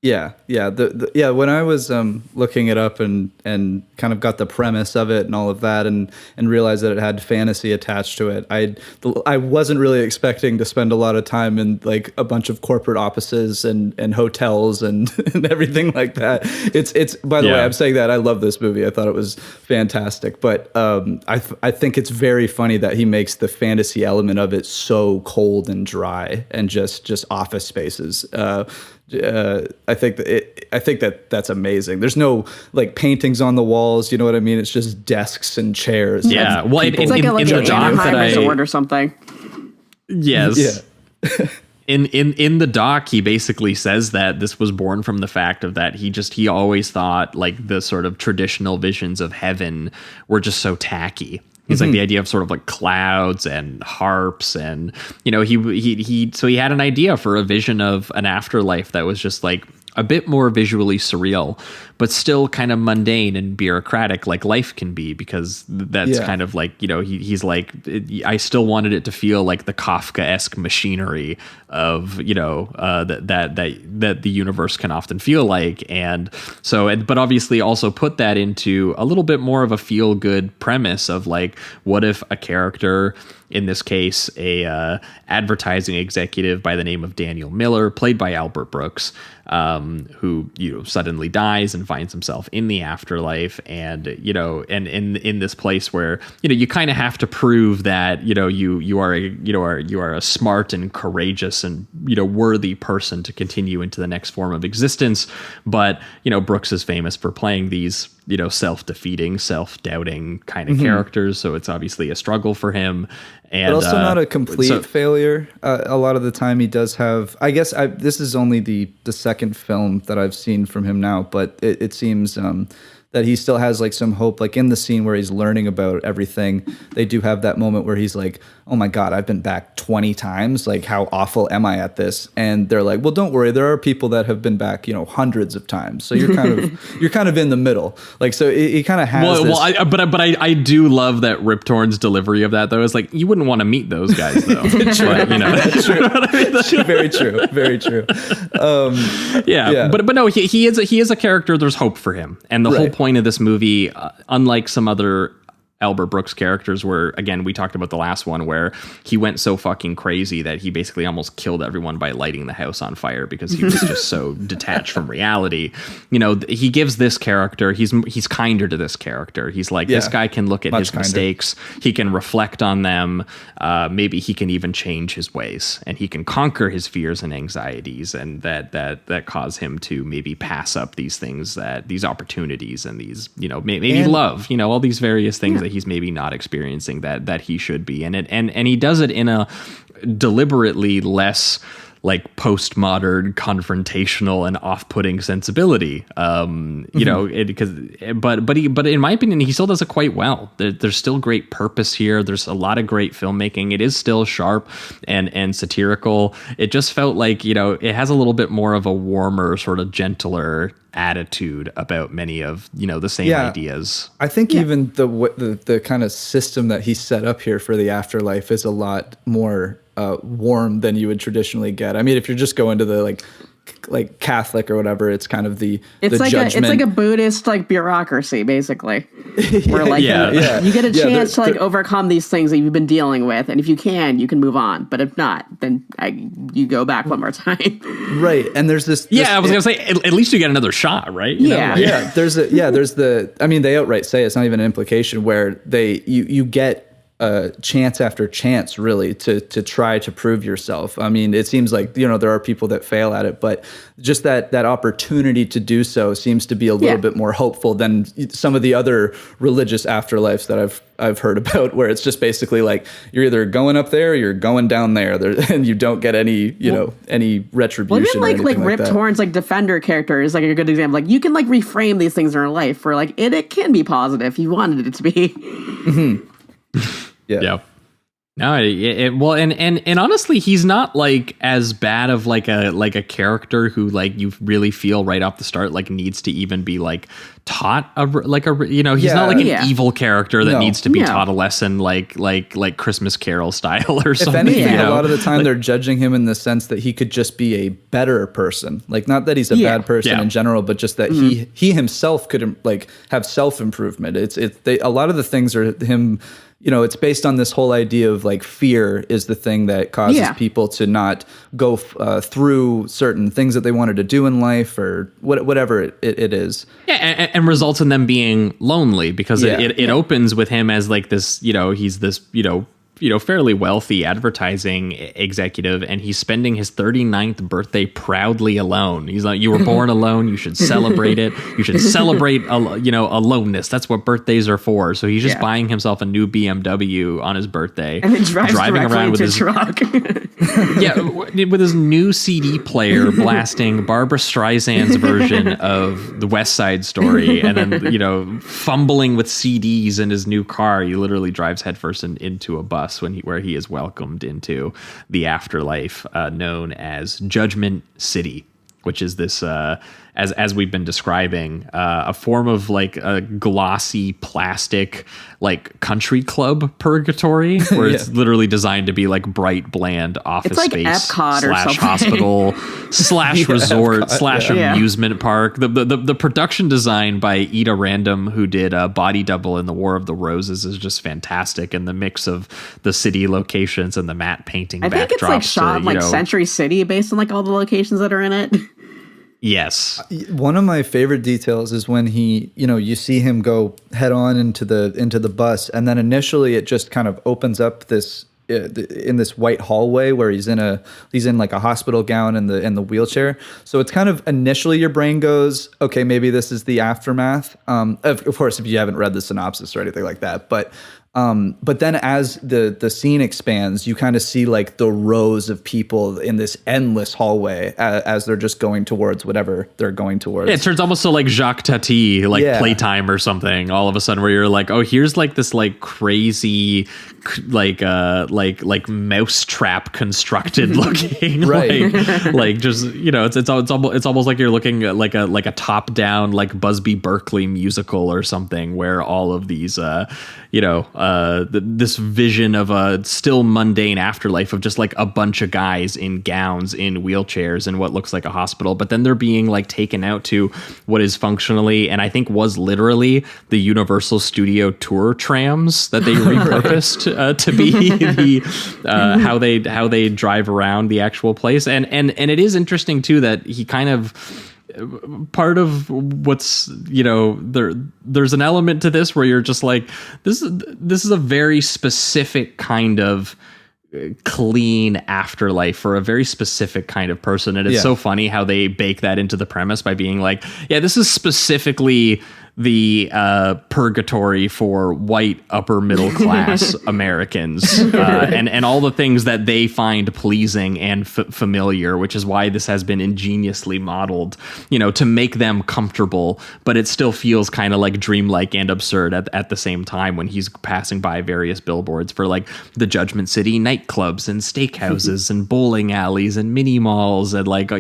Yeah. When I was looking it up and kind of got the premise of it and all of that, and realized that it had fantasy attached to it, I wasn't really expecting to spend a lot of time in like a bunch of corporate offices and hotels and everything like that. It's by the way, I'm saying that I love this movie. I thought it was fantastic, but I think it's very funny that he makes the fantasy element of it so cold and dry and just office spaces. I think that's amazing. There's no like paintings on the walls, you know what I mean? It's just desks and chairs. Yeah, well, it's like an Anaheim resort or something. Yes. Yeah. In the doc, he basically says that this was born from the fact of that he always thought like the sort of traditional visions of heaven were just so tacky. He's like the idea of sort of like clouds and harps, and, you know, he had an idea for a vision of an afterlife that was just like a bit more visually surreal, but still kind of mundane and bureaucratic, like life can be, because that's kind of like, you know, he's like, I still wanted it to feel like the Kafkaesque machinery of, you know, that the universe can often feel like. And so, but obviously also put that into a little bit more of a feel good premise of like, what if a character, in this case, a advertising executive by the name of Daniel Miller, played by Albert Brooks, who, you know, suddenly dies and finds himself in the afterlife, and, you know, and in this place where, you know, you kind of have to prove that, you know, you are a smart and courageous and, you know, worthy person to continue into the next form of existence. But, you know, Brooks is famous for playing these, you know, self-defeating, self-doubting kind of characters, so it's obviously a struggle for him. And, but also not a complete failure. A lot of the time he does have, I guess this is only the second film that I've seen from him now, but it seems that he still has like some hope. Like in the scene where he's learning about everything, they do have that moment where he's like, oh my God, I've been back 20 times. Like, how awful am I at this? And they're like, well, don't worry. There are people that have been back, you know, hundreds of times. So you're kind of in the middle. Like, so he kind of has this. I do love that Rip Torn's delivery of that, though. It's like, you wouldn't want to meet those guys, though. But, you know, that's true. Very true. Very true. But no, he is a character. There's hope for him. And the whole point of this movie, unlike some other Albert Brooks characters, where, again, we talked about the last one where he went so fucking crazy that he basically almost killed everyone by lighting the house on fire because he was just so detached from reality. You know, he gives this character, he's kinder to this character. He's like, this guy can look at his mistakes, he can reflect on them, maybe he can even change his ways, and he can conquer his fears and anxieties, and that cause him to maybe pass up these things, these opportunities, and these, you know, maybe love, you know, all these various things that he's maybe not experiencing that he should be. And he does it in a deliberately less like postmodern confrontational and off-putting sensibility. You know, but in my opinion, he still does it quite well. There's still great purpose here. There's a lot of great filmmaking. It is still sharp and satirical. It just felt like, you know, it has a little bit more of a warmer, sort of gentler attitude about many of, you know, the same ideas. I think even the kind of system that he set up here for the afterlife is a lot more warm than you would traditionally get. I mean, if you're just going to the like Catholic or whatever, it's kind of the judgment. It's like a Buddhist like bureaucry, basically. Where like you get a chance to like overcome these things that you've been dealing with, and if you can move on. But if not, then you go back one more time. Right, and there's this. I was gonna say at least you get another shot, right? You know, like, There's the. I mean, they outright say it's not even an implication where you get chance after chance, really, to try to prove yourself. I mean, it seems like, you know, there are people that fail at it, but just that opportunity to do so seems to be a little bit more hopeful than some of the other religious afterlives that I've heard about, where it's just basically like you're either going up there or you're going down there, and you don't get any, any retribution. Well, even like Rip that. Torn's like Defender character is like a good example. Like you can like reframe these things in your life where like it can be positive if you wanted it to be. Mm-hmm. Yeah. No, well, and honestly, he's not like as bad of like a character who like you really feel right off the start like needs to even be like taught he's not like an evil character that needs to be taught a lesson like Christmas Carol style or something. If anything, a lot of the time they're judging him in the sense that he could just be a better person. Like, not that he's a bad person in general, but just that he himself could like have self-improvement. A lot of the things are him. You know, it's based on this whole idea of like fear is the thing that causes people to not go through certain things that they wanted to do in life or whatever it is. Yeah, and results in them being lonely because it opens with him as like this, you know, he's this, fairly wealthy advertising executive, and he's spending his 39th birthday proudly alone. He's like, you were born alone. You should celebrate it. You should celebrate, aloneness. That's what birthdays are for. So he's just buying himself a new BMW on his birthday, and then driving around with his truck. with his new CD player blasting Barbra Streisand's version of the West Side Story, and then fumbling with CDs in his new car. He literally drives headfirst into a bus where he is welcomed into the afterlife known as Judgment City, which is this as we've been describing a form of like a glossy plastic like country club purgatory where it's literally designed to be like bright bland office like space Epcot or something. hospital / resort Epcot, / amusement park. The production design by Ida Random, who did Body Double in the War of the Roses, is just fantastic, and the mix of the city locations and the matte painting I think it's like shot like Century City based on like all the locations that are in it. Yes. One of my favorite details is when he, you see him go head on into the bus, and then initially it just kind of opens up this in this white hallway where he's in like a hospital gown in the wheelchair. So it's kind of initially your brain goes, okay, maybe this is the aftermath. Of course, if you haven't read the synopsis or anything like that, but then as the scene expands, you kind of see like the rows of people in this endless hallway as they're just going towards whatever they're going towards. Yeah, it turns almost so like Jacques Tati, like Playtime or something. All of a sudden, where you're like, oh, here's like this like crazy, like mousetrap constructed looking, right? like just it's almost like you're looking at like a top down like Busby Berkeley musical or something, where all of these this vision of a still mundane afterlife of just like a bunch of guys in gowns in wheelchairs in what looks like a hospital, but then they're being like taken out to what is functionally, and I think was literally, the Universal Studio tour trams that they repurposed to be the how they drive around the actual place, and it is interesting too that he kind of, part of what's there's an element to this where you're just like, this is a very specific kind of clean afterlife for a very specific kind of person, and it's so funny how they bake that into the premise by being like, yeah, this is specifically the purgatory for white upper middle class Americans, and all the things that they find pleasing and familiar, which is why this has been ingeniously modeled, to make them comfortable, but it still feels kind of like dreamlike and absurd at the same time when he's passing by various billboards for like the Judgment City nightclubs and steakhouses and bowling alleys and mini malls and like,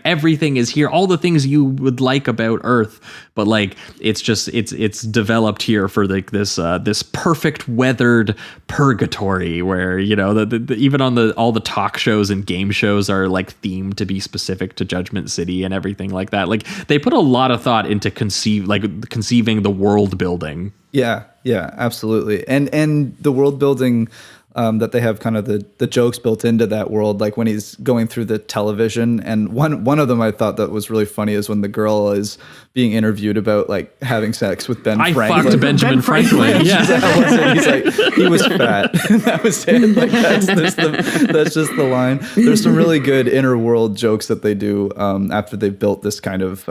everything is here, all the things you would like about Earth, but like it's developed here for like this perfect weathered purgatory where even on all the talk shows and game shows are like themed to be specific to Judgment City and everything like that. Like they put a lot of thought into conceiving the world building. Yeah, absolutely, and the world building. That they have kind of the jokes built into that world, like when he's going through the television, and one of them I thought that was really funny is when the girl is being interviewed about like having sex with Ben Franklin. I fucked Benjamin Franklin. Yeah, he's like, he was fat. That was it. Like that's just the line. There's some really good inner world jokes that they do after they've built this kind of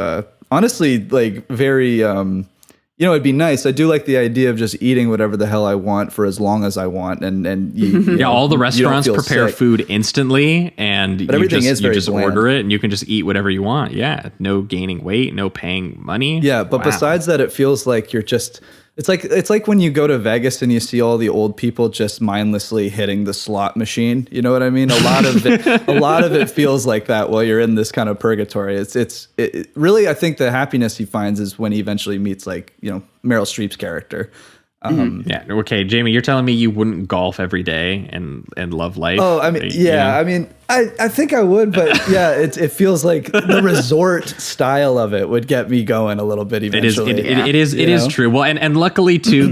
honestly like very. It'd be nice. I do like the idea of just eating whatever the hell I want for as long as I want, and all the restaurants prepare food instantly, and you just order it, and you can just eat whatever you want. Yeah, no gaining weight, no paying money. Yeah, but besides that, it feels like you're just. It's like when you go to Vegas and you see all the old people just mindlessly hitting the slot machine. You know what I mean? A lot of it feels like that while you're in this kind of purgatory. It really, I think the happiness he finds is when he eventually meets like, Meryl Streep's character. Yeah. Okay, Jamie, you're telling me you wouldn't golf every day and love life? Oh, I mean, yeah. I mean, I think I would, but yeah, it feels like the resort style of it would get me going a little bit eventually. It is true. Well, and luckily too,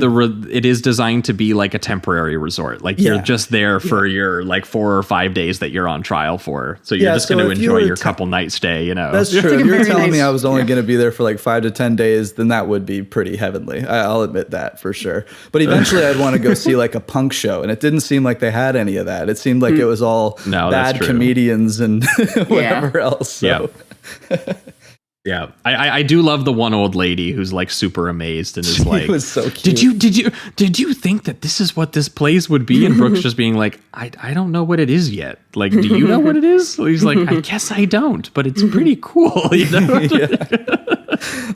it is designed to be like a temporary resort. Like you're just there for your like 4 or 5 days that you're on trial for. So you're just going to enjoy your couple night stay. That's true. If you're telling me I was only going to be there for like 5 to 10 days, then that would be pretty heavenly. I'll admit that for sure. But eventually, I'd want to go see like a punk show, and it didn't seem like they had any of that. It seemed like it was all bad comedians and whatever else. So. Yeah, I do love the one old lady who's like super amazed and is like, was so cute. Did you think that this is what this place would be? And Brooks just being like, I don't know what it is yet. Like, do you know what it is? He's like, I guess I don't, but it's pretty cool.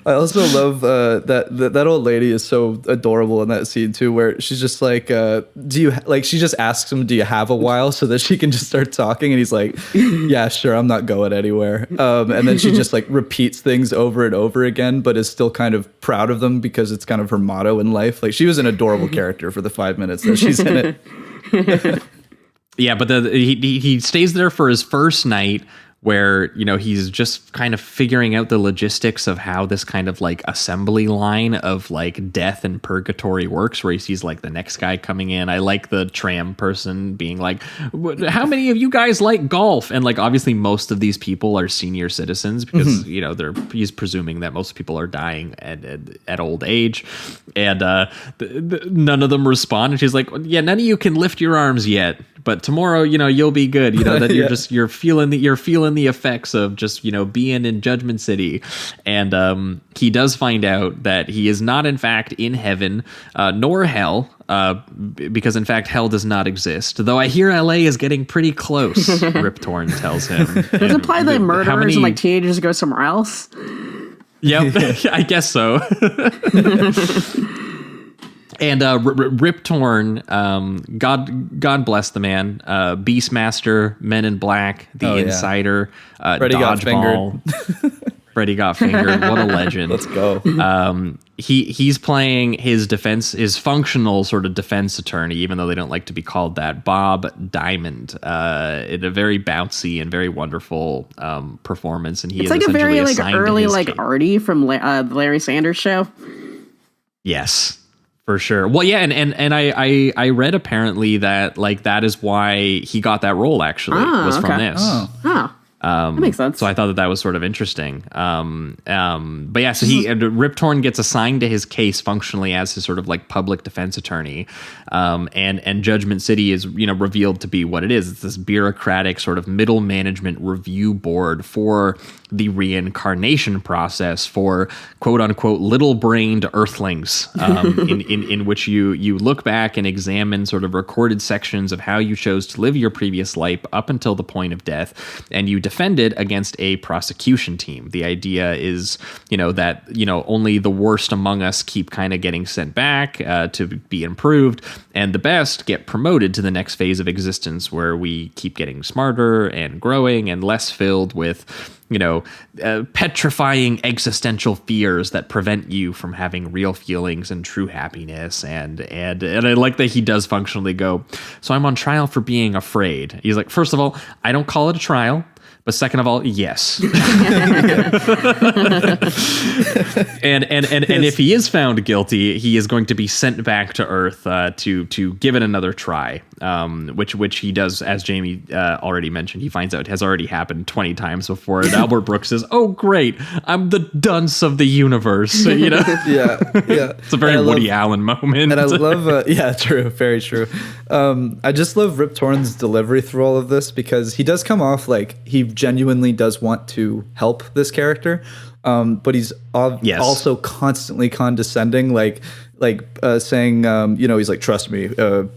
I also love that old lady is so adorable in that scene too, where she's just like, she just asks him, do you have a while, so that she can just start talking, and he's like, yeah, sure, I'm not going anywhere. And then she just like repeats things over and over again, but is still kind of proud of them because it's kind of her motto in life. Like she was an adorable character for the 5 minutes that she's in it. Yeah, but he stays there for his first night, where he's just kind of figuring out the logistics of how this kind of like assembly line of like death and purgatory works, where he sees like the next guy coming in. I like the tram person being like, how many of you guys like golf? And like obviously most of these people are senior citizens because he's presuming that most people are dying at old age, and none of them respond. And she's like, yeah, none of you can lift your arms yet, but tomorrow you'll be good. That you're feeling the effects of just being in Judgment City. And he does find out that he is not in fact in heaven nor hell, because in fact hell does not exist, though I hear LA is getting pretty close. Rip Torn tells him. Does it imply that murderers and like teenagers go somewhere else? Yep. I guess so. And Rip Torn, God bless the man, Beastmaster, Men in Black, The Insider, Dodgeball. Freddie got fingered. What a legend. Let's go. He's playing his functional sort of defense attorney, even though they don't like to be called that, Bob Diamond, in a very bouncy and very wonderful performance. And it's like a very like early like Artie from the Larry Sanders Show. Yes. For sure. Well, yeah, and I read apparently that like that is why he got that role actually was from this. That makes sense. So I thought that was sort of interesting. But yeah, so Rip Torn gets assigned to his case functionally as his sort of like public defense attorney. And Judgment City is, revealed to be what it is. It's this bureaucratic sort of middle management review board for the reincarnation process for quote unquote little brained earthlings, in which you look back and examine sort of recorded sections of how you chose to live your previous life up until the point of death, and you defend it against a prosecution team. The idea is, that, only the worst among us keep kind of getting sent back to be improved, and the best get promoted to the next phase of existence where we keep getting smarter and growing and less filled with, petrifying existential fears that prevent you from having real feelings and true happiness. And I like that he does functionally go, so I'm on trial for being afraid. He's like, first of all, I don't call it a trial. But second of all, yes. and if he is found guilty, he is going to be sent back to Earth to give it another try, which he does, as Jamie already mentioned. He finds out has already happened 20 times before. And Albert Brooks says, "Oh, great! I'm the dunce of the universe." Yeah. It's a very Woody Allen moment. And I love, true, very true. I just love Rip Torn's delivery through all of this because he does come off like he genuinely does want to help this character, but he's also constantly condescending, saying, he's like, trust me,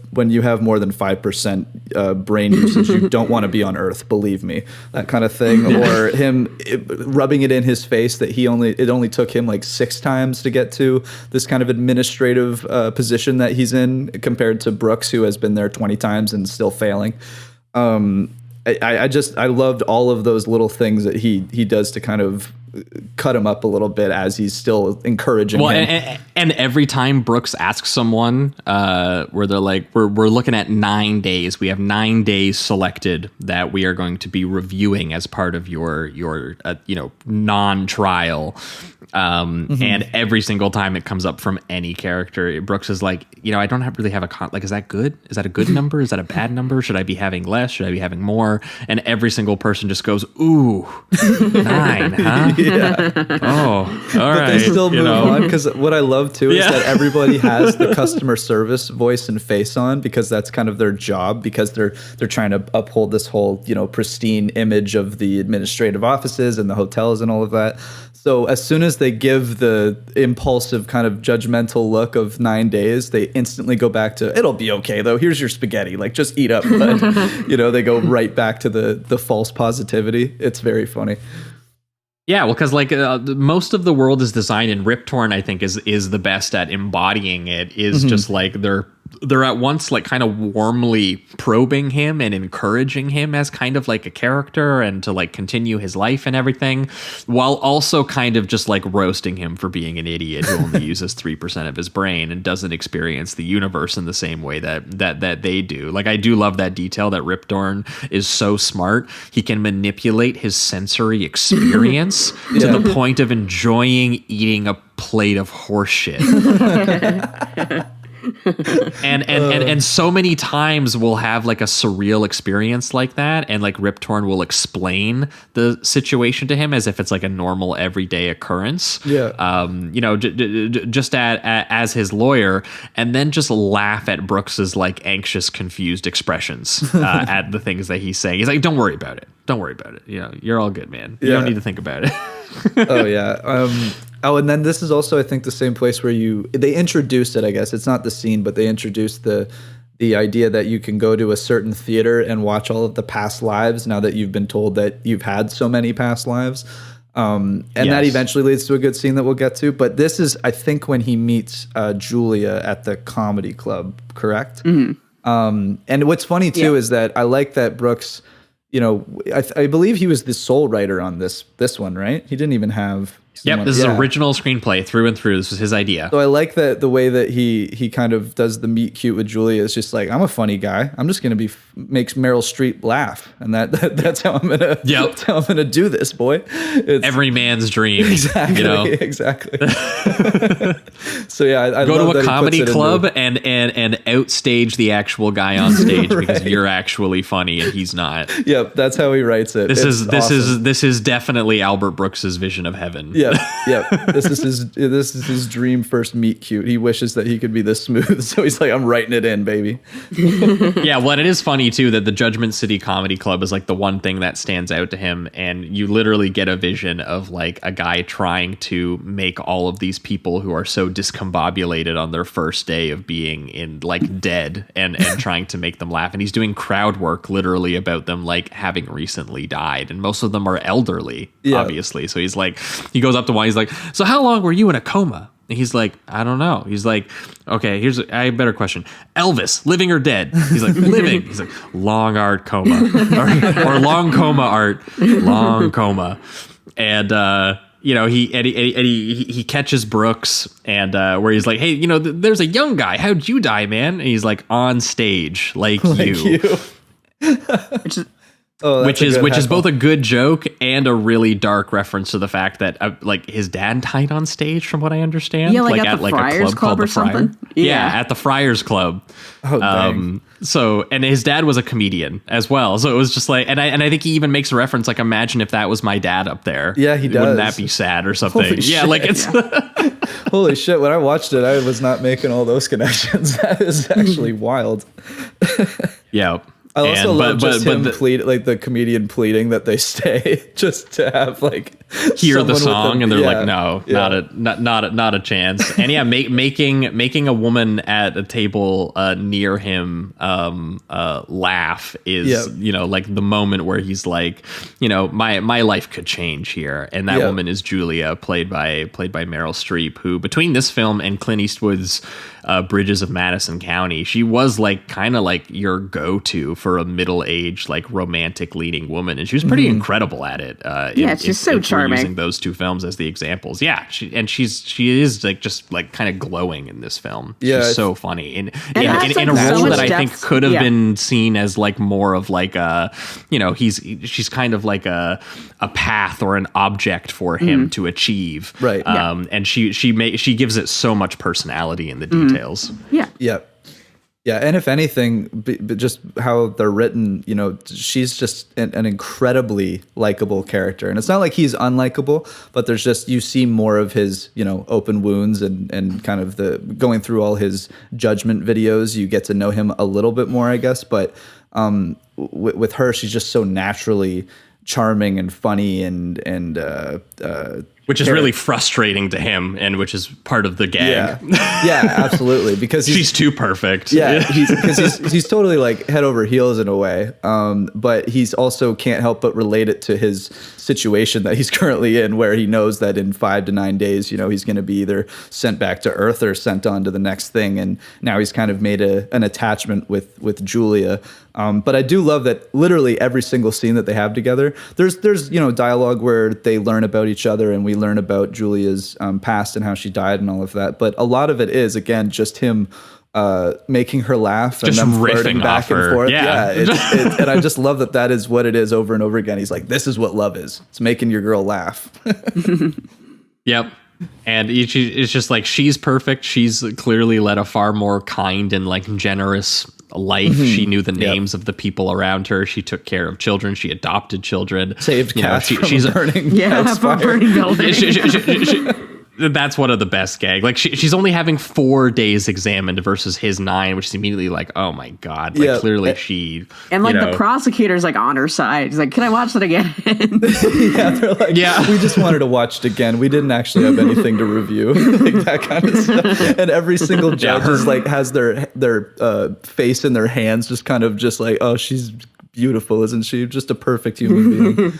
when you have more than 5% brain usage, you don't want to be on Earth, believe me, that kind of thing. Or him rubbing it in his face that it only took him like 6 times to get to this kind of administrative position that he's in, compared to Brooks, who has been there 20 times and still failing. I loved all of those little things that he does to kind of cut him up a little bit as he's still encouraging him. And every time Brooks asks someone where they're like, we're looking at 9 days. We have 9 days selected that we are going to be reviewing as part of your non-trial. And every single time it comes up from any character, Brooks is like, I don't really have is that good? Is that a good number? Is that a bad number? Should I be having less? Should I be having more? And every single person just goes, ooh, 9, huh? Yeah. Oh, all right. But they still move on, because what I love too is that everybody has the customer service voice and face on, because that's kind of their job, because they're trying to uphold this whole, pristine image of the administrative offices and the hotels and all of that. So as soon as they give the impulsive kind of judgmental look of 9 days, they instantly go back to, it'll be okay though, here's your spaghetti, like just eat up. But, they go right back to the false positivity. It's very funny. Yeah, well, because most of the world is designed, and Rip Torn, I think, is the best at embodying it. Is just like they're at once like kind of warmly probing him and encouraging him as kind of like a character and to like continue his life and everything, while also kind of just like roasting him for being an idiot who only uses 3% of his brain and doesn't experience the universe in the same way that they do. Like, I do love that detail that Rip Torn is so smart. He can manipulate his sensory experience to the point of enjoying eating a plate of horse shit. And so many times we'll have like a surreal experience like that, and like Rip Torn will explain the situation to him as if it's like a normal everyday occurrence. Just as his lawyer, and then just laugh at Brooks's like anxious, confused expressions at the things that he's saying. He's like, "Don't worry about it. Don't worry about it. You're all good, man. You don't need to think about it." Oh yeah. And then this is also, I think, the same place where they introduced it, I guess. It's not the scene, but they introduced the idea that you can go to a certain theater and watch all of the past lives now that you've been told that you've had so many past lives. That eventually leads to a good scene that we'll get to. But this is, I think, when he meets Julia at the comedy club, correct? Mm-hmm. And what's funny, too, is that I like that Brooks, I believe he was the sole writer on this one, right? He didn't even have... Yep, this is original screenplay through and through. This was his idea. So I like that the way that he kind of does the meet cute with Julia is just like, I'm a funny guy. I'm just gonna makes Meryl Streep laugh, and that's how I'm gonna that's how I'm gonna do this, boy. It's every man's dream. Exactly. You know? Exactly. So yeah, I go love to a that comedy club into, and outstage the actual guy on stage right. because you're actually funny and he's not. Yep, that's how he writes it. This is definitely Albert Brooks's vision of heaven. Yep. This is his dream first meet cute. He wishes that he could be this smooth, so he's like, I'm writing it in, baby. Yeah, well, it is funny too that the Judgment City Comedy Club is like the one thing that stands out to him, and you literally get a vision of like a guy trying to make all of these people who are so discombobulated on their first day of being in like dead and trying to make them laugh, and he's doing crowd work literally about them like having recently died, and most of them are elderly, obviously. So he's like, he goes up to one, he's like, so how long were you in a coma? And he's like, I don't know. He's like, okay, I have a better question. Elvis, living or dead? He's like, living. He's like, long art coma. or long coma art. Long coma. And, he catches Brooks and where he's like, hey, there's a young guy. How'd you die, man? And he's like, on stage, like you. Which is both a good joke and a really dark reference to the fact that like his dad died on stage, from what I understand. Yeah, like at the Friars Club or something. Yeah, at the Friars Club. Oh, dang. So, and his dad was a comedian as well. So it was just like, and I think he even makes a reference like, imagine if that was my dad up there. Yeah, he does. Wouldn't that be sad or something? Holy yeah, shit. like it's. Holy shit! When I watched it, I was not making all those connections. That is actually wild. Yeah. I also love him like the comedian pleading that they stay just to have like hear the song, and they're like, no, not a chance. And yeah, making a woman at a table near him laugh is like the moment where he's like, my life could change here, and that woman is Julia, played by Meryl Streep, who between this film and Clint Eastwood's Bridges of Madison County, she was like kind of like your go-to for a middle-aged like romantic leading woman, and she was pretty incredible at it. She's so charming. Using those two films as the examples, she is like just like kind of glowing in this film. She's so funny in a role that I think could have been seen as like more of like a she's kind of like a path or an object for him to achieve, right? And she gives it so much personality in the details. Yeah, and if anything, just how they're written, she's just an incredibly likable character. And it's not like he's unlikable, but there's just, you see more of his, open wounds and kind of the going through all his judgment videos. You get to know him a little bit more, I guess. But with her, she's just so naturally charming and funny and which is really frustrating to him, and which is part of the gag. Yeah, absolutely. Because she's too perfect. Yeah, he's totally like head over heels in a way, but he's also can't help but relate it to his situation that he's currently in, where he knows that in 5 to 9 days, he's going to be either sent back to Earth or sent on to the next thing, and now he's kind of made an attachment with Julia. But I do love that literally every single scene that they have together, there's dialogue where they learn about each other, and we learn about Julia's past and how she died and all of that. But a lot of it is, again, just him making her laugh and just then flirting back and forth. Yeah. And I just love that is what it is over and over again. He's like, this is what love is. It's making your girl laugh. Yep. And it's just like, she's perfect. She's clearly led a far more kind and like generous life. She knew the names of the people around her. She took care of children. She adopted children. Saved cats from burning. From burning buildings. That's one of the best gags. Like she's only having 4 days examined versus his 9, which is immediately like, oh my God. Like clearly she. And like the prosecutor's like on her side. He's like, can I watch that again? They're like, we just wanted to watch it again. We didn't actually have anything to review. Like that kind of stuff. And every single judge is like, has their face in their hands, just kind of just like, oh, she's beautiful, isn't she? Just a perfect human being.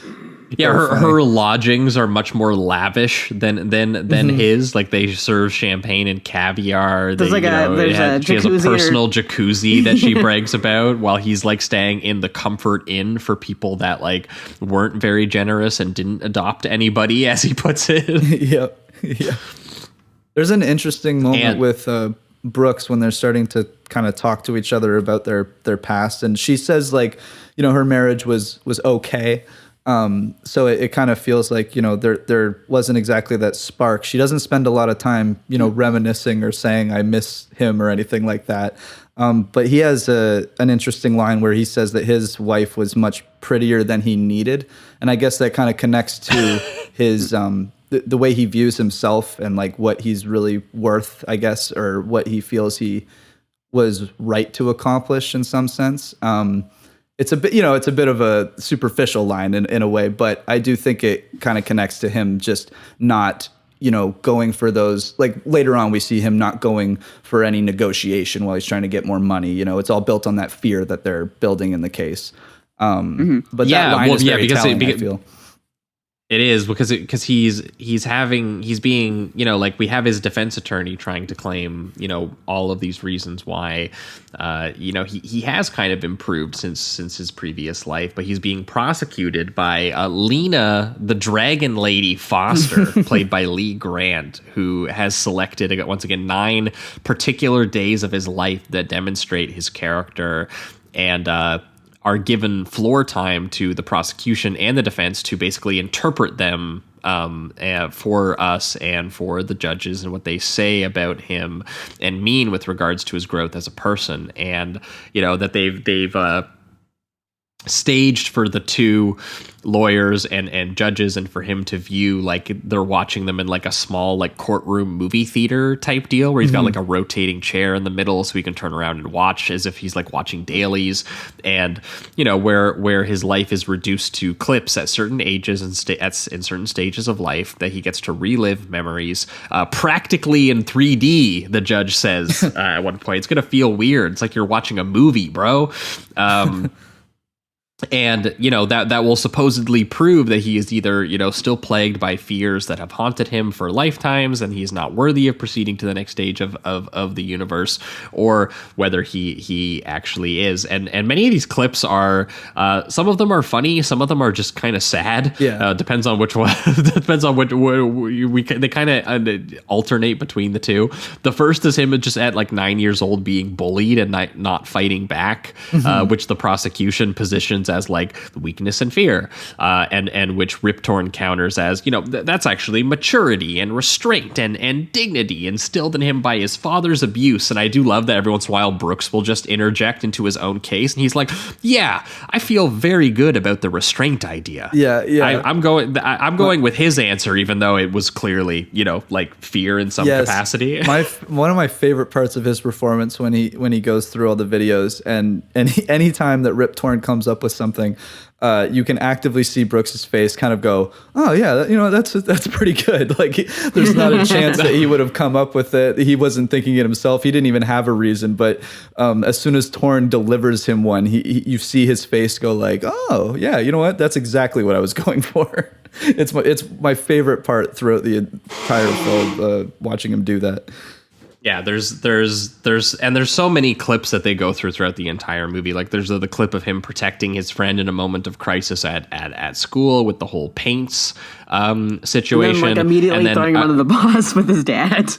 Yeah, her lodgings are much more lavish than his. Like they serve champagne and caviar. There's she has a personal jacuzzi that she brags about, while he's like staying in the Comfort Inn for people that like weren't very generous and didn't adopt anybody, as he puts it. Yep. Yeah. There's an interesting moment with Brooks when they're starting to kind of talk to each other about their past, and she says like, her marriage was okay. So it kind of feels like, there wasn't exactly that spark. She doesn't spend a lot of time, reminiscing or saying I miss him or anything like that. But he has an interesting line where he says that his wife was much prettier than he needed. And I guess that kind of connects to his, the way he views himself and like what he's really worth, I guess, or what he feels he was right to accomplish in some sense. It's a bit, it's a bit of a superficial line in a way, but I do think it kind of connects to him just not, going for those, like later on we see him not going for any negotiation while he's trying to get more money. It's all built on that fear that they're building in the case. But that line is very telling, I feel. It is because he's being, like we have his defense attorney trying to claim, all of these reasons why, he has kind of improved since his previous life, but he's being prosecuted by Lena, the Dragon Lady Foster, played by Lee Grant, who has selected, once again, 9 particular days of his life that demonstrate his character and, are given floor time to the prosecution and the defense to basically interpret them for us and for the judges and what they say about him and mean with regards to his growth as a person. And, that they've staged for the 2 lawyers and judges and for him to view like they're watching them in like a small like courtroom movie theater type deal where he's got like a rotating chair in the middle so he can turn around and watch as if he's like watching dailies, and where his life is reduced to clips at certain ages and in certain stages of life that he gets to relive memories practically in 3D. The judge says at one point it's gonna feel weird, it's like you're watching a movie, bro. And, that will supposedly prove that he is either, still plagued by fears that have haunted him for lifetimes and he's not worthy of proceeding to the next stage of the universe, or whether he actually is. And many of these clips are, some of them are funny, some of them are just kind of sad. Yeah. Depends on which one, depends on what they kind of alternate between the two. The first is him just at like 9 years old being bullied and not fighting back, which the prosecution positions as like weakness and fear, and which Rip Torn counters as, that's actually maturity and restraint and dignity instilled in him by his father's abuse. And I do love that every once in a while Brooks will just interject into his own case, and he's like, yeah, I feel very good about the restraint idea. I'm going with his answer, even though it was clearly, like fear in some capacity. One of my favorite parts of his performance when he goes through all the videos, and any time that Rip Torn comes up with something, you can actively see Brooks's face kind of go, oh yeah, that's pretty good. Like there's not a chance that he would have come up with it. He wasn't thinking it himself. He didn't even have a reason. But as soon as Torn delivers him one, you see his face go like, oh yeah, you know what? That's exactly what I was going for. It's my favorite part throughout the entire film, watching him do that. Yeah, there's so many clips that they go throughout the entire movie. Like there's the clip of him protecting his friend in a moment of crisis at school with the whole paints situation, and then, immediately throwing him under the bus with his dad.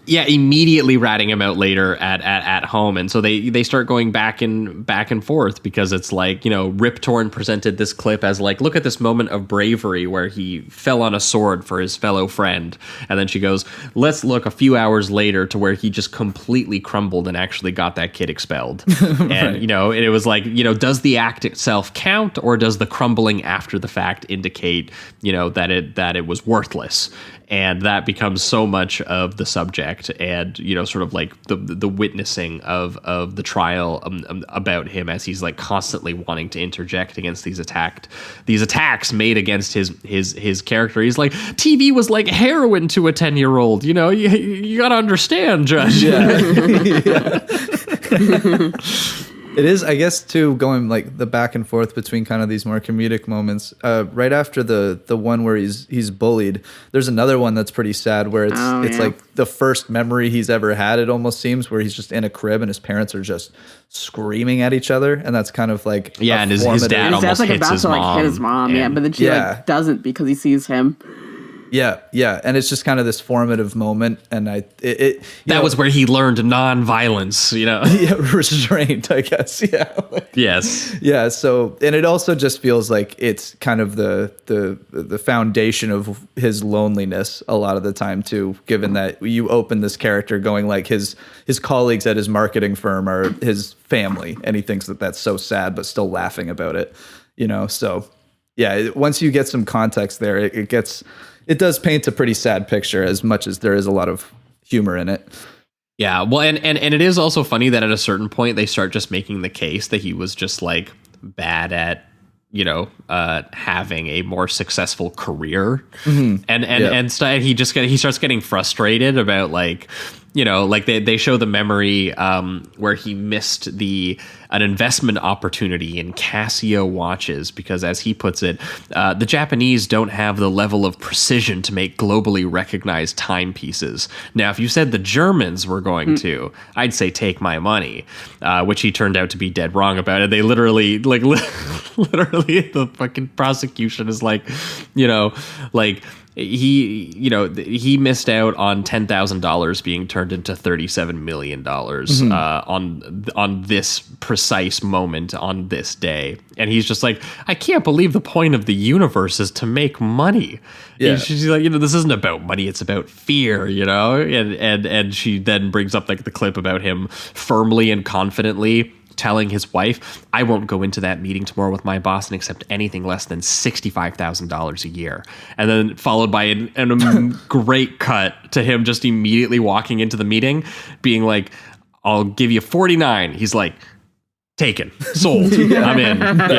Yeah, immediately ratting him out later at home, and so they start going back and forth because it's like, Rip Torn presented this clip as like, look at this moment of bravery where he fell on a sword for his fellow friend, and then she goes, let's look a few hours later to where he just completely crumbled and actually got that kid expelled. Right. And it was like, does the act itself count, or does the crumbling after the fact indicate that it was worthless? And that becomes so much of the subject, and sort of like the witnessing of the trial about him as he's like constantly wanting to interject against these attacks made against his character. He's like, TV was like heroin to a 10-year-old. You gotta understand, Judge. Yeah. It is, I guess, too, going like the back and forth between kind of these more comedic moments. Right after the one where he's bullied, there's another one that's pretty sad where it's like the first memory he's ever had. It almost seems where he's just in a crib and his parents are just screaming at each other, and that's kind of like and his dad almost like hits about his to mom. like hit his mom, but then she like doesn't because he sees him. Yeah, and it's just kind of this formative moment, and that was where he learned non-violence, restraint, I guess. Yes. Yeah. So, and it also just feels like it's kind of the foundation of his loneliness a lot of the time too. Given that you open this character going like his colleagues at his marketing firm are his family, and he thinks that that's so sad, but still laughing about it. So yeah, once you get some context there, it does paint a pretty sad picture as much as there is a lot of humor in it. Yeah, well, and it is also funny that at a certain point they start just making the case that he was just like bad at, having a more successful career, and he starts getting frustrated about like, like they show the memory where he missed an investment opportunity in Casio watches because, as he puts it, the Japanese don't have the level of precision to make globally recognized timepieces. Now, if you said the Germans were going to, I'd say take my money, which he turned out to be dead wrong about. And they literally, literally, the fucking prosecution is like, he missed out on $10,000 being turned into $37 million on this precise moment on this day. And he's just like, I can't believe the point of the universe is to make money. Yeah. She's like, this isn't about money. It's about fear, and she then brings up like the clip about him firmly and confidently telling his wife, I won't go into that meeting tomorrow with my boss and accept anything less than $65,000 a year. And then followed by a great cut to him just immediately walking into the meeting, being like, I'll give you 49. He's like, taken, sold. I'm in. Not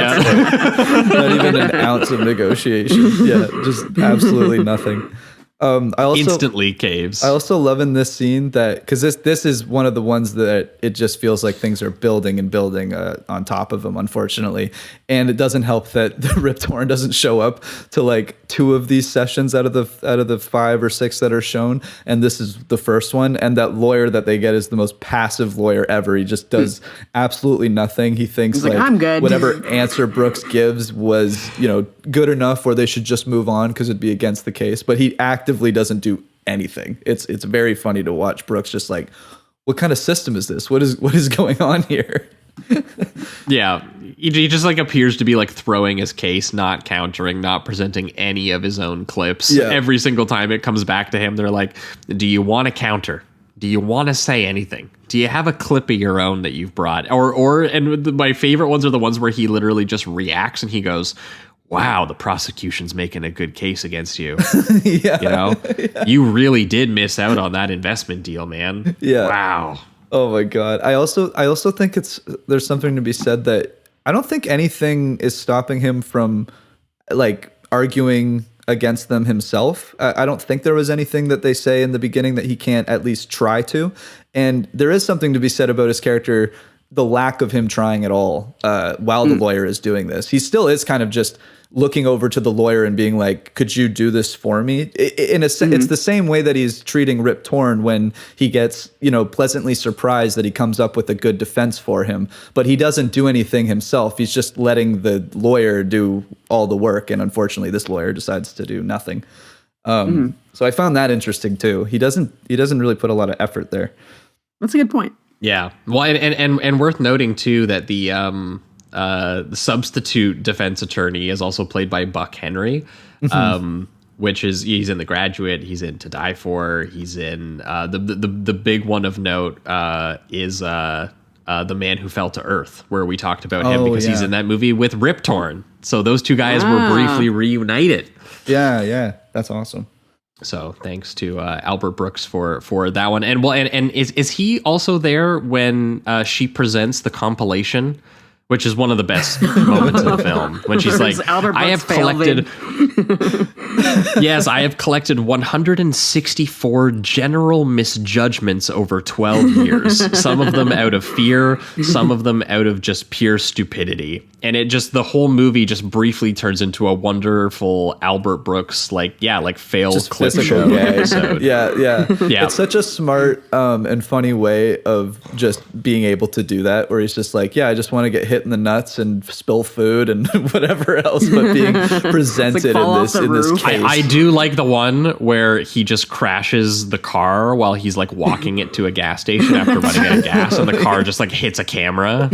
even an ounce of negotiation. Yeah, just absolutely nothing. I also instantly caves. I also love in this scene that because this is one of the ones that it just feels like things are building and building on top of them, unfortunately, and it doesn't help that the Rip Torn doesn't show up to like 2 of these sessions out of the 5 or 6 that are shown, and this is the first one. And that lawyer that they get is the most passive lawyer ever. He just does absolutely nothing. He thinks like I'm good. Whatever answer Brooks gives was good enough, or they should just move on because it'd be against the case. But he actively doesn't do anything. It's very funny to watch Brooks just like, what kind of system is this? What is going on here? Yeah, he just like appears to be like throwing his case, not countering, not presenting any of his own clips. Yeah. Every single time it comes back to him, they're like, do you want to counter? Do you want to say anything? Do you have a clip of your own that you've brought? And my favorite ones are the ones where he literally just reacts and he goes, wow, the prosecution's making a good case against you. Yeah. You really did miss out on that investment deal, man. Yeah. Wow. Oh my God. I also think there's something to be said that I don't think anything is stopping him from like arguing against them himself. I don't think there was anything that they say in the beginning that he can't at least try to. And there is something to be said about his character, the lack of him trying at all while the lawyer is doing this. He still is kind of just looking over to the lawyer and being like, could you do this for me? It's the same way that he's treating Rip Torn when he gets, pleasantly surprised that he comes up with a good defense for him, but he doesn't do anything himself. He's just letting the lawyer do all the work. And unfortunately, this lawyer decides to do nothing. So I found that interesting too. He doesn't really put a lot of effort there. That's a good point. Yeah. Well, and worth noting too that the substitute defense attorney is also played by Buck Henry, which is he's in The Graduate, he's in To Die For, he's in the big one of note is The Man Who Fell to Earth, where we talked about him because he's in that movie with Rip Torn. So those two guys were briefly reunited. Yeah, that's awesome. So thanks to Albert Brooks for that one. And is he also there when she presents the compilation which is one of the best moments in the film when she's like, I have collected yes, I have collected 164 general misjudgments over 12 years, some of them out of fear, some of them out of just pure stupidity. And it just, the whole movie just briefly turns into a wonderful Albert Brooks, fail Just clip physical show gag. episode. Yeah. Yeah. It's such a smart and funny way of just being able to do that, where he's just like, I just want to get hit in the nuts and spill food and whatever else, but being presented fall in off this the roof. case. I do like the one where he just crashes the car while he's like walking it to a gas station after running out of gas, and the car just like hits a camera.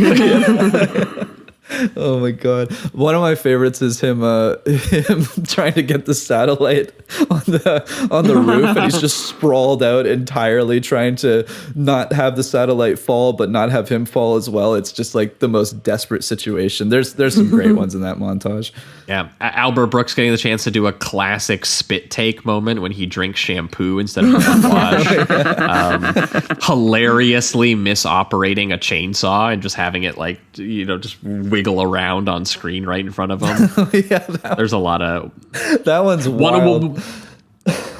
Oh my god! One of my favorites is him trying to get the satellite on the roof, and he's just sprawled out entirely, trying to not have the satellite fall, but not have him fall as well. It's just like the most desperate situation. There's some great ones in that montage. Yeah, Albert Brooks getting the chance to do a classic spit take moment when he drinks shampoo instead of mouthwash. Hilariously misoperating a chainsaw and just having it just wiggle around on screen right in front of him. There's a lot of that one's wild.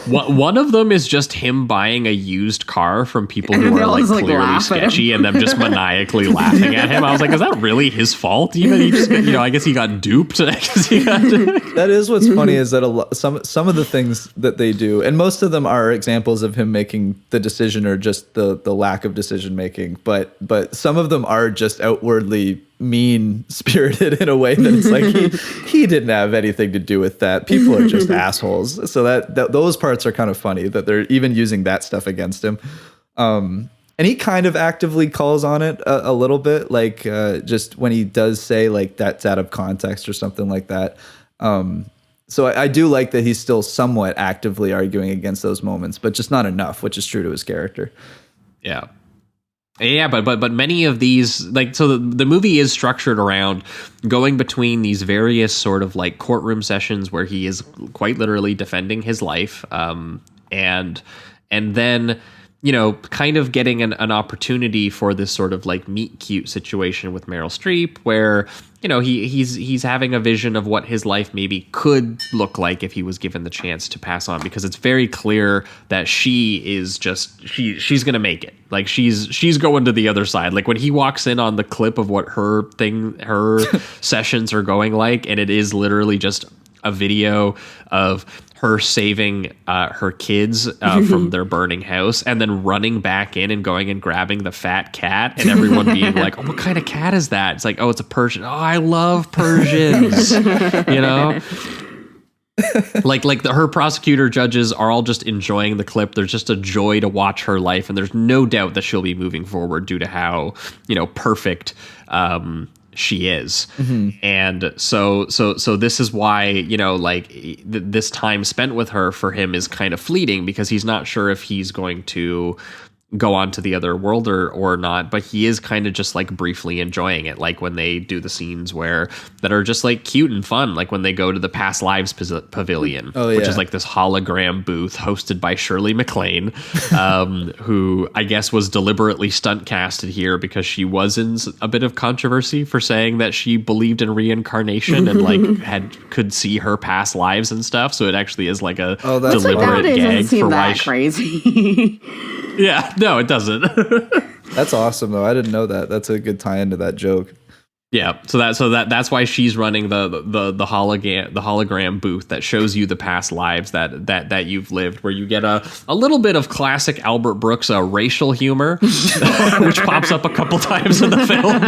One of them is just him buying a used car from people who are like clearly sketchy and them just maniacally laughing at him. I was like, is that really his fault? Even he just, I guess he got duped. That is what's funny is that some of the things that they do, and most of them are examples of him making the decision or just the lack of decision making, but some of them are just outwardly mean-spirited in a way that it's like he didn't have anything to do with that. People are just assholes. So that those parts are kind of funny that they're even using that stuff against him. And he kind of actively calls on it a little bit, just when he does say like that's out of context or something like that. So I do like that he's still somewhat actively arguing against those moments, but just not enough, which is true to his character. Yeah. Yeah, but many of these, so the movie is structured around going between these various sort of like courtroom sessions where he is quite literally defending his life, and then kind of getting an opportunity for this sort of like meet cute situation with Meryl Streep, where he's having a vision of what his life maybe could look like if he was given the chance to pass on, because it's very clear that she is just she's gonna make it. Like she's going to the other side. Like when he walks in on the clip of what her sessions are going like, and it is literally just a video of her saving her kids from their burning house and then running back in and going and grabbing the fat cat, and everyone being like, oh, what kind of cat is that? It's like, oh, it's a Persian. Oh, I love Persians. Her prosecutor judges are all just enjoying the clip. There's just a joy to watch her life, and there's no doubt that she'll be moving forward due to how perfect she is. Mm-hmm. And so this is why this time spent with her for him is kind of fleeting, because he's not sure if he's going to go on to the other world or not, but he is kind of just like briefly enjoying it, like when they do the scenes that are just like cute and fun, like when they go to the Past Lives Pavilion, which is like this hologram booth hosted by Shirley MacLaine, who I guess was deliberately stunt casted here because she was in a bit of controversy for saying that she believed in reincarnation and could see her past lives and stuff. So it actually is like a deliberate gag for why crazy. Yeah, no, it doesn't. That's awesome, though. I didn't know that. That's a good tie into that joke. Yeah, so that's why she's running the hologram booth that shows you the past lives that you've lived, where you get a little bit of classic Albert Brooks racial humor, which pops up a couple times in the film.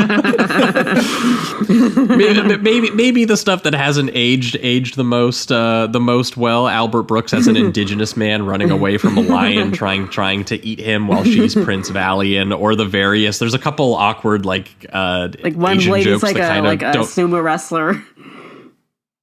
maybe the stuff that hasn't aged the most well. Albert Brooks as an indigenous man running away from a lion trying to eat him while she's Prince Valiant, or the various. There's a couple awkward like one Asian lady. jokes It's like a sumo wrestler.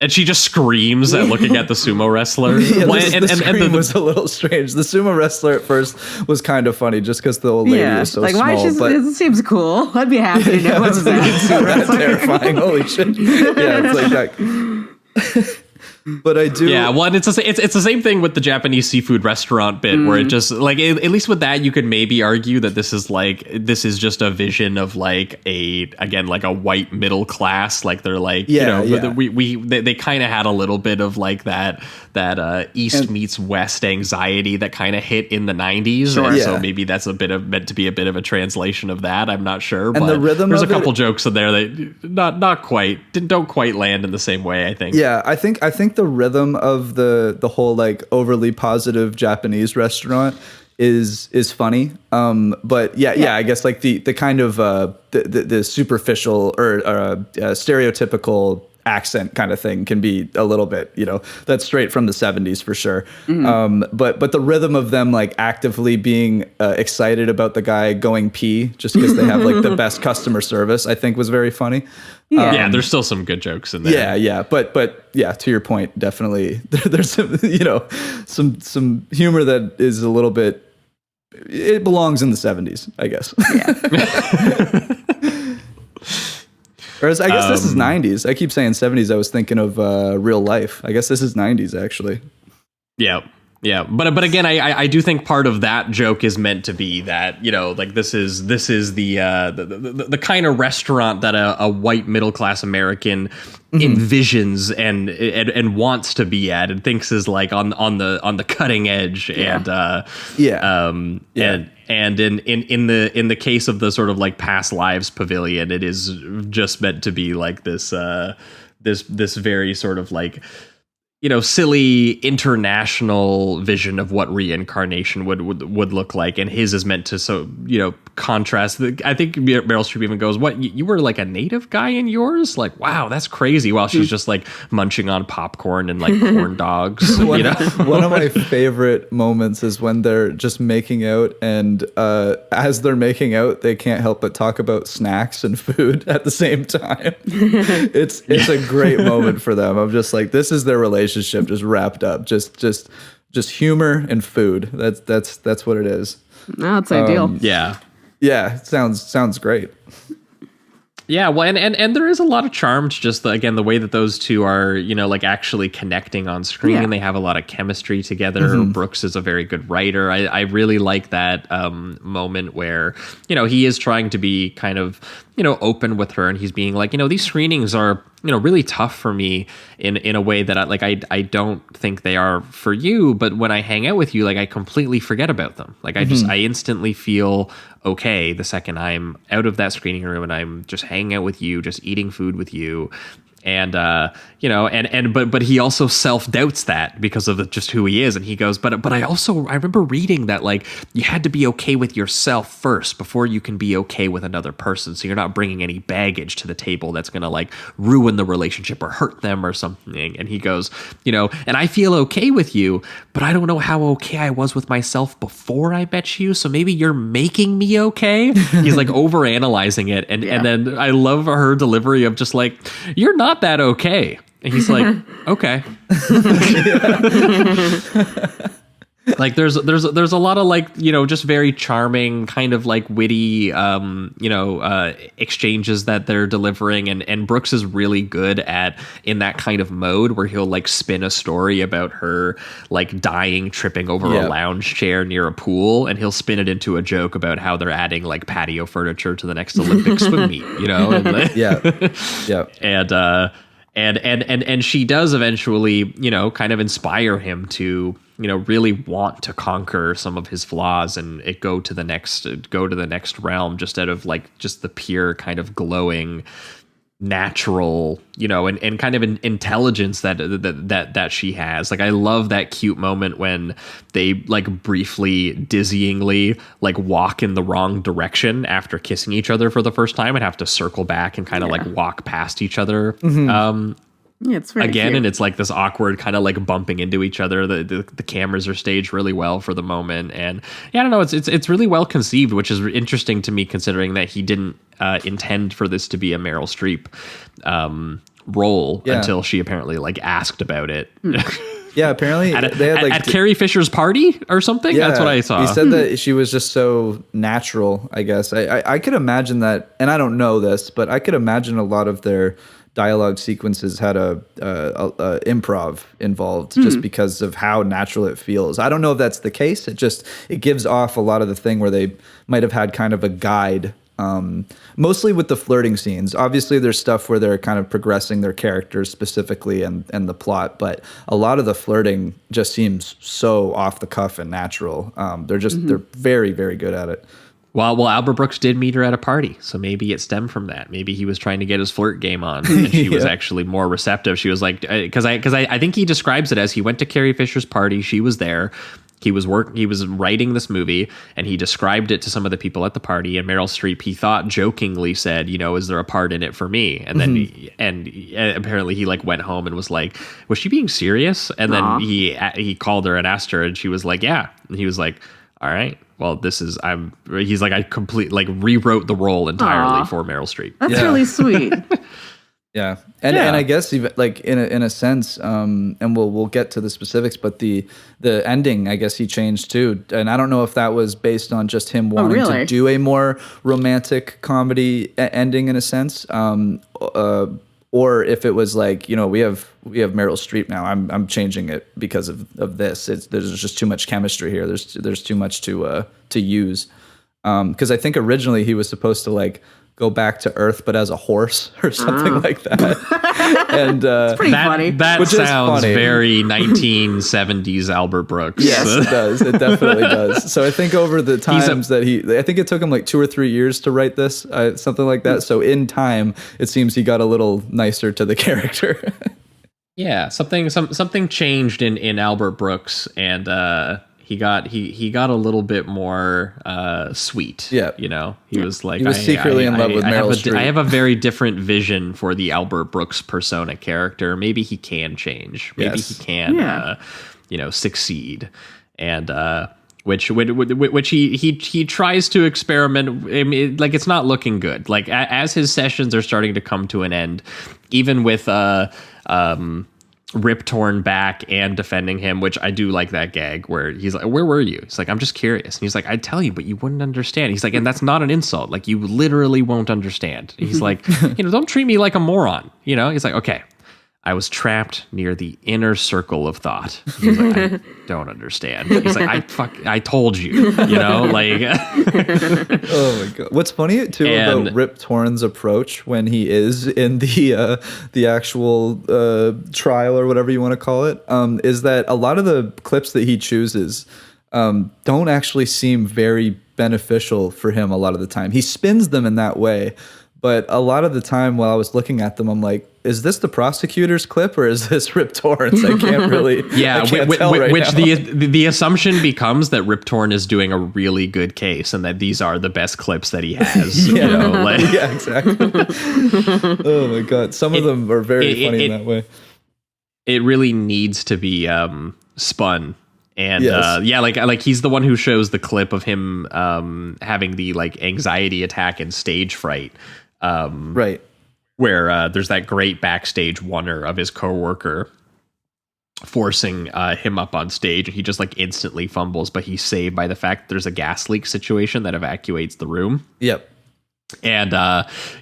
And she just screams at looking at the sumo wrestler. Yeah, the scream was a little strange. The sumo wrestler at first was kind of funny just because the old lady is so small. It seems cool. I'd be happy to know it's that terrifying. Holy shit. Yeah, it's like that. But I do. Yeah, well, and it's the same thing with the Japanese seafood restaurant bit, where it just like at least with that you could maybe argue that this is just a vision of like a white middle class. Like they're like they kind of had a little bit of like that East meets West anxiety that kind of hit in the 90s. Sure. So maybe that's meant to be a bit of a translation of that. I'm not sure. And but the rhythm there's a of couple jokes in there that don't quite land in the same way, I think. Yeah, I think the rhythm of the whole like overly positive Japanese restaurant is funny. But yeah, I guess like the kind of the superficial or stereotypical accent kind of thing can be a little bit, that's straight from the 70s for sure. But the rhythm of them like actively being excited about the guy going pee just because they have like the best customer service, I think was very funny. Yeah, there's still some good jokes in there. Yeah, but yeah, to your point, definitely there's some some humor that is a little bit, it belongs in the 70s, I guess. Yeah. Whereas I guess this is 90s. I keep saying 70s. I was thinking of real life. I guess this is 90s actually. Yeah. Yeah, but again, I do think part of that joke is meant to be that, like this is the kind of restaurant that a white middle class American envisions and wants to be at and thinks is like on the cutting edge. And in the case of the sort of like past lives pavilion, it is just meant to be like this very sort of like, silly international vision of what reincarnation would look like, and his is meant to contrast. I think Meryl Streep even goes, "What, you were like a native guy in yours? Like, wow, that's crazy." While she's just like munching on popcorn and like corn dogs. One of my favorite moments is when they're just making out, and as they're making out, they can't help but talk about snacks and food at the same time. It's a great moment for them. I'm just like, this is their relationship just wrapped up, just humor and food. That's what it is. No, it's ideal. Yeah, sounds great. Yeah, well, and there is a lot of charm to just the way that those two are, like actually connecting on screen, and they have a lot of chemistry together. Brooks is a very good writer. I really like that moment where, he is trying to be kind of, open with her, and he's being like, these screenings are, really tough for me in a way that I don't think they are for you. But when I hang out with you, like I completely forget about them. Like I instantly feel okay the second I'm out of that screening room and I'm just hanging out with you, just eating food with you. And but he also self-doubts that because of just who he is, and he goes, but I remember reading that like you had to be okay with yourself first before you can be okay with another person, so you're not bringing any baggage to the table that's gonna like ruin the relationship or hurt them or something. And he goes, and I feel okay with you, but I don't know how okay I was with myself before I met you, so maybe you're making me okay. He's like overanalyzing it, and then I love her delivery of just like, you're not that okay. And he's like, okay. Like there's a lot of like, just very charming kind of like witty, exchanges that they're delivering. And Brooks is really good at in that kind of mode where he'll like spin a story about her like dying, tripping over a lounge chair near a pool. And he'll spin it into a joke about how they're adding like patio furniture to the next Olympic swim meet, And she does eventually, kind of inspire him to, really want to conquer some of his flaws and go to the next realm, just out of like just the pure kind of glowing natural, and kind of an intelligence that she has. Like I love that cute moment when they like briefly, dizzyingly like walk in the wrong direction after kissing each other for the first time and have to circle back and kind of like walk past each other. It's very again, cute. and it's like this awkward kind of like bumping into each other. The cameras are staged really well for the moment, and I don't know, it's really well conceived, which is interesting to me considering that he didn't intend for this to be a Meryl Streep role until she apparently like asked about it. Yeah, apparently they had like at Carrie Fisher's party or something. yeah, That's what I saw. He said that she was just so natural, I guess. I could imagine that, and I don't know this, but I could imagine a lot of their dialogue sequences had a improv involved just because of how natural it feels. I don't know if that's the case. It gives off a lot of the thing where they might have had kind of a guide. Mostly with the flirting scenes. Obviously, there's stuff where they're kind of progressing their characters specifically and the plot, but a lot of the flirting just seems so off the cuff and natural. They're very, very good at it. Well, Albert Brooks did meet her at a party, so maybe it stemmed from that. Maybe he was trying to get his flirt game on, and she was actually more receptive. She was like, because I think he describes it as he went to Carrie Fisher's party. She was there. He was writing this movie, and he described it to some of the people at the party. And Meryl Streep, he thought jokingly said, is there a part in it for me? And then apparently he like went home and was like, was she being serious? And then he called her and asked her, and she was like, yeah. And he was like, all right, well, he's like, I completely rewrote the role entirely for Meryl Streep. That's really sweet. Yeah. And I guess even like in a sense, and we'll get to the specifics, but the ending, I guess he changed too. And I don't know if that was based on just him wanting to do a more romantic comedy ending in a sense, or if it was like, we have Meryl Streep now. I'm changing it because of this. There's just too much chemistry here. There's too much to use. Because I think originally he was supposed to like go back to Earth, but as a horse or something like that. And it's pretty funny. That sounds very 1970s Albert Brooks. Yes, it does. It definitely does. So I think over the times I think it took him like 2 or 3 years to write this, something like that. So in time, it seems he got a little nicer to the character. Yeah, something changed in Albert Brooks, and he got a little bit more sweet. Yeah, he was like, he was secretly in love with Meryl Streep. I have a very different vision for the Albert Brooks persona character. Maybe he can change. Maybe he can, succeed. And which he tries to experiment. I mean, like, it's not looking good. Like, as his sessions are starting to come to an end, even with Rip Torn back and defending him, which I do like that gag where he's like, where were you? He's like, I'm just curious. And he's like, I'd tell you, but you wouldn't understand. He's like, and that's not an insult. Like, you literally won't understand. He's like, don't treat me like a moron. He's like, okay, I was trapped near the inner circle of thought. He's like, I don't understand. He's like, I told you, like. Oh my God. What's funny too about Rip Torn's approach when he is in the actual trial or whatever you want to call it, is that a lot of the clips that he chooses don't actually seem very beneficial for him a lot of the time. He spins them in that way. But a lot of the time while I was looking at them, I'm like, is this the prosecutor's clip or is this Rip Torn's? I can't really tell right now. The assumption becomes that Rip Torn is doing a really good case and that these are the best clips that he has. Yeah, exactly. Oh my God. Some of them are very funny in that way. It really needs to be spun. And like he's the one who shows the clip of him having the like anxiety attack and stage fright. Right. Where there's that great backstage wonder of his coworker forcing him up on stage, and he just like instantly fumbles, but he's saved by the fact that there's a gas leak situation that evacuates the room. Yep. And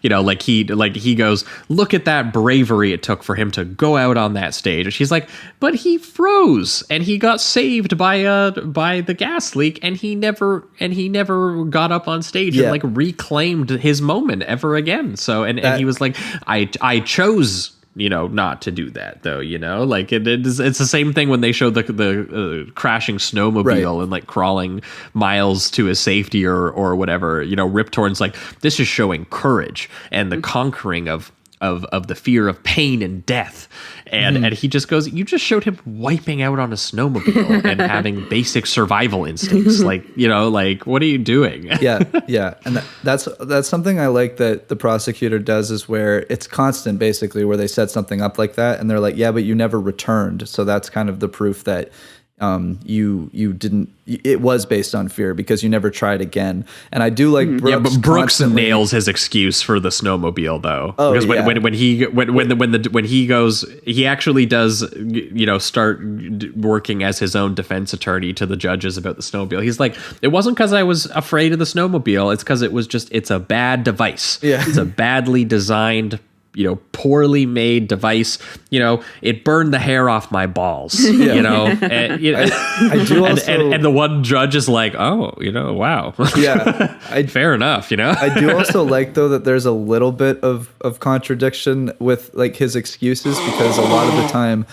he goes, look at that bravery it took for him to go out on that stage. And she's like, but he froze and he got saved by the gas leak, and he never got up on stage and like reclaimed his moment ever again. So and he was like, I chose not to do that though, like it's the same thing when they show the crashing snowmobile and like crawling miles to his safety or whatever, Rip Torn's like, this is showing courage and the conquering of the fear of pain and death. And he just goes, you just showed him wiping out on a snowmobile and having basic survival instincts. Like, like, what are you doing? Yeah. And that's something I like that the prosecutor does, is where it's constant, basically, where they set something up like that and they're like, yeah, but you never returned. So that's kind of the proof that you didn't. It was based on fear because you never tried again. And I do like Brooks. Yeah, but Brooks constantly nails his excuse for the snowmobile though. Oh, because yeah. when he goes, he actually does, start working as his own defense attorney to the judges about the snowmobile. He's like, it wasn't because I was afraid of the snowmobile. It's because it's a bad device. Yeah. It's a badly designed, poorly made device. It burned the hair off my balls. Yeah. And, I do also, and the one judge is like, oh, wow. yeah, Fair enough. I do also like though that there's a little bit of contradiction with like his excuses, because a lot of the time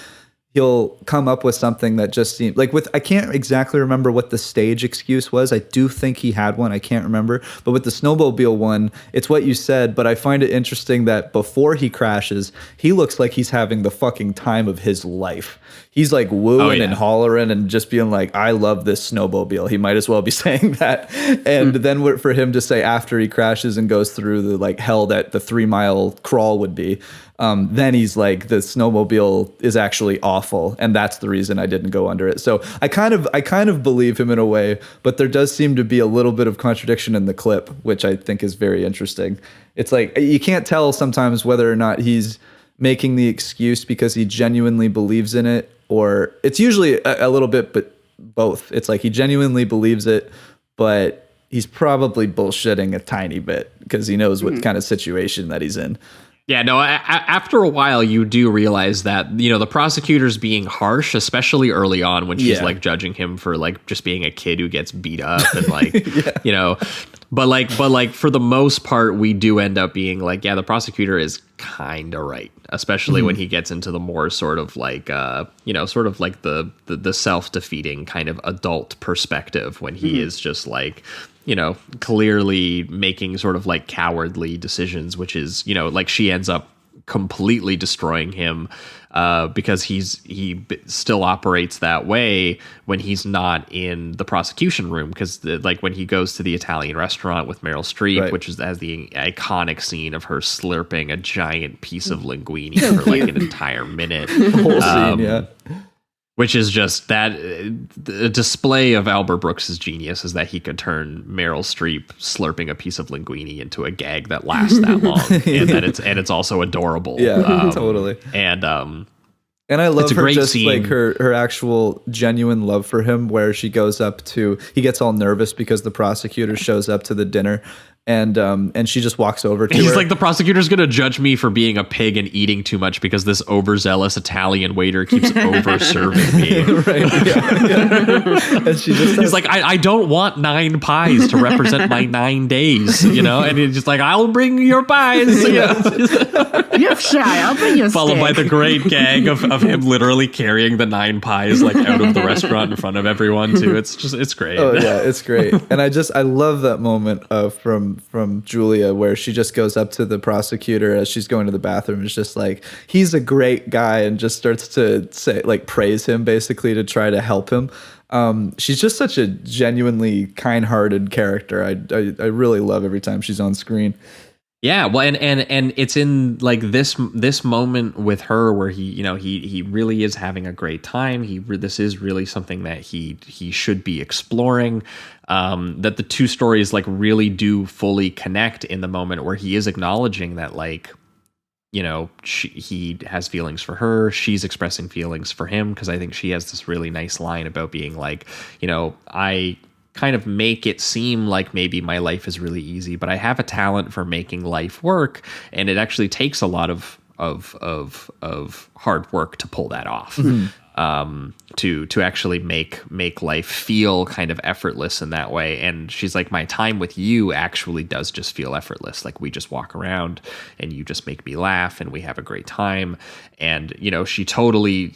he'll come up with something that just seems like I can't exactly remember what the stage excuse was. I do think he had one. I can't remember. But with the snowmobile one, it's what you said. But I find it interesting that before he crashes, he looks like he's having the fucking time of his life. He's like wooing and hollering and just being like, I love this snowmobile. He might as well be saying that. And then for him to say after he crashes and goes through the like hell that the 3-mile crawl would be, then he's like, the snowmobile is actually awful, and that's the reason I didn't go under it. So I kind of believe him in a way, but there does seem to be a little bit of contradiction in the clip, which I think is very interesting. It's like you can't tell sometimes whether or not he's making the excuse because he genuinely believes in it, or it's usually a little bit, but both. It's like he genuinely believes it, but he's probably bullshitting a tiny bit because he knows what kind of situation that he's in. Yeah, no, after a while, you do realize that, the prosecutor's being harsh, especially early on when she's like judging him for like just being a kid who gets beat up and like, but like for the most part, we do end up being like, yeah, the prosecutor is kind of right, especially when he gets into the more sort of like, sort of like the self-defeating kind of adult perspective when he is just like, clearly making sort of like cowardly decisions, which is, like she ends up completely destroying him because he still operates that way when he's not in the prosecution room. Because like when he goes to the Italian restaurant with Meryl Streep, which has the iconic scene of her slurping a giant piece of linguine for like an entire minute. Whole scene, yeah. Which is just that the display of Albert Brooks's genius is that he could turn Meryl Streep slurping a piece of linguine into a gag that lasts that long, and it's also adorable. Yeah, totally. And I love her just scene. like her actual genuine love for him, where she goes up to, he gets all nervous because the prosecutor shows up to the dinner. And she just walks over to her. He's like, the prosecutor's going to judge me for being a pig and eating too much because this overzealous Italian waiter keeps over-serving me. Right, yeah. And she just he's like, I don't want 9 pies to represent my 9 days, And he's just like, I'll bring your pies. You're shy. I'll bring you a Followed stick. by the great gag of him literally carrying the 9 pies like out of the restaurant in front of everyone too. It's great. Oh yeah, it's great. And I love that moment from Julia where she just goes up to the prosecutor as she's going to the bathroom and is just like, he's a great guy, and just starts to say, like, praise him basically to try to help him. She's just such a genuinely kind-hearted character. I really love every time she's on screen. Yeah, well, and it's in like this moment with her where he really is having a great time. This is really something that he should be exploring. That the two stories like really do fully connect in the moment where he is acknowledging that like, he has feelings for her. She's expressing feelings for him, because I think she has this really nice line about being like, I kind of make it seem like maybe my life is really easy, but I have a talent for making life work, and it actually takes a lot of hard work to pull that off. To actually make life feel kind of effortless in that way. And she's like, my time with you actually does just feel effortless. Like we just walk around and you just make me laugh and we have a great time. And, she totally,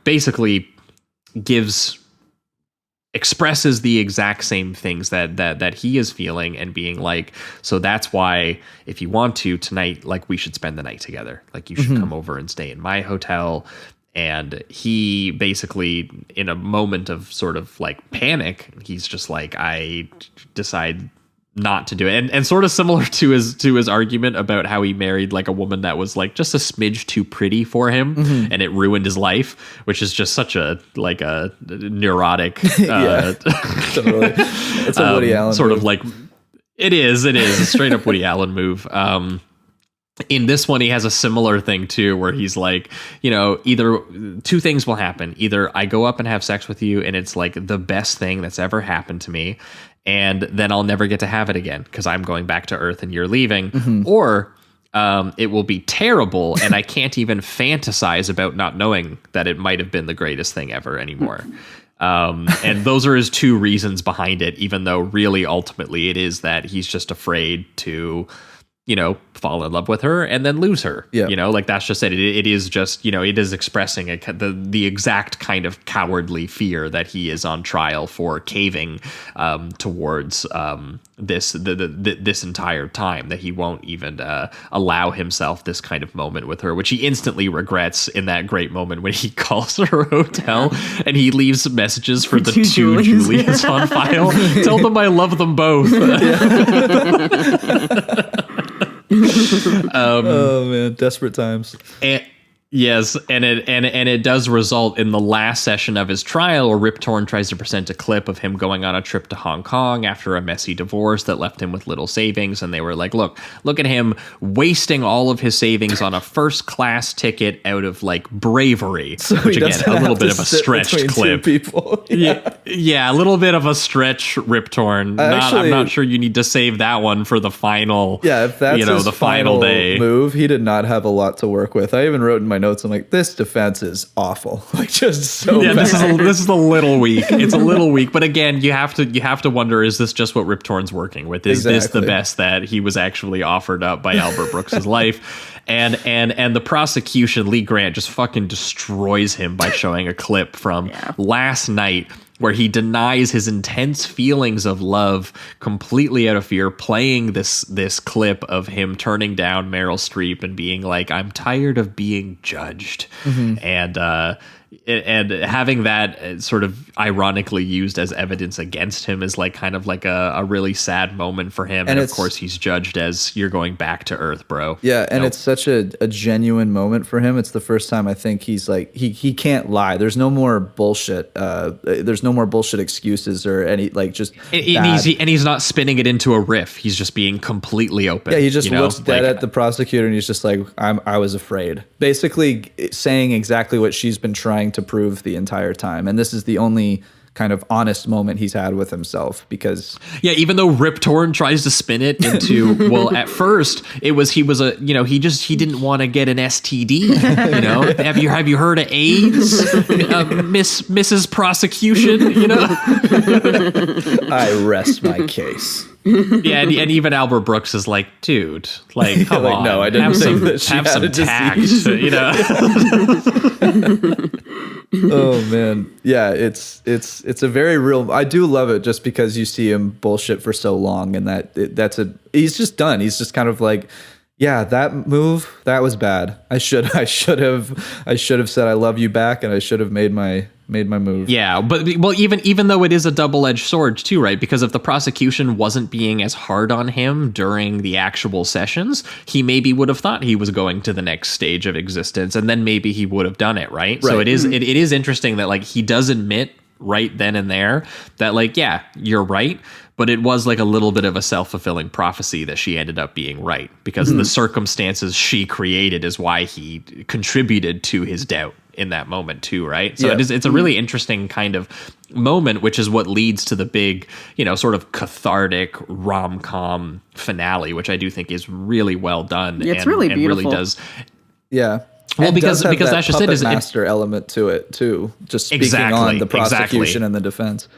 basically expresses the exact same things that he is feeling, and being like, so that's why if you want to tonight, like we should spend the night together. Like you should come over and stay in my hotel. And he basically, in a moment of sort of like panic, he's just like, I decide not to do it. And sort of similar to his argument about how he married like a woman that was like just a smidge too pretty for him and it ruined his life, which is just such a like a neurotic Totally. It's a Woody Allen sort move. of like it is a straight up Woody Allen move. In this one, he has a similar thing too, where he's like, either two things will happen. Either I go up and have sex with you and it's like the best thing that's ever happened to me, and then I'll never get to have it again because I'm going back to Earth and you're leaving. Or it will be terrible and I can't even fantasize about not knowing that it might have been the greatest thing ever anymore. And those are his two reasons behind it, even though really ultimately it is that he's just afraid to fall in love with her and then lose her. Yeah. Like that's just it. It is just, it is expressing the exact kind of cowardly fear that he is on trial for caving towards this entire time, that he won't even allow himself this kind of moment with her, which he instantly regrets in that great moment when he calls her hotel and he leaves messages for the two Julias on file. Tell them I love them both. Oh man, desperate times. Yes, and it does result in the last session of his trial where Rip Torn tries to present a clip of him going on a trip to Hong Kong after a messy divorce that left him with little savings, and they were like, look at him wasting all of his savings on a first class ticket out of like bravery, So which he again doesn't a little have bit to of a sit stretched between clip. two people. Yeah, a little bit of a stretch, Rip Torn. I'm not sure you need to save that one for the final. Yeah, if that's his the final day move, he did not have a lot to work with. I even wrote in my notes, I'm like, this defense is awful. Like just so bad. This is a little weak. It's a little weak, but again, you have to wonder, is this just what Rip Torn's working with? Is this the best that he was actually offered up by Albert Brooks's life? And the prosecution, Lee Grant, just fucking destroys him by showing a clip from last night where he denies his intense feelings of love completely out of fear, playing this clip of him turning down Meryl Streep and being like, I'm tired of being judged. And having that sort of ironically used as evidence against him is like kind of like a really sad moment for him. And of course he's judged as, you're going back to Earth, bro. Yeah, and it's such a genuine moment for him. It's the first time I think he's like, he can't lie. There's no more bullshit. There's no more bullshit excuses or any like just and he's not spinning it into a riff. He's just being completely open. Yeah, he just looks dead at the prosecutor and he's just like, I was afraid. Basically saying exactly what she's been trying to prove the entire time. And this is the only kind of honest moment he's had with himself, because even though Rip Torn tries to spin it into, well, at first he didn't want to get an STD. Have you heard of AIDS, Mrs. Prosecution? I rest my case. Yeah, and even Albert Brooks is like, dude, like, come on, no, I didn't think that she have had some a tact, Oh man, yeah, it's a very real. I do love it just because you see him bullshit for so long, and he's just done. He's just kind of like, yeah, that move, that was bad. I should have said I love you back, and I should have made my move. Yeah, but even though it is a double-edged sword too, right? Because if the prosecution wasn't being as hard on him during the actual sessions, he maybe would have thought he was going to the next stage of existence, and then maybe he would have done it, right? So it is interesting that like he does admit right then and there that like, yeah, you're right, but it was like a little bit of a self-fulfilling prophecy that she ended up being right, because the circumstances she created is why he contributed to his doubt in that moment too, right? So it's a really interesting kind of moment, which is what leads to the big, sort of cathartic rom-com finale, which I do think is really well done. It's really beautiful. And really does. Yeah. Well, and because that's just it. Is master element to it too, just speaking on the prosecution and the defense.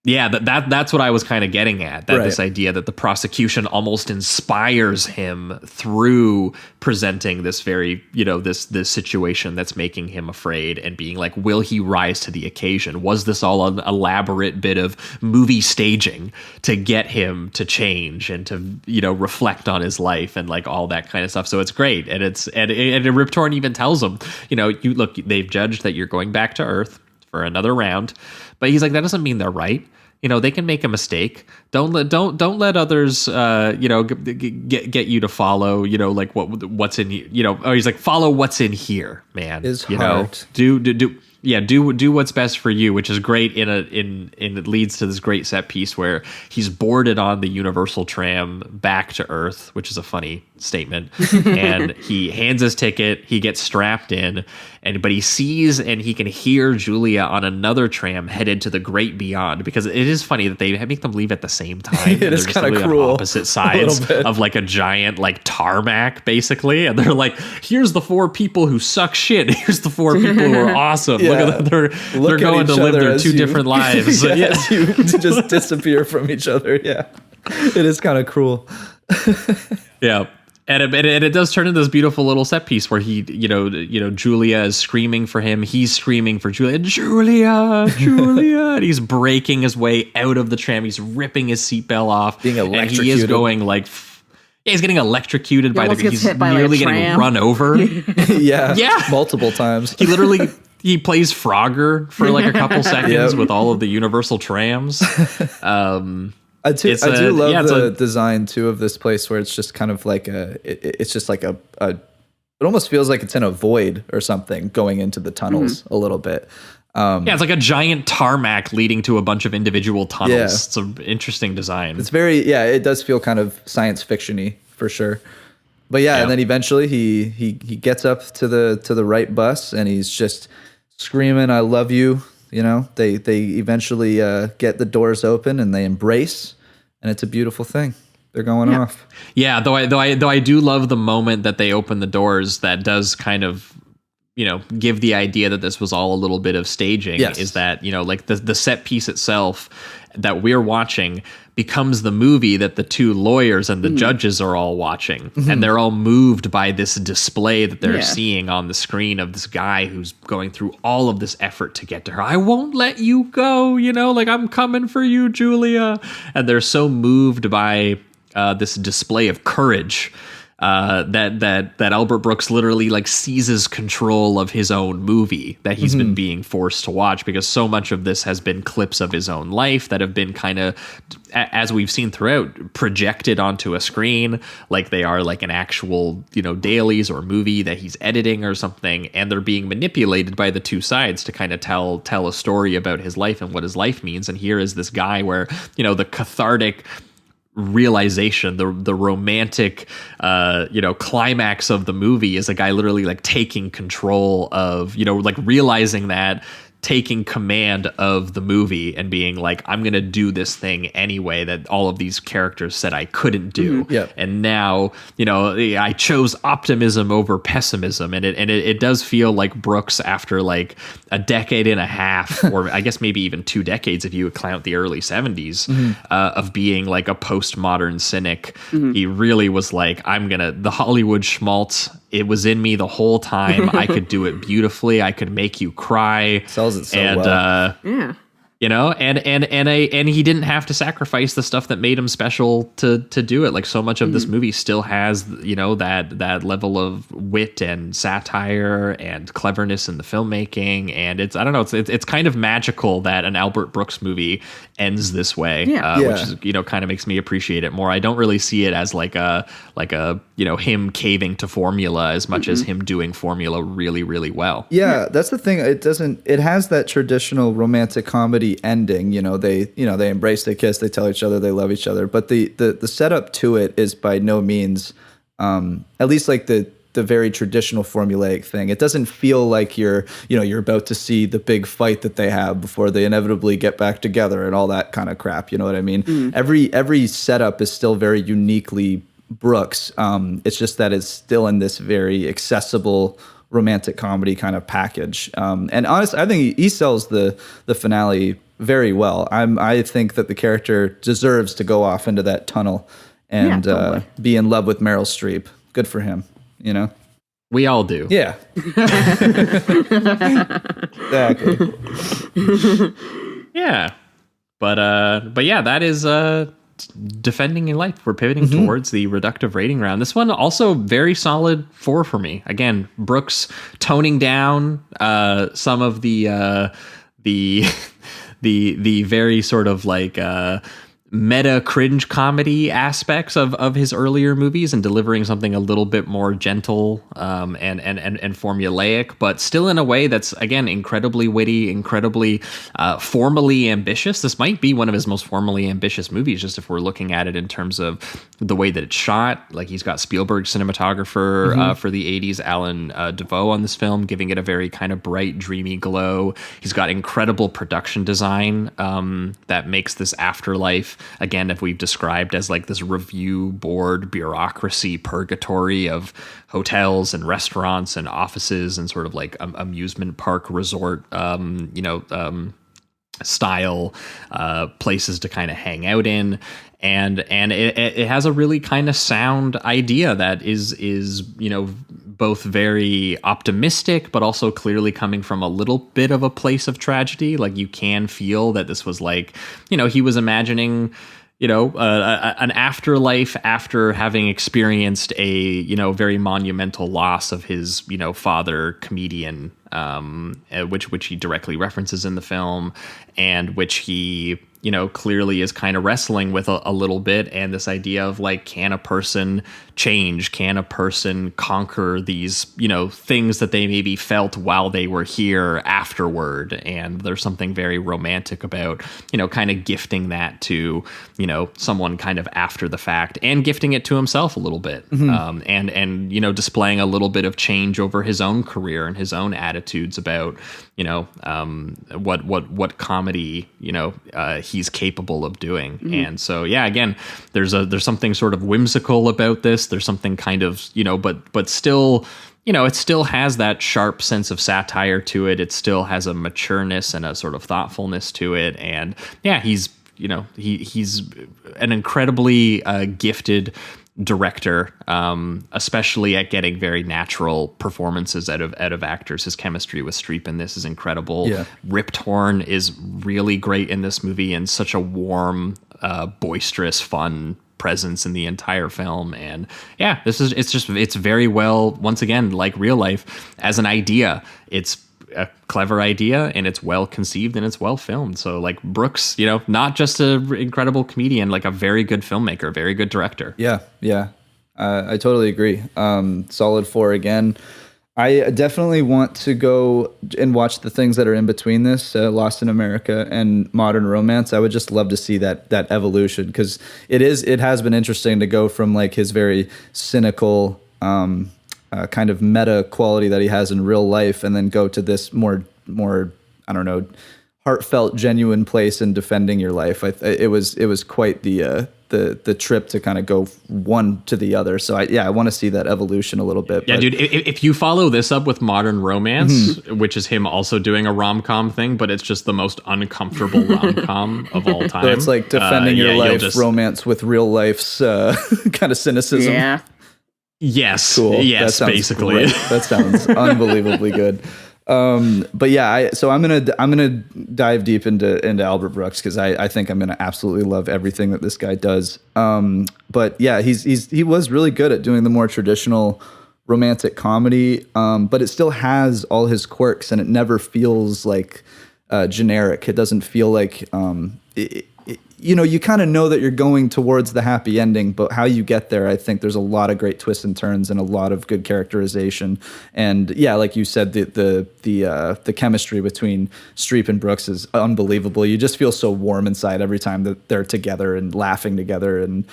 Yeah, that's what I was kind of getting at. That this idea that the prosecution almost inspires him through presenting this very, this situation that's making him afraid, and being like, will he rise to the occasion? Was this all an elaborate bit of movie staging to get him to change and to, reflect on his life and like all that kind of stuff? So it's great. And and Rip Torn even tells him, they've judged that you're going back to Earth for another round, but he's like, that doesn't mean they're right. they can make a mistake. Don't let others, get you to follow, like what's in, oh, he's like, follow what's in here, man. His heart. Do what's best for you, which is great. It leads to this great set piece where he's boarded on the Universal tram back to Earth, which is a funny statement. And he hands his ticket. He gets strapped in, but he sees and he can hear Julia on another tram headed to the great beyond. Because it is funny that they make them leave at the same time. It is kind of cruel. On opposite sides of like a giant like tarmac, basically. And they're like, here's the 4 people who suck shit. Here's the 4 people who are awesome. Yeah. Look at them. They're going to live their 2 different lives. As you just disappear from each other. Yeah, it is kind of cruel. Yeah. And it does turn into this beautiful little set piece where he, Julia is screaming for him. He's screaming for Julia, and he's breaking his way out of the tram. He's ripping his seatbelt off. Being electrocuted. And he is going like, he's getting electrocuted by he's he's by nearly getting run over. Yeah. Multiple times. He literally, he plays Frogger for like a couple seconds with all of the Universal trams. I do love the design too of this place where it's just kind of like it's just like it almost feels like it's in a void or something going into the tunnels a little bit. It's like a giant tarmac leading to a bunch of individual tunnels. Yeah. It's an interesting design. It's it does feel kind of science fiction-y for sure. But and then eventually he gets up to the right bus and he's just screaming, "I love you." They eventually get the doors open and they embrace, and it's a beautiful thing. They're going off. Yeah, though I do love the moment that they open the doors. That does kind of, give the idea that this was all a little bit of staging. Yes. Is that, like the set piece itself that we're watching becomes the movie that the 2 lawyers and the judges are all watching. And they're all moved by this display that they're seeing on the screen of this guy who's going through all of this effort to get to her. I won't let you go, like I'm coming for you, Julia. And they're so moved by this display of courage that Albert Brooks literally like seizes control of his own movie that he's been being forced to watch, because so much of this has been clips of his own life that have been kind of, as we've seen throughout, projected onto a screen like they are like an actual, dailies or movie that he's editing or something, and they're being manipulated by the 2 sides to kind of tell a story about his life and what his life means. And here is this guy where, the cathartic realization, the romantic climax of the movie is a guy literally like taking control of, like realizing that, taking command of the movie and being like, I'm going to do this thing anyway that all of these characters said I couldn't do. And now, I chose optimism over pessimism. And it does feel like Brooks, after like a decade and a half, or I guess maybe even 2 decades if you count the early 70s, of being like a postmodern cynic. He really was like, the Hollywood schmaltz, it was in me the whole time. I could do it beautifully. I could make you cry. Sells it so well. And he didn't have to sacrifice the stuff that made him special to do it. Like so much of this movie still has, that level of wit and satire and cleverness in the filmmaking. And it's kind of magical that an Albert Brooks movie ends this way, which is, kind of makes me appreciate it more. I don't really see it as like a him caving to formula as much as him doing formula really, really well. Yeah, that's the thing. It has that traditional romantic comedy ending. They embrace, they kiss, they tell each other they love each other. But the setup to it is by no means, at least like the very traditional formulaic thing. It doesn't feel like you're about to see the big fight that they have before they inevitably get back together and all that kind of crap. You know what I mean? Every setup is still very uniquely Brooks. It's just that it's still in this very accessible romantic comedy kind of package. And honestly, I think he sells the finale very well. I think that the character deserves to go off into that tunnel and be in love with Meryl Streep. Good for him. We all do. Yeah. Exactly. Yeah. But yeah, that is Defending Your Life. We're pivoting towards the reductive rating round. This one also very solid 4 for me. Again, Brooks toning down some of the the very sort of like meta cringe comedy aspects of his earlier movies and delivering something a little bit more gentle and formulaic, but still in a way that's, again, incredibly witty, incredibly formally ambitious. This might be one of his most formally ambitious movies, just if we're looking at it in terms of the way that it's shot. Like, he's got Spielberg cinematographer for the 80s, Alan DeVoe, on this film, giving it a very kind of bright, dreamy glow. He's got incredible production design that makes this afterlife, again, if we've described as like this review board bureaucracy purgatory of hotels and restaurants and offices and sort of like amusement park resort, style places to kind of hang out in. And it has a really kind of sound idea that is both very optimistic, but also clearly coming from a little bit of a place of tragedy. Like, you can feel that this was like, he was imagining, an afterlife after having experienced a, very monumental loss of his, father, comedian, which he directly references in the film, and which he, clearly is kind of wrestling with a little bit. And this idea of like, can a person change? Can a person conquer these, things that they maybe felt while they were here afterward? And there's something very romantic about, kind of gifting that to, someone kind of after the fact, and gifting it to himself a little bit. And displaying a little bit of change over his own career and his own attitudes about, what comedy, he's capable of doing. And so, yeah, again, there's something sort of whimsical about this. There's something kind of, but still, it still has that sharp sense of satire to it. It still has a matureness and a sort of thoughtfulness to it. And yeah, he's an incredibly gifted director, especially at getting very natural performances out of actors. His chemistry with Streep in this is incredible. Yeah. Rip Torn is really great in this movie, and such a warm, boisterous, fun presence in the entire film. And yeah, it's very well, once again, like real life as an idea. It's a clever idea, and it's well conceived, and it's well filmed. So like Brooks, not just an incredible comedian, like a very good filmmaker, very good director. Yeah. I totally agree. Solid 4 again. I definitely want to go and watch the things that are in between this, Lost in America and Modern Romance. I would just love to see that evolution, because it has been interesting to go from like his very cynical, kind of meta quality that he has in real life, and then go to this more I don't know, heartfelt, genuine place in defending your life. It was quite the trip to kind of go one to the other. So I want to see that evolution a little bit. Yeah, dude, if you follow this up with Modern Romance, which is him also doing a rom-com thing, but it's just the most uncomfortable rom-com of all time. So it's like defending your life, romance with real life's kind of cynicism. Yeah. Yes. Cool. Yes, basically. Great. That sounds unbelievably good. But yeah, I'm gonna dive deep into Albert Brooks, because I think I'm gonna absolutely love everything that this guy does. But yeah, he was really good at doing the more traditional romantic comedy, but it still has all his quirks, and it never feels like generic. It doesn't feel like you kind of know that you're going towards the happy ending, but how you get there, I think there's a lot of great twists and turns and a lot of good characterization. And yeah, like you said, the chemistry between Streep and Brooks is unbelievable. You just feel so warm inside every time that they're together and laughing together and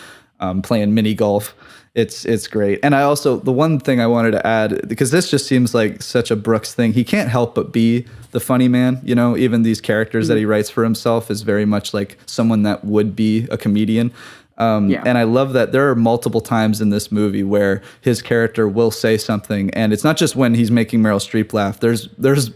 playing mini golf. It's great. And I also, the one thing I wanted to add, because this just seems like such a Brooks thing, he can't help but be the funny man. Even these characters that he writes for himself is very much like someone that would be a comedian. And I love that there are multiple times in this movie where his character will say something, and it's not just when he's making Meryl Streep laugh. There's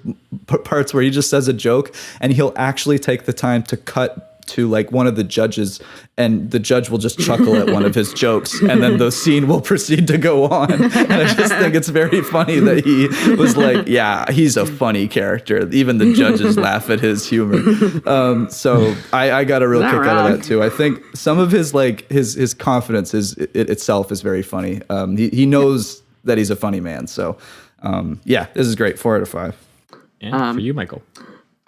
parts where he just says a joke, and he'll actually take the time to cut to like one of the judges, and the judge will just chuckle at one of his jokes, and then the scene will proceed to go on. And I just think it's very funny that he was like, yeah, he's a funny character. Even the judges laugh at his humor. So I got a real kick out of that too. I think some of his like his confidence itself is very funny. He knows that he's a funny man. So yeah, this is great. 4 out of 5. And for you, Michael.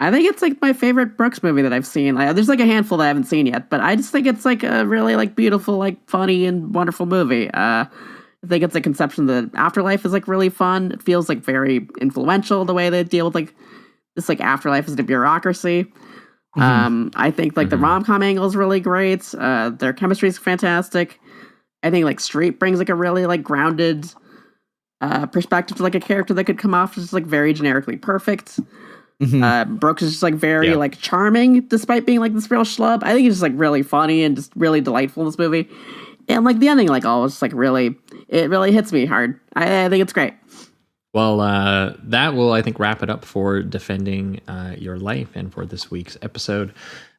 I think it's like my favorite Brooks movie that I've seen. There's like a handful that I haven't seen yet, but I just think it's like a really like beautiful, like funny and wonderful movie. I think it's a conception of the afterlife is like really fun. It feels like very influential the way they deal with like this like afterlife as a bureaucracy. I think like the rom-com angle is really great. Their chemistry is fantastic. I think like Streep brings like a really like grounded perspective to like a character that could come off as like very generically perfect. Brooks is just like very like charming despite being like this real schlub. I think he's just like really funny and just really delightful in this movie. And like the ending like always like really hits me hard. I think it's great. Well, that will, I think, wrap it up for Defending Your Life and for this week's episode.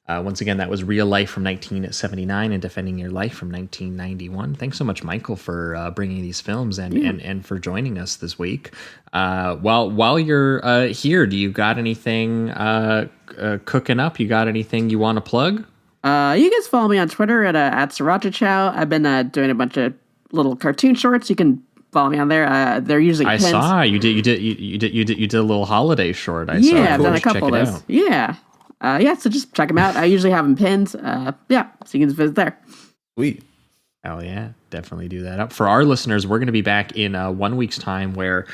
Once again, that was Real Life from 1979 and Defending Your Life from 1991. Thanks so much, Michael, for bringing these films and for joining us this week. While you're here, do you got anything cooking up? You got anything you want to plug? You guys follow me on Twitter at Sriracha Chow. I've been doing a bunch of little cartoon shorts. You can follow me on there. They're usually I pins. saw you did a little holiday short. I saw. Yeah, I've done a couple of those. Out. Yeah. So just check them out. I usually have them pinned. So you can just visit there. Sweet. Oh yeah, definitely do that up. For our listeners, we're going to be back in 1 week's time where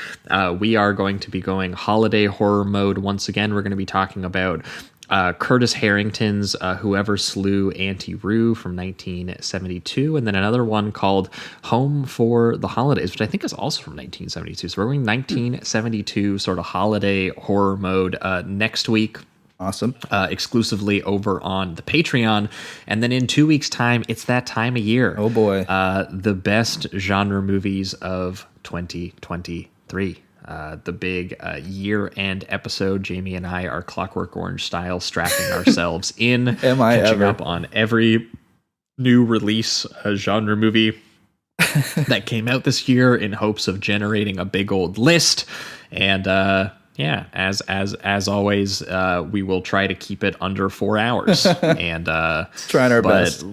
we are going to be going holiday horror mode once again. We're going to be talking about Curtis Harrington's Whoever Slew Auntie Roo from 1972, and then another one called Home for the Holidays, which I think is also from 1972. So we're going 1972 sort of holiday horror mode next week. Awesome. Exclusively over on the Patreon. And then in 2 weeks' time, it's that time of year. Oh, boy. The best genre movies of 2023. The big year-end episode. Jamie and I are Clockwork Orange style strapping ourselves in. Catching up on every new release genre movie that came out this year in hopes of generating a big old list. And as always, we will try to keep it under 4 hours. And trying our best.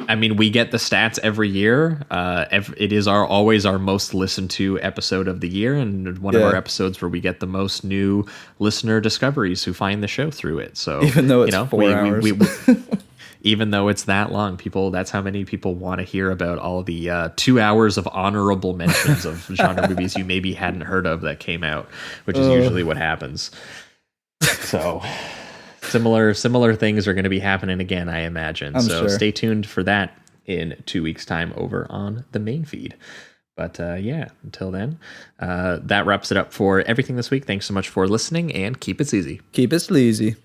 I mean, we get the stats every year. It is always our most listened to episode of the year, and one of our episodes where we get the most new listener discoveries who find the show through it. So even though it's 4 hours, even though it's that long, that's how many people want to hear about all the 2 hours of honorable mentions of genre movies you maybe hadn't heard of that came out, which is usually what happens. So similar things are going to be happening again, I imagine. So stay tuned for that in 2 weeks' time over on the main feed. But until then, that wraps it up for everything this week. Thanks so much for listening, and keep it sleazy. Keep it sleazy.